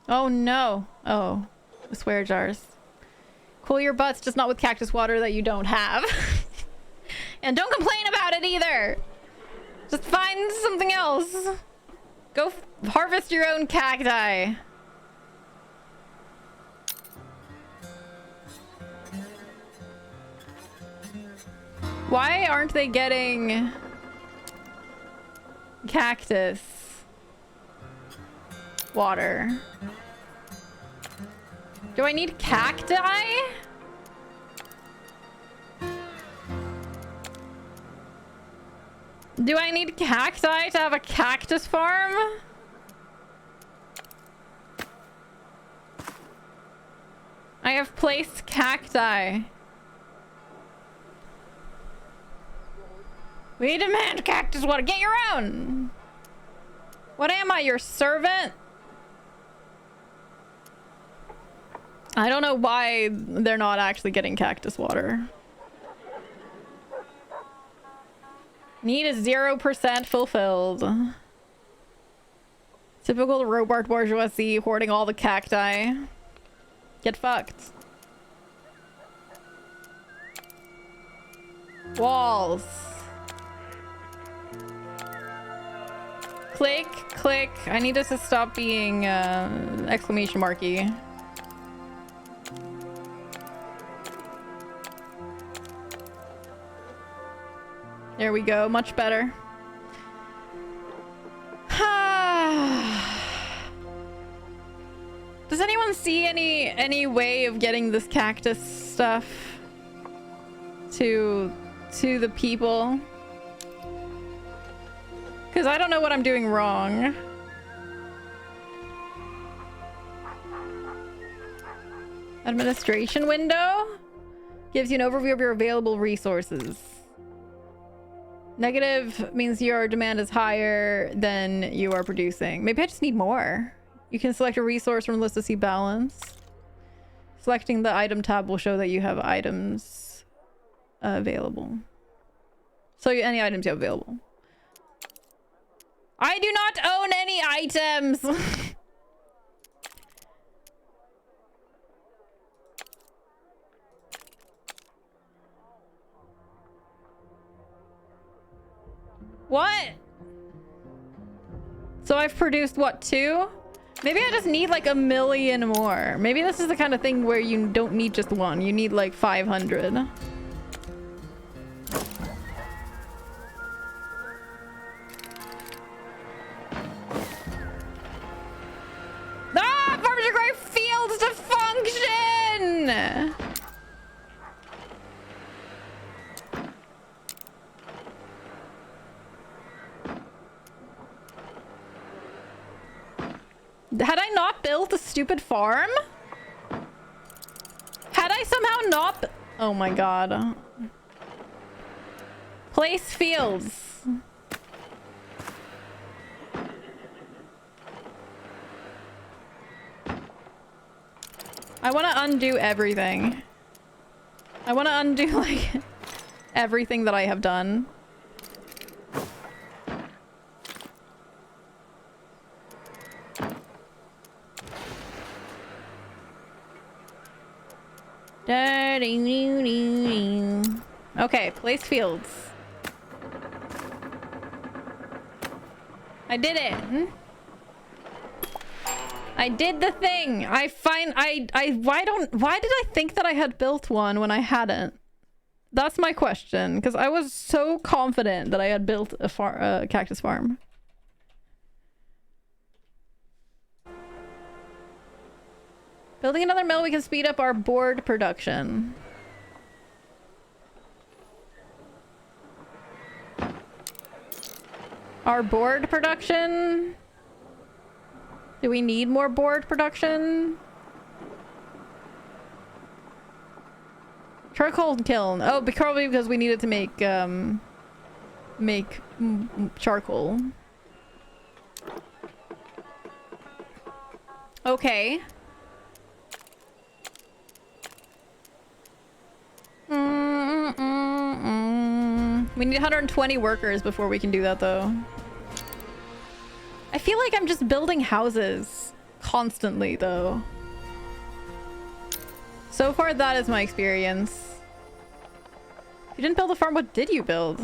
Oh no. Oh, the swear jars. Cool your butts, just not with cactus water that you don't have. And don't complain about it either. Just find something else. Go harvest your own cacti. Why aren't they getting cactus water? Do I need cacti? Do I need cacti to have a cactus farm? I have placed cacti. We demand cactus water. Get your own. What am I, your servant? I don't know why they're not actually getting cactus water. Need is 0% fulfilled. Typical Robart bourgeoisie hoarding all the cacti. Get fucked. Walls. Click, click. I need this to stop being exclamation marky. There we go, much better. Does anyone see any way of getting this cactus stuff to the people? Because I don't know what I'm doing wrong. Administration window gives you an overview of your available resources. Negative means your demand is higher than you are producing. Maybe I just need more. You can select a resource from the list to see balance. Selecting the item tab will show that you have items available. So any items you have available. I do not own any items. What? So I've produced what, 2? Maybe I just need like 1 million more. Maybe this is the kind of thing where you don't need just 1. You need like 500. Ah! Farmers are great fields to function! Had I not built a stupid farm? Had I somehow not... Oh my god. Place fields. I want to undo everything. I want to undo, like, everything that I have done. Okay, place fields. I did it. I did the thing. Why did I think that I had built one when I hadn't? That's my question, because I was so confident that I had built a cactus farm. Building another mill, we can speed up our board production. Our board production? Do we need more board production? Charcoal kiln. Oh, probably because we needed to make charcoal. Okay. We need 120 workers before we can do that, though. I feel like I'm just building houses constantly, though. So far, that is my experience. You didn't build a farm. What did you build?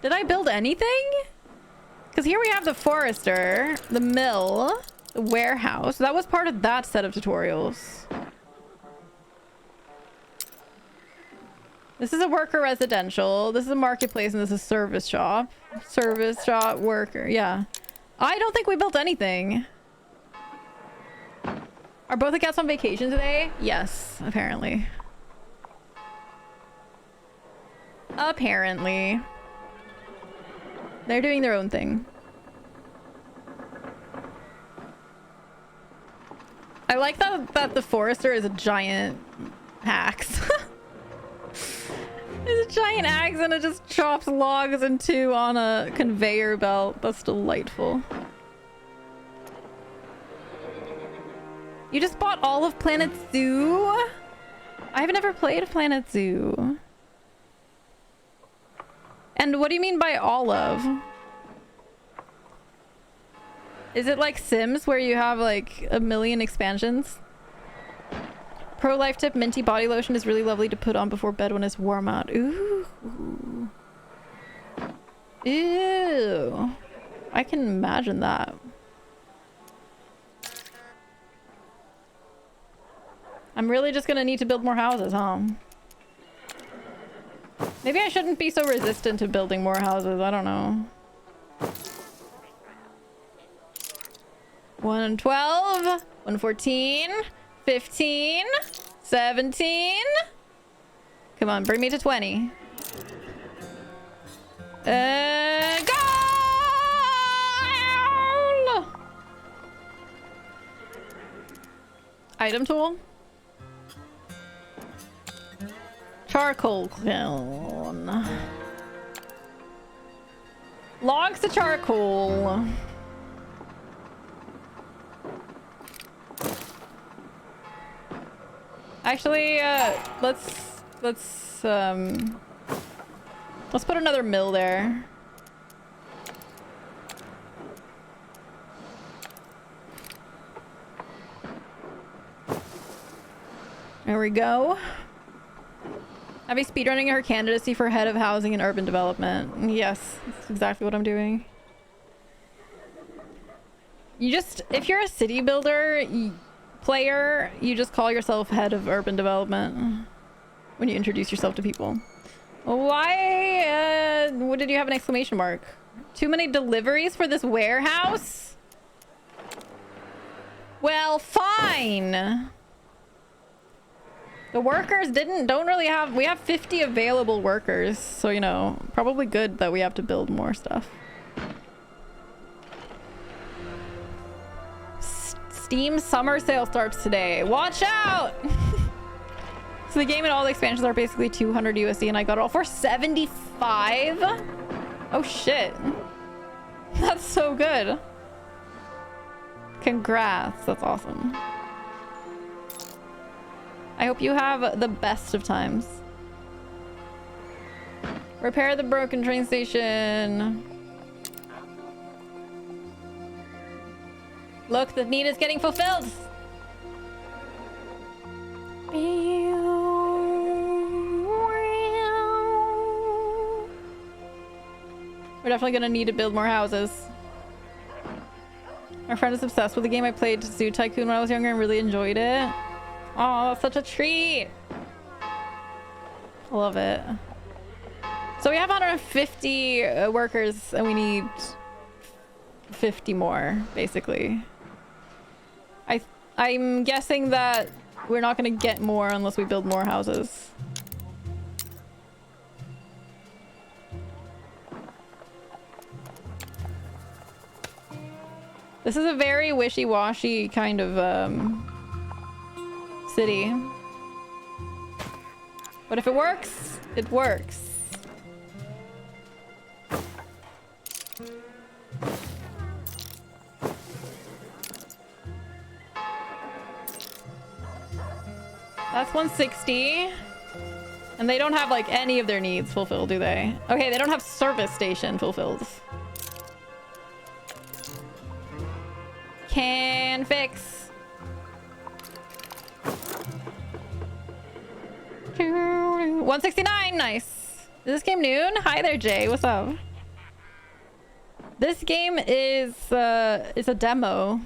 Did I build anything? Because here we have the forester, the mill, the warehouse. That was part of that set of tutorials. This is a worker residential. This is a marketplace, and this is a service shop. Service shop, worker. Yeah. I don't think we built anything. Are both the cats on vacation today? Yes, apparently. Apparently. They're doing their own thing. I like that the forester is a giant axe. It's a giant axe and it just chops logs in two on a conveyor belt. That's delightful. You just bought all of Planet Zoo? I've never played Planet Zoo. And what do you mean by all of? Is it like Sims where you have like a million expansions? Pro life tip, minty body lotion is really lovely to put on before bed when it's warm out. Ooh. Ew. I can imagine that. I'm really just gonna need to build more houses, huh? Maybe I shouldn't be so resistant to building more houses. I don't know. 112, 114, 15, 17. Come on, bring me to 20. Go! Item tool. Charcoal kiln. Logs to charcoal. Actually, let's put another mill there. There we go. Abby speedrunning her candidacy for head of housing and urban development. Yes, that's exactly what I'm doing. You just, if you're a city builder player, you just call yourself head of urban development when you introduce yourself to people. Why, what did you have an exclamation mark? Too many deliveries for this warehouse? Well, fine. The workers don't really have, we have 50 available workers. So, you know, probably good that we have to build more stuff. Steam summer sale starts today. Watch out! So the game and all the expansions are basically 200 USD and I got it all for 75? Oh shit. That's so good. Congrats, that's awesome. I hope you have the best of times. Repair the broken train station. Look, the need is getting fulfilled. definitely gonna need to build more houses. My friend is obsessed with the game. I played Zoo Tycoon when I was younger and really enjoyed it. Oh, that's such a treat. I love it. So we have 150 workers and we need 50 more, basically. I'm guessing that we're not going to get more unless we build more houses. This is a very wishy-washy kind of city. But if it works, it works. That's 160. And they don't have like any of their needs fulfilled, do they? Okay, they don't have service station fulfilled. Can fix. 169, nice. Is this game noon? Hi there, Jay. What's up? This game is a demo,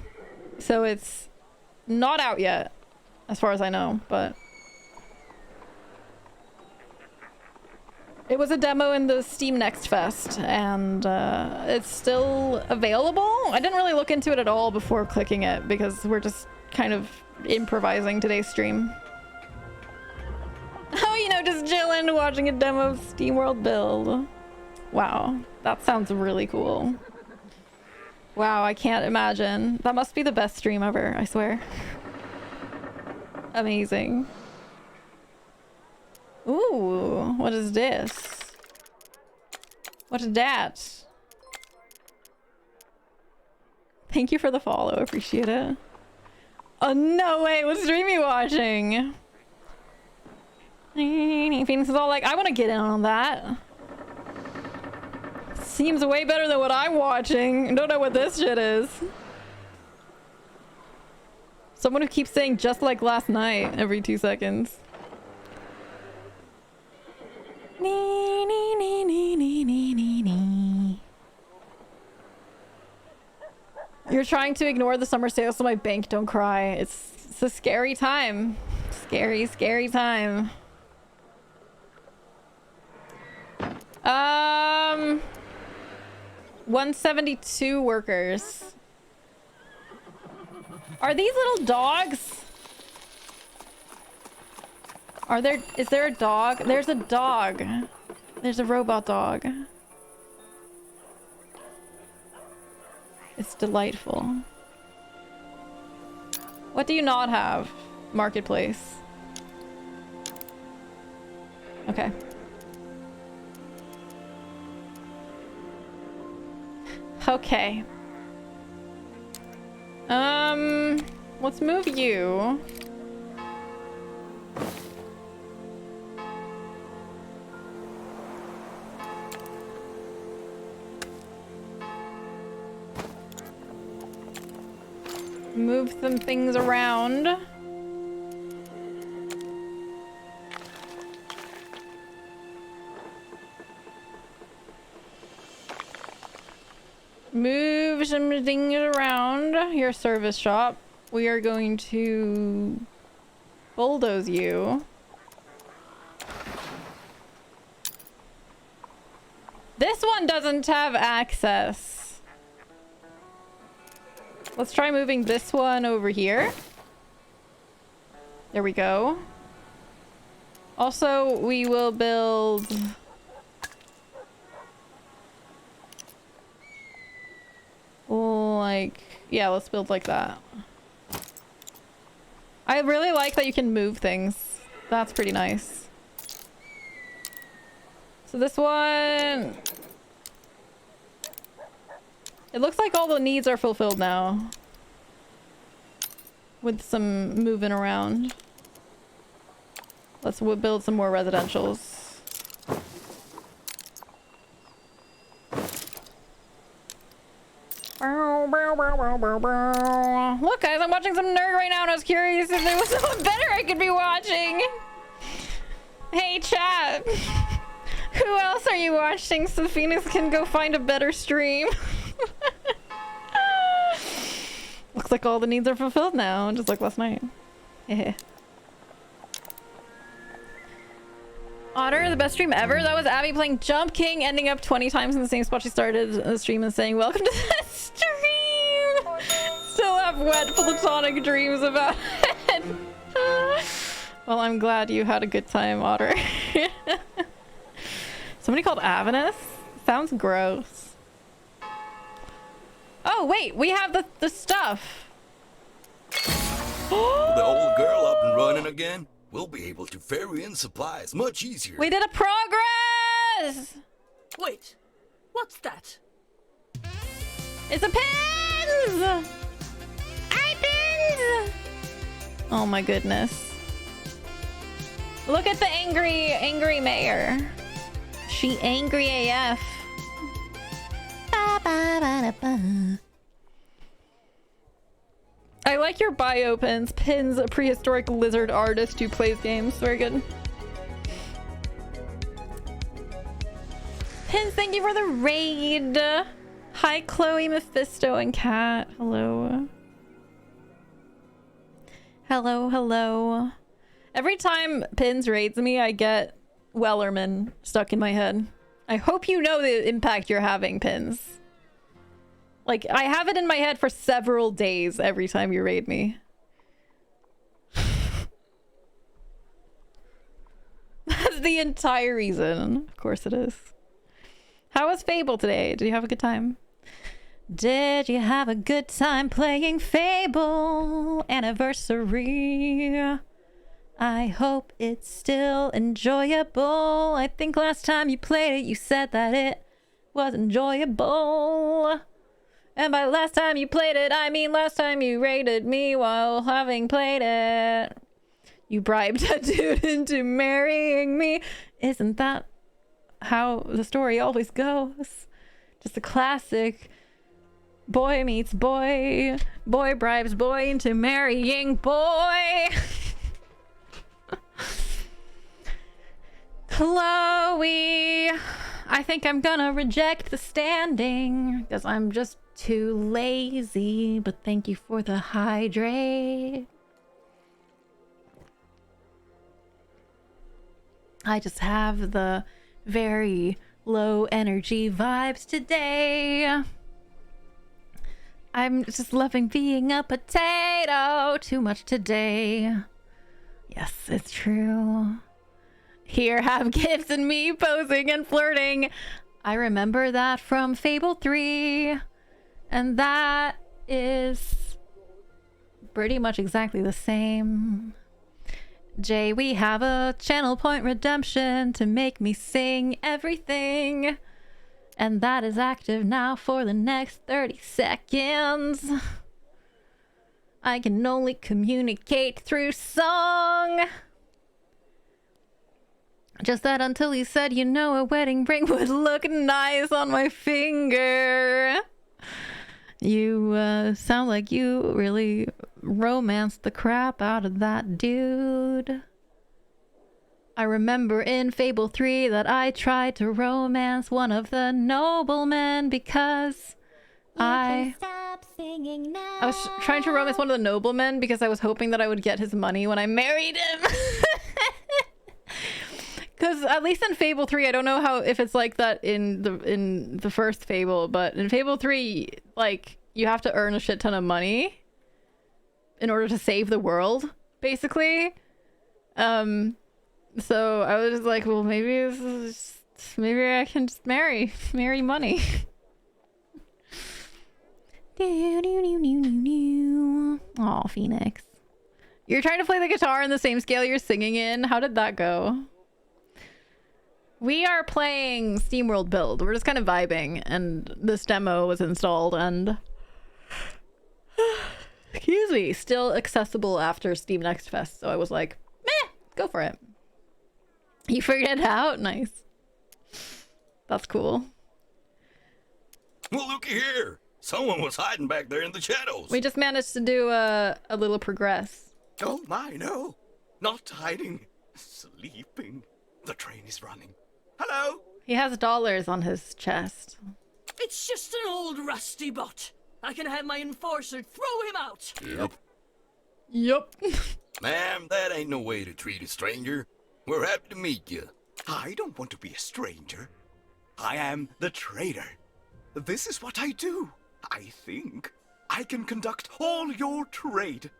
so it's not out yet, as far as I know. But it was a demo in the Steam Next Fest, and it's still available. I didn't really look into it at all before clicking it because we're just kind of improvising today's stream. Oh, you know, just chilling, watching a demo of SteamWorld build. Wow, that sounds really cool. Wow, I can't imagine. That must be the best stream ever, I swear. Amazing. Ooh, what is this? What is that? Thank you for the follow, appreciate it. Oh, no way, what stream are you watching? Phoenix is all like, I want to get in on that. Seems way better than what I'm watching. Don't know what this shit is. Someone who keeps saying just like last night every 2 seconds. You're trying to ignore the summer sales so my bank don't cry. It's a scary time. Scary, scary time. 172 workers. Are these little dogs? Is there a dog? There's a dog. There's a robot dog. It's delightful. What do you not have? Marketplace. Okay. Okay. Let's move you. Move some things around. Move some things around. Your service shop. We are going to bulldoze you. This one doesn't have access. Let's try moving this one over here. There we go. Also, we will build... like... yeah, let's build like that. I really like that you can move things. That's pretty nice. So this one... it looks like all the needs are fulfilled now. With some moving around. Let's build some more residentials. Look guys, I'm watching some nerd right now and I was curious if there was someone better I could be watching. Hey chat. Who else are you watching so Phoenix can go find a better stream? Looks like all the needs are fulfilled now, just like last night. Heh. Otter, the best stream ever. That was Abby playing Jump King, ending up 20 times in the same spot she started the stream and saying, "Welcome to the stream." Still have wet platonic dreams about it. Well, I'm glad you had a good time, Otter. Somebody called Avenus? Sounds gross. Oh, wait, we have the stuff. The old girl up and running again? We'll be able to ferry in supplies much easier. We did a progress! Wait, what's that? It's a pins! Pins! Oh my goodness. Look at the angry mayor. She angry AF. I like your bio, Pins. Pins, a prehistoric lizard artist who plays games. Very good. Pins, thank you for the raid. Hi, Chloe, Mephisto, and Kat. Hello. Hello, hello. Every time Pins raids me, I get Wellerman stuck in my head. I hope you know the impact you're having, Pins. Like, I have it in my head for several days every time you raid me. That's the entire reason. Of course it is. How was Fable today? Did you have a good time? Did you have a good time playing Fable Anniversary? I hope it's still enjoyable. I think last time you played it, you said that it was enjoyable. And by last time you played it, I mean last time you raided me while having played it. You bribed a dude into marrying me. Isn't that how the story always goes? Just a classic. Boy meets boy. Boy bribes boy into marrying boy. Chloe, I think I'm gonna reject the standing because I'm just too lazy, but thank you for the hydrate. I just have the very low energy vibes today. I'm just loving being a potato too much today. Yes, it's true. Here, have gifts and me posing and flirting. I remember that from Fable 3. And that is pretty much exactly the same. Jay, we have a channel point redemption to make me sing everything. And that is active now for the next 30 seconds. I can only communicate through song. Just that until he said, you know, a wedding ring would look nice on my finger. You sound like you really romanced the crap out of that dude. I remember in Fable 3 that I tried to romance one of the noblemen because I was trying to romance one of the noblemen because I was hoping that I would get his money when I married him. Because at least in Fable 3, I don't know how if it's like that in the first Fable, but in Fable 3, like, you have to earn a shit ton of money in order to save the world, basically. So I was just like, well, maybe I can just marry money. Oh, Phoenix. You're trying to play the guitar in the same scale you're singing in? How did that go? We are playing SteamWorld Build. We're just kind of vibing, and this demo was installed, and excuse me, still accessible after Steam Next Fest. So I was like, meh, go for it. You figured it out? Nice. That's cool. Well, looky here. Someone was hiding back there in the shadows. We just managed to do a little progress. Oh my, no. Not hiding. Sleeping. The train is running. Hello? He has dollars on his chest. It's just an old rusty butt. I can have my enforcer throw him out. Yep. Yup. Ma'am, that ain't no way to treat a stranger. We're happy to meet you. I don't want to be a stranger. I am the trader. This is what I do. I think I can conduct all your trade.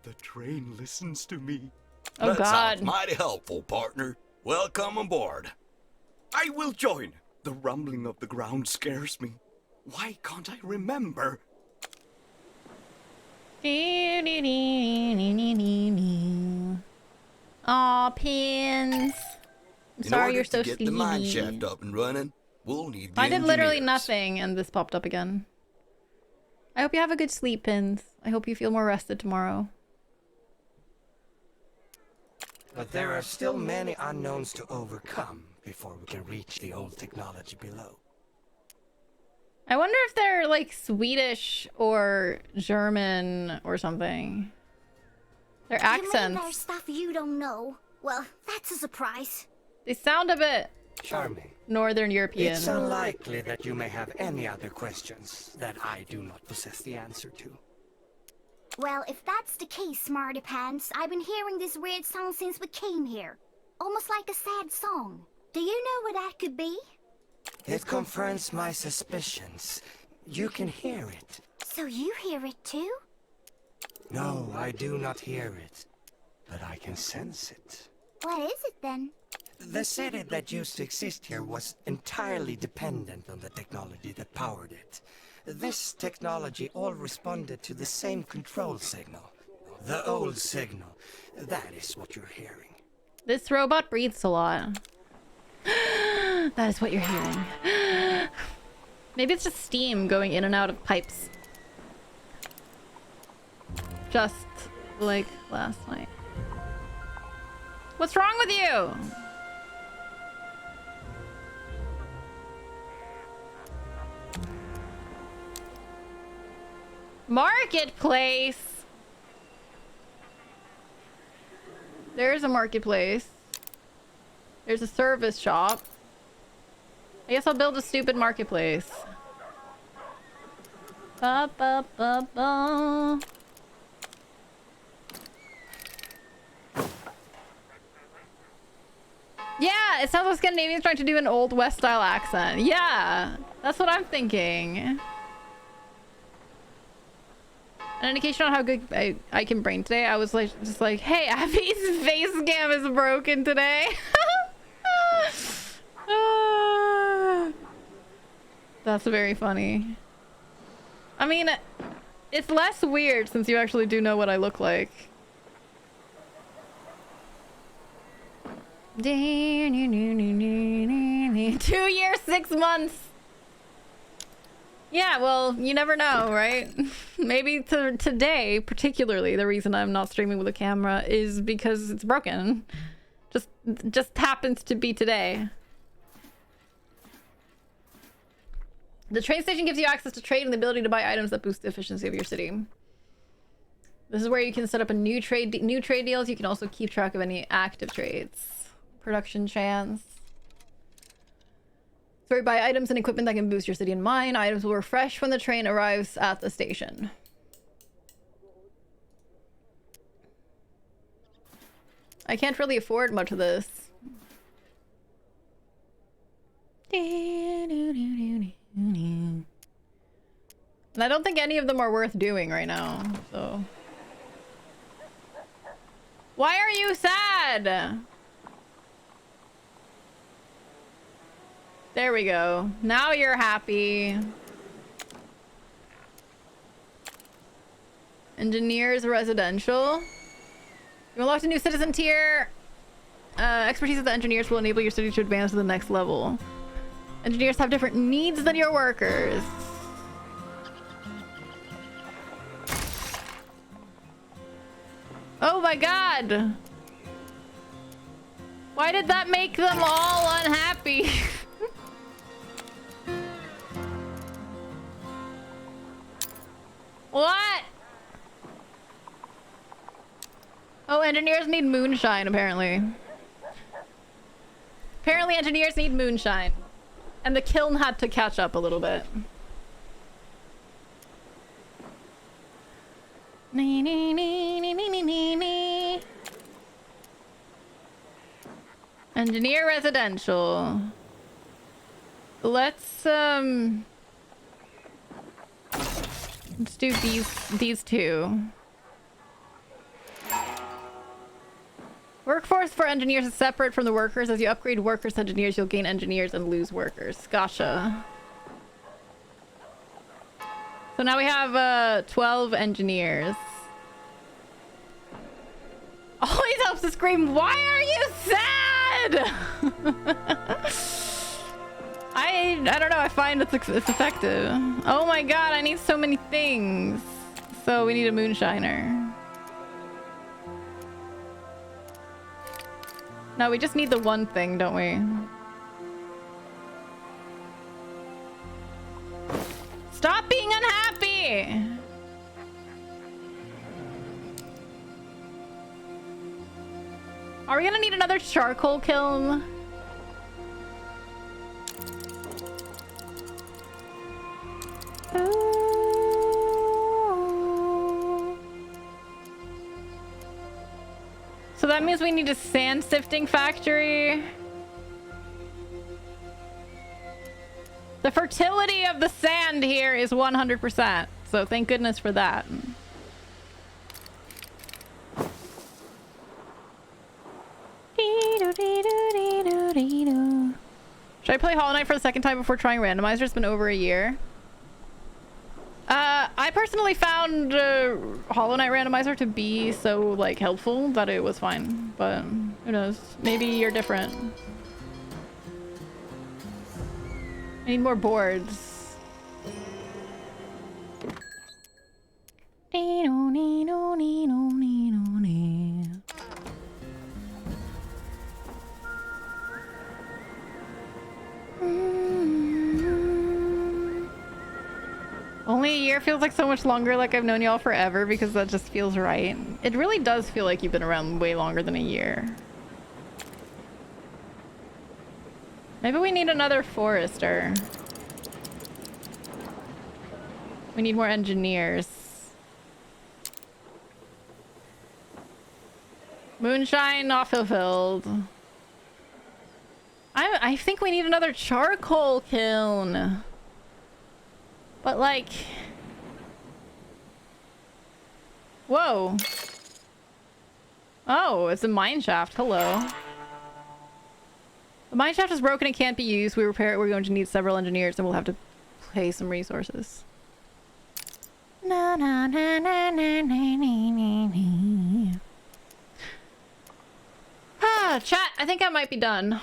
The train listens to me. Oh That God. sounds mighty helpful, partner. Welcome aboard. I will join. The rumbling of the ground scares me. Why can't I remember? Aw, pins. I'm In sorry order you're so to get the mine sleepy. shaft up and running, we'll need the I did literally engineers. nothing and this popped up again. I hope you have a good sleep, Pins. I hope you feel more rested tomorrow. But there are still many unknowns to overcome before we can reach the old technology below. I wonder if they're like Swedish or German or something. Their You mean there's accents. stuff you don't know? Well, that's a surprise. They sound a bit Charming. Northern European. It's unlikely that you may have any other questions that I do not possess the answer to. Well, if that's the case, Smarty Pants, I've been hearing this weird song since we came here. Almost like a sad song. Do you know what that could be? It confirms my suspicions. You can hear it. So you hear it too? No, I do not hear it. But I can sense it. What is it then? The city that used to exist here was entirely dependent on the technology that powered it. This technology all responded to the same control signal. The old signal. That is what you're hearing. This robot breathes a lot. That is what you're hearing. Maybe it's just steam going in and out of pipes. Just like last night. What's wrong with you? Marketplace. There's a marketplace. There's a service shop. I guess I'll build a stupid marketplace. Ba ba ba ba. Yeah, it sounds like Scandinavians trying to do an old West style accent. Yeah, that's what I'm thinking. An indication on how good I can brain today. I was like, just like, hey, Abby's face cam is broken today. That's very funny. I mean, it's less weird since you actually do know what I look like. 2 years, 6 months. Yeah, well, you never know, right? Maybe today, particularly, the reason I'm not streaming with a camera is because it's broken. Just happens to be today. The train station gives you access to trade and the ability to buy items that boost the efficiency of your city. This is where you can set up a new trade deals. You can also keep track of any active trades. Production chance. It's where you buy items and equipment that can boost your city and mine. Items will refresh when the train arrives at the station. I can't really afford much of this. And I don't think any of them are worth doing right now, so... Why are you sad? There we go. Now you're happy. Engineers residential. You unlocked a new citizen tier. Expertise of the engineers will enable your city to advance to the next level. Engineers have different needs than your workers. Oh my god! Why did that make them all unhappy? What? Oh, engineers need moonshine, apparently. Apparently engineers need moonshine. And the kiln had to catch up a little bit. Engineer residential. Let's do these two. Workforce for engineers is separate from the workers. As you upgrade workers to engineers, you'll gain engineers and lose workers. Gotcha. So now we have 12 engineers. Always helps to scream, why are you sad? I don't know, I find it's effective. Oh my god, I need so many things. So we need a moonshiner. No, we just need the one thing, don't we? Stop being unhappy! Are we gonna need another charcoal kiln? So that means we need a sand sifting factory. The fertility of the sand here is 100%. So thank goodness for that. Should I play Hollow Knight for the second time before trying Randomizer? It's been over a year. I personally found Hollow Knight Randomizer to be so like helpful that it was fine, but who knows? Maybe you're different. I need more boards. Only a year feels like so much longer, like I've known y'all forever, because that just feels right. It really does feel like you've been around way longer than a year. Maybe we need another forester. We need more engineers. Moonshine not fulfilled. I think we need another charcoal kiln. But like... Whoa. Oh, it's a mine shaft. Hello. The mine shaft is broken and can't be used. We repair it. We're going to need several engineers and we'll have to pay some resources. Na, na, na, na, na, na, na, na. Ah, chat, I think I might be done.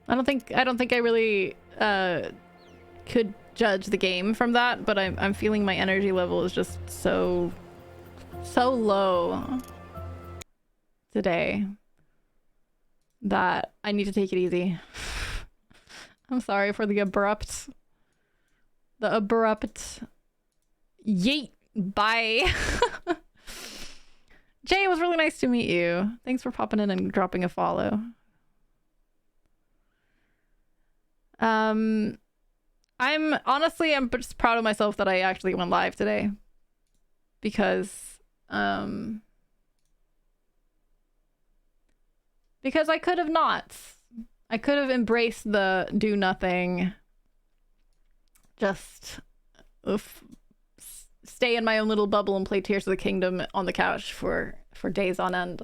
I don't think I really could judge the game from that, but I'm feeling my energy level is just so low today that I need to take it easy. I'm sorry for the abrupt yeet. Bye. Jay, it was really nice to meet you. Thanks for popping in and dropping a follow. I'm just proud of myself that I actually went live today, because I could have not. I could have embraced the do nothing, just stay in my own little bubble and play Tears of the Kingdom on the couch for days on end.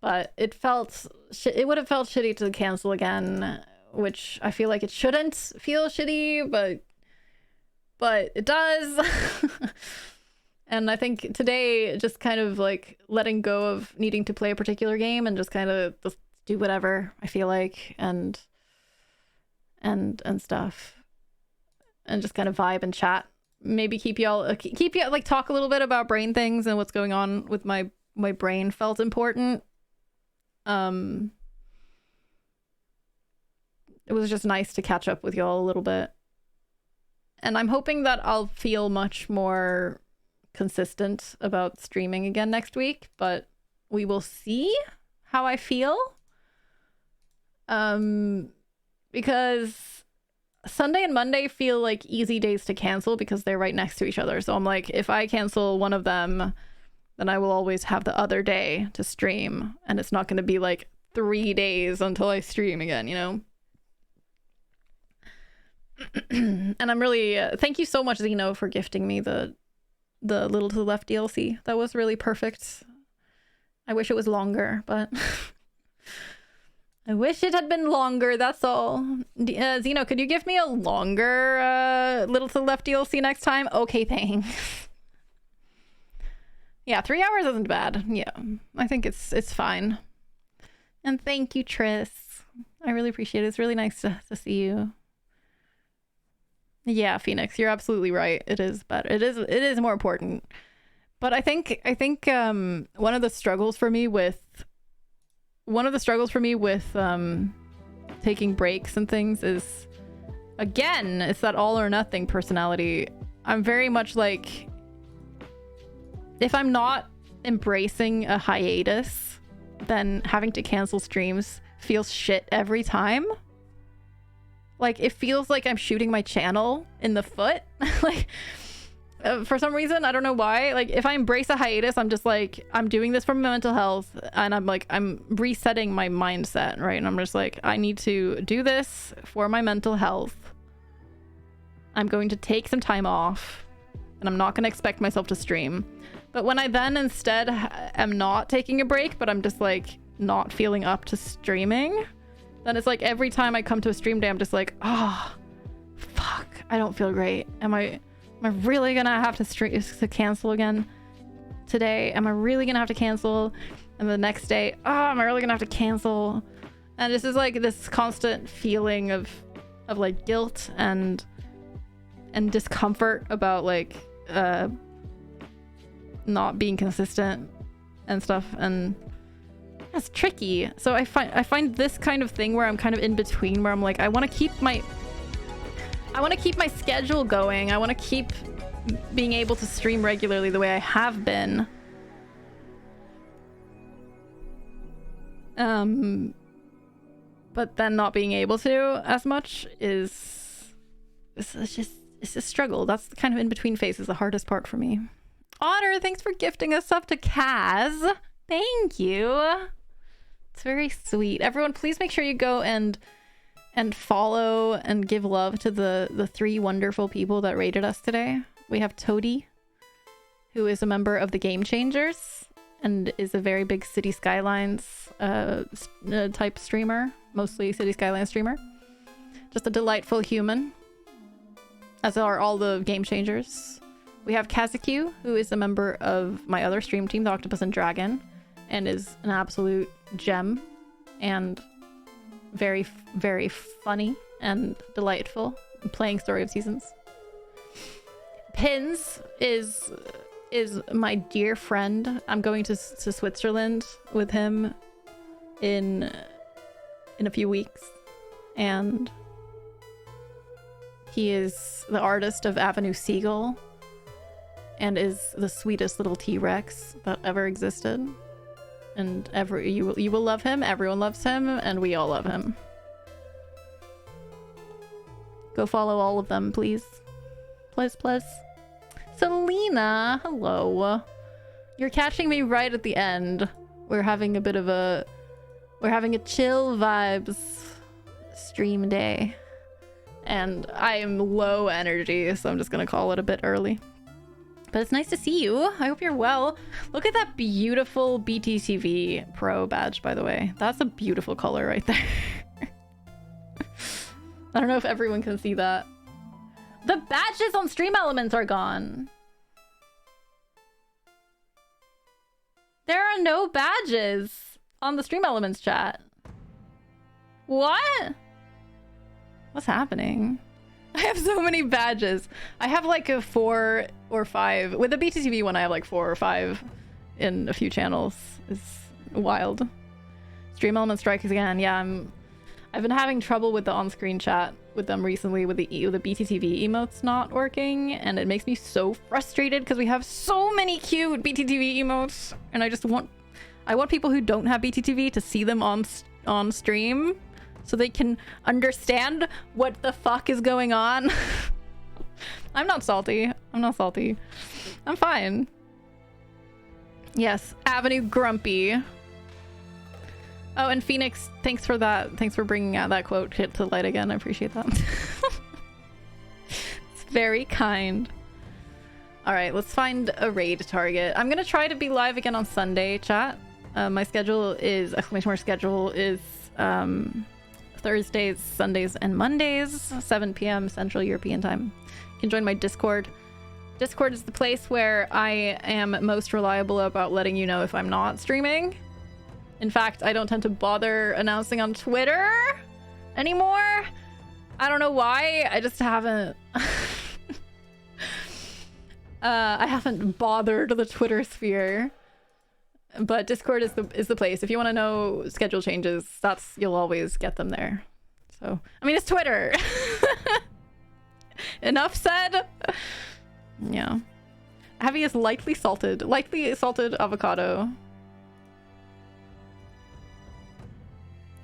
But it would have felt shitty to cancel again, which I feel like it shouldn't feel shitty, but it does. And I think today, just kind of like letting go of needing to play a particular game and just kind of just do whatever I feel like and stuff, and just kind of vibe and chat. Maybe keep y'all like talk a little bit about brain things and what's going on with my brain felt important. It was just nice to catch up with y'all a little bit. And I'm hoping that I'll feel much more consistent about streaming again next week, but we will see how I feel. Because Sunday and Monday feel like easy days to cancel because they're right next to each other. So I'm like, if I cancel one of them, then I will always have the other day to stream, and it's not going to be like 3 days until I stream again, you know? And I'm really thank you so much, Zeno, for gifting me the Little to the Left DLC. That was really perfect. I wish it was longer, but I wish it had been longer, that's all. Zeno, could you give me a longer Little to the Left DLC next time? Okay, thanks. Yeah, 3 hours isn't bad. Yeah, I think it's fine. And thank you, Triss. I really appreciate it. It's really nice to see you. Yeah, Phoenix, you're absolutely right. It is better. It is more important. But I think one of the struggles for me with taking breaks and things is, again, it's that all or nothing personality. I'm very much like, if I'm not embracing a hiatus, then having to cancel streams feels shit every time. Like, it feels like I'm shooting my channel in the foot. Like, for some reason, I don't know why. Like, if I embrace a hiatus, I'm just like, I'm doing this for my mental health, and I'm resetting my mindset, right? And I'm just like, I need to do this for my mental health. I'm going to take some time off, and I'm not going to expect myself to stream. But when I then instead am not taking a break, but I'm just like not feeling up to streaming, then it's like every time I come to a stream day, I'm just like, oh, fuck, I don't feel great. Am I really gonna have to cancel again today? Am I really gonna have to cancel? And the next day, oh, am I really gonna have to cancel? And this is like this constant feeling of like guilt and discomfort about like not being consistent and stuff, and that's tricky. So I find this kind of thing where I'm kind of in between, where I'm like, I want to keep my schedule going. I want to keep being able to stream regularly the way I have been. But then not being able to as much it's a struggle. That's the kind of in-between phase is the hardest part for me. Otter, thanks for gifting us up to Kaz. Thank you. It's very sweet. Everyone, please make sure you go and follow and give love to the 3 wonderful people that rated us today. We have Toady, who is a member of the Game Changers and is a very big City Skylines type streamer, mostly City Skylines streamer. Just a delightful human, as are all the Game Changers. We have Kazuki, who is a member of my other stream team, the Octopus and Dragon, and is an absolute gem and very, very funny and delightful, playing Story of Seasons. Pins is my dear friend. I'm going to Switzerland with him in a few weeks, and he is the artist of Avenue Seagull and is the sweetest little T-Rex that ever existed. And you will love him. Everyone loves him, and we all love him. Go follow all of them, please. Please. Selena, hello. You're catching me right at the end. We're having a chill vibes stream day, and I am low energy, so I'm just gonna call it a bit early. But it's nice to see you. I hope you're well. Look at that beautiful BTTV Pro badge, by the way. That's a beautiful color right there. I don't know if everyone can see that. The badges on Stream Elements are gone. There are no badges on the Stream Elements chat. What? What's happening? I have so many badges. I have like a 4 or 5. With the BTTV one, I have like 4 or 5 in a few channels. It's wild. Stream Element strikes again. Yeah, I've been having trouble with the on-screen chat with them recently with the BTTV emotes not working, and it makes me so frustrated because we have so many cute BTTV emotes, and I want people who don't have BTTV to see them on stream so they can understand what the fuck is going on. I'm not salty. I'm fine. Yes, Avenue Grumpy. Oh, and Phoenix, thanks for that. Thanks for bringing out that quote to light again. I appreciate that. It's very kind. All right, let's find a raid target. I'm gonna try to be live again on Sunday, chat. My schedule is Thursdays, Sundays, and Mondays, 7 p.m. Central European time. You can join my Discord. Discord is the place where I am most reliable about letting you know if I'm not streaming. In fact, I don't tend to bother announcing on Twitter anymore. I don't know why. I just haven't... I haven't bothered the Twitter sphere. But Discord is the place. If you want to know schedule changes, you'll always get them there. So, I mean, it's Twitter. Enough said. Yeah. Heavy is lightly salted avocado.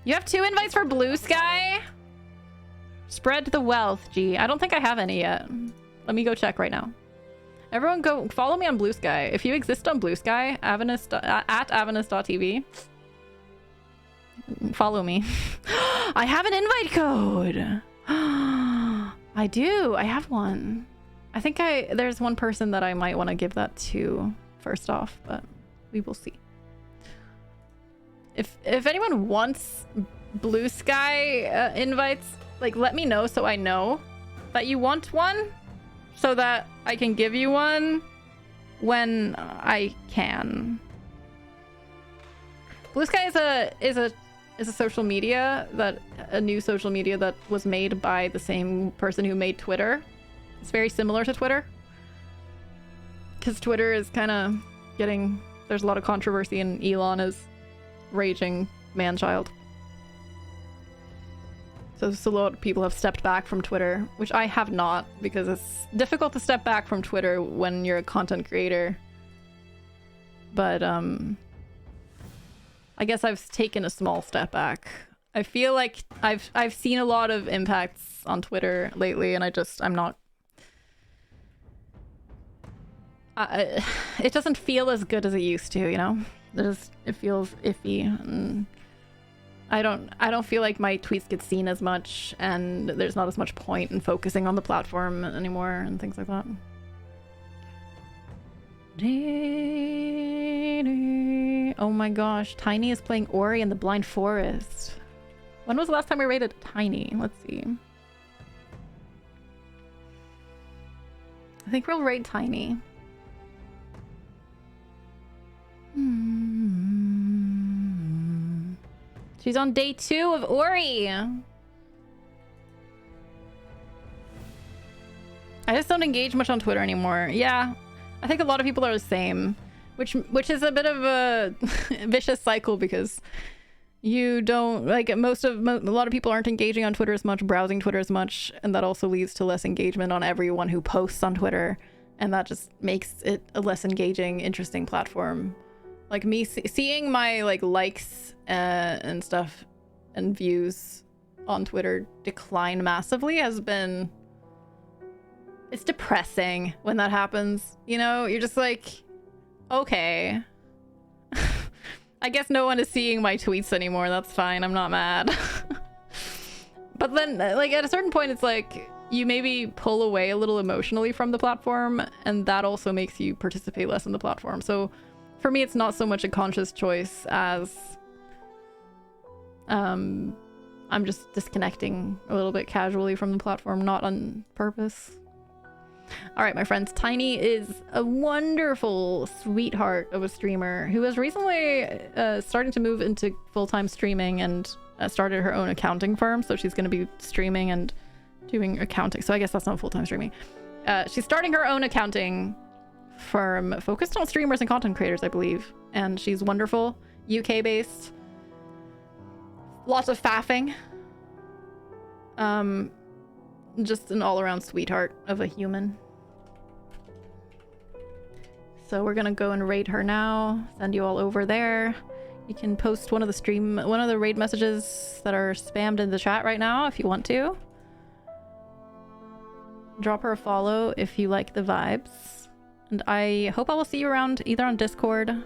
You have 2 invites for Blue Sky? Spread the wealth, G. I don't think I have any yet. Let me go check right now. Everyone go follow me on Blue Sky. If you exist on Blue Sky, at Avanus.tv. Follow me. I have an invite code. I do. I have one. I think there's one person that I might want to give that to first off, but we will see. If anyone wants Blue Sky invites, like, let me know so I know that you want one, so that I can give you one when I can. Blue Sky is a social media a new social media that was made by the same person who made Twitter. It's very similar to Twitter, because Twitter is kind of there's a lot of controversy, and Elon is raging man-child. So a lot of people have stepped back from Twitter, which I have not, because it's difficult to step back from Twitter when you're a content creator. But I guess I've taken a small step back. I feel like I've seen a lot of impacts on Twitter lately, and I'm not. It doesn't feel as good as it used to, you know. It feels iffy, and I don't feel like my tweets get seen as much, and there's not as much point in focusing on the platform anymore and things like that. Oh my gosh, Tiny is playing Ori in the Blind Forest. When was the last time we raided Tiny? Let's see. I think we'll raid Tiny. She's on day 2 of Ori. I just don't engage much on Twitter anymore. Yeah, I think a lot of people are the same, which is a bit of a vicious cycle, because you don't, like, a lot of people aren't engaging on Twitter as much, browsing Twitter as much, and that also leads to less engagement on everyone who posts on Twitter, and that just makes it a less engaging, interesting platform. Like, me seeing my likes and stuff and views on Twitter decline massively it's depressing when that happens, you know? You're just like, okay. I guess no one is seeing my tweets anymore. That's fine. I'm not mad. But then, like, at a certain point, it's like you maybe pull away a little emotionally from the platform, and that also makes you participate less in the platform. So for me, it's not so much a conscious choice as I'm just disconnecting a little bit casually from the platform, not on purpose. All right, my friends, Tiny is a wonderful sweetheart of a streamer who has recently starting to move into full-time streaming, and started her own accounting firm. So she's going to be streaming and doing accounting. So I guess that's not full-time streaming. She's starting her own accounting firm focused on streamers and content creators, I believe. And she's wonderful, UK-based. Lots of faffing. just an all-around sweetheart of a human. So we're gonna go and raid her now. Send you all over there. You can post one of the raid messages that are spammed in the chat right now if you want to. Drop her a follow if you like the vibes. And I hope I will see you around either on Discord,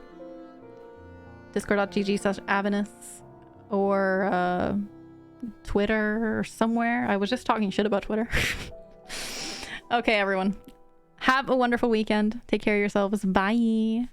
discord.gg/Avinus, or Twitter or somewhere. I was just talking shit about Twitter. Okay, everyone. Have a wonderful weekend. Take care of yourselves. Bye.